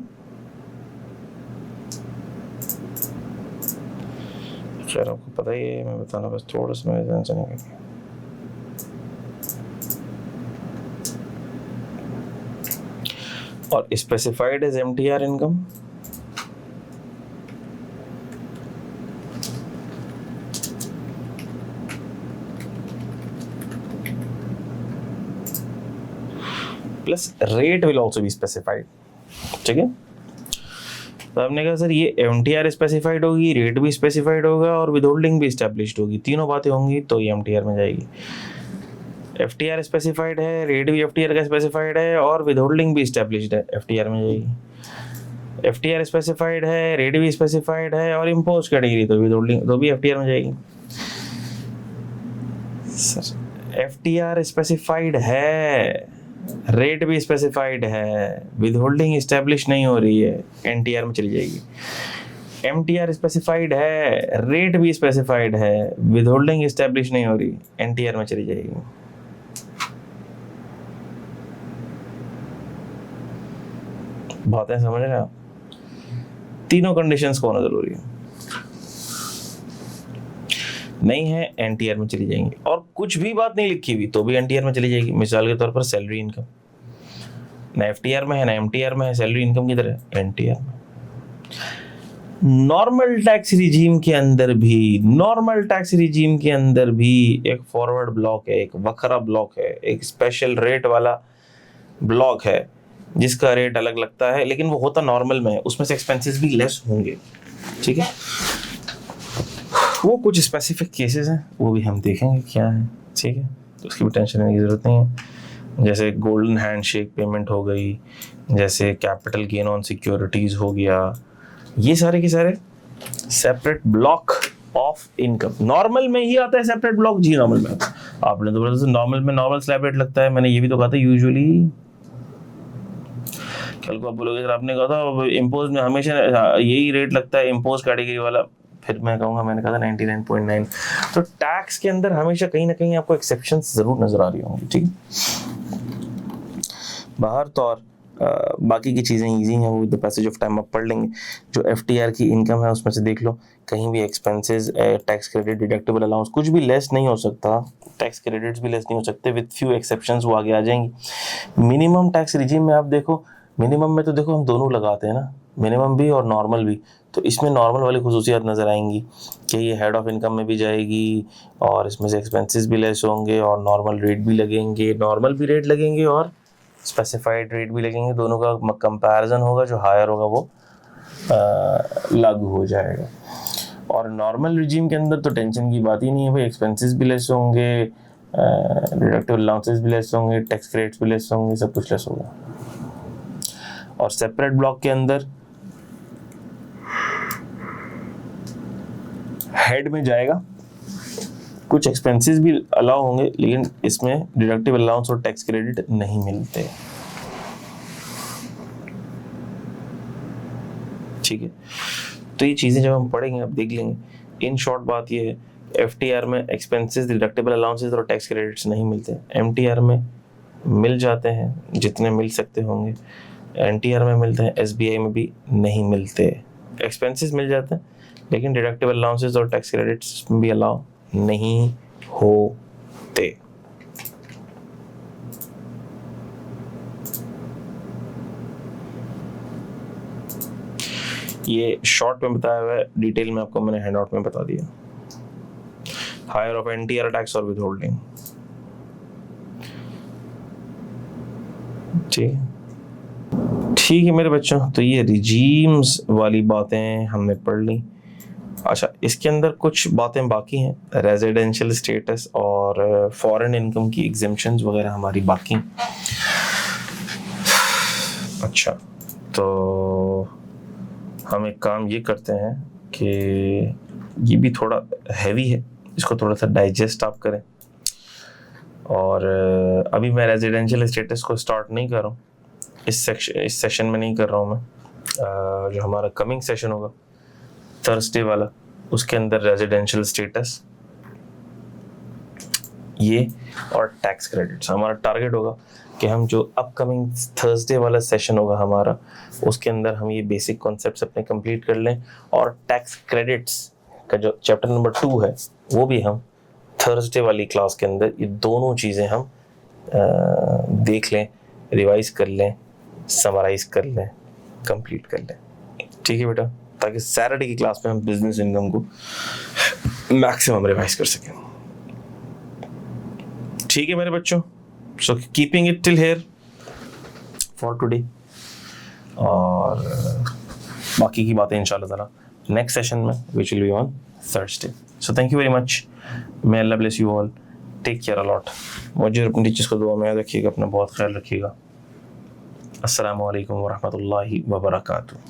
खैर आपको पता ही है, मैं बताना बस थोड़ा सा मेरे ज़हन से निकल गया। और specified as MTR income plus rate will also be specified, ठीक है। तो हमने कहा सर ये एमटीआर स्पेसिफाइड होगी, रेट भी स्पेसिफाइड होगा और विदहोल्डिंग भी स्टैब्लिश्ड होगी, तीनों बातें होंगी तो ये एमटीआर में जाएगी। एफटीआर स्पेसिफाइड है, रेट भी एफटीआर का स्पेसिफाइड है और विदहोल्डिंग भी स्टैब्लिश्ड है, एफटीआर में जाएगी। एफटीआर स्पेसिफाइड है, रेट भी स्पेसिफाइड है और इम्पोज कैटेगरी तो विदहोल्डिंग तो भी एफटीआर में जाएगी। सर एफटीआर स्पेसिफाइड है, रेट भी स्पेसिफाइड है, विदहोल्डिंग एस्टैब्लिश नहीं हो रही है, एनटीआर में चली जाएगी। एमटीआर स्पेसिफाइड है, रेट भी स्पेसिफाइड है, विदहोल्डिंग एस्टैब्लिश नहीं हो रही, एनटीआर में चली जाएगी। बातें समझ रहे हैं आप? तीनों कंडीशंस को होना जरूरी है, नहीं है एनटीआर में चली जाएंगी। और कुछ भी बात नहीं लिखी हुई तो भी एनटीआर में चली जाएगी। मिसाल के तौर पर सैलरी इनकम ना एफटीआर में है ना एमटीआर में है, सैलरी इनकम किधर है? एनटीआर में। नॉर्मल टैक्स रिजीम के अंदर भी एक फॉरवर्ड ब्लॉक है, एक वखरा ब्लॉक है, एक स्पेशल रेट वाला ब्लॉक है जिसका रेट अलग लगता है, लेकिन वो होता नॉर्मल में है, उसमें से एक्सपेंसेस भी लेस होंगे, ठीक है। वो कुछ स्पेसिफिक केसेस हैं, वो भी हम देखेंगे क्या है, ठीक है, तो उसकी भी टेंशन लेने की ज़रूरत नहीं है। जैसे गोल्डन हैंडशेक पेमेंट हो गई, जैसे कैपिटल गेन ऑन सिक्योरिटीज़ हो गया, ये सारे के सारे separate block of income. Normal में ही आता है सेपरेट ब्लॉक जी, नॉर्मल में आपने तो बोला नॉर्मल में नॉर्मल स्लैब रेट लगता है, मैंने ये भी तो कहा था यूजुअली। कल को आप बोलोगे सर आपने कहा था इम्पोज में हमेशा यही रेट लगता है इम्पोज कैटेगरी वाला, फिर मैं कहूँगा मैंने कहा था 99.9। तो टैक्स के अंदर हमेशा कहीं ना कहीं आपको एक्सेप्शंस जरूर नजर आ रही होंगी, ठीक है। बाहर तो और बाकी की चीज़ें ईजी हैं, वो with the passage of time आप पढ़ लेंगे। जो FTR की इनकम है उसमें से देख लो, कहीं भी expenses, tax credit, deductible allowance कुछ भी लेस नहीं हो सकता, टैक्स क्रेडिट्स भी लेस नहीं हो सकते, विद फ्यू एक्सेप्शंस वो आगे आ जाएंगी। मिनिमम टैक्स रिजीम में आप देखो, मिनिमम में तो देखो हम दोनों लगाते हैं ना, मिनिमम भी और नॉर्मल भी, तो इसमें नॉर्मल वाली खुसूसियात नज़र आएंगी कि ये हेड ऑफ इनकम में भी जाएगी और इसमें से एक्सपेंसेस भी लेस होंगे और नॉर्मल रेट भी लगेंगे, नॉर्मल भी रेट लगेंगे और स्पेसिफाइड रेट भी लगेंगे, दोनों का कंपैरिजन होगा, जो हायर होगा वो लागू हो जाएगा। और नॉर्मल रिजीम के अंदर तो टेंशन की बात ही नहीं है भाई, एक्सपेंसेस भी लेस होंगे, डिडक्टेबल अलाउंसेस भी लेस होंगे, टैक्स क्रेडिट्स भी लेस होंगे, सब कुछ लेस होगा। और सेपरेट ब्लॉक के अंदर हेड में जाएगा, कुछ एक्सपेंसेस भी अलाउ होंगे, लेकिन इसमें डिडक्टेबल अलाउंस और टैक्स क्रेडिट नहीं मिलते, ठीक है। तो ये चीजें जब हम पढ़ेंगे अब देख लेंगे। इन शॉर्ट बात ये है, FTR में एक्सपेंसेस, डिडक्टेबल अलाउंसेस और टैक्स क्रेडिट्स नहीं मिलते, MTR में मिल जाते हैं जितने मिल सकते होंगे, NTR में मिलते हैं, SBI में भी नहीं मिलते। एक्सपेंसेस मिल जाते हैं लेकिन डिडक्टेबल अलाउंसेस और टैक्स क्रेडिट्स भी अलाउ नहीं होते। ये शॉर्ट में बताया हुआ है, डिटेल में आपको मैंने हैंड आउट में बता दिया। हायर ऑफ NTR टैक्स और विद होल्डिंग, ठीक है मेरे बच्चों। तो ये रिजीम्स वाली बातें हमने पढ़ ली। अच्छा, इसके अंदर कुछ बातें बाकी हैं, रेजिडेंशियल स्टेटस और फॉरेन इनकम की एग्जेम्पशंस वगैरह हमारी बाकी। अच्छा, तो हम एक काम ये करते हैं कि ये भी थोड़ा हैवी है, इसको थोड़ा सा डाइजेस्ट आप करें। और अभी मैं रेजिडेंशियल स्टेटस को स्टार्ट नहीं कर रहा हूँ, इस सेशन में नहीं कर रहा हूँ मैं। जो हमारा कमिंग सेशन होगा थर्सडे वाला, उसके अंदर रेजिडेंशियल स्टेटस ये और टैक्स क्रेडिट्स हमारा टारगेट होगा कि हम जो अपकमिंग थर्सडे वाला सेशन होगा हमारा, उसके अंदर हम ये बेसिक कॉन्सेप्ट्स अपने कंप्लीट कर लें, और टैक्स क्रेडिट्स का जो चैप्टर नंबर 2 है वो भी हम थर्सडे वाली क्लास के अंदर ये दोनों चीज़ें हम देख लें, रिवाइज कर लें, समराइज कर लें, कंप्लीट कर लें, ठीक है बेटा, ताकि सैटरडे की क्लास में हम बिजनेस इनकम को मैक्सिमम रिवाइज कर सकें। ठीक है मेरे बच्चों, so keeping it till here for today, और बाकी की बातें इंशाल्लाह ताला नेक्स्ट सेशन में which will be on Thursday. So thank you very much, may Allah bless you all, take care a lot. मुझे अपने टीचर्स को दुआ में याद रखिएगा, अपना बहुत ख्याल रखिएगा। अस्सलामु अलैकुम वरहमतुल्लाहि वबरकातुहू।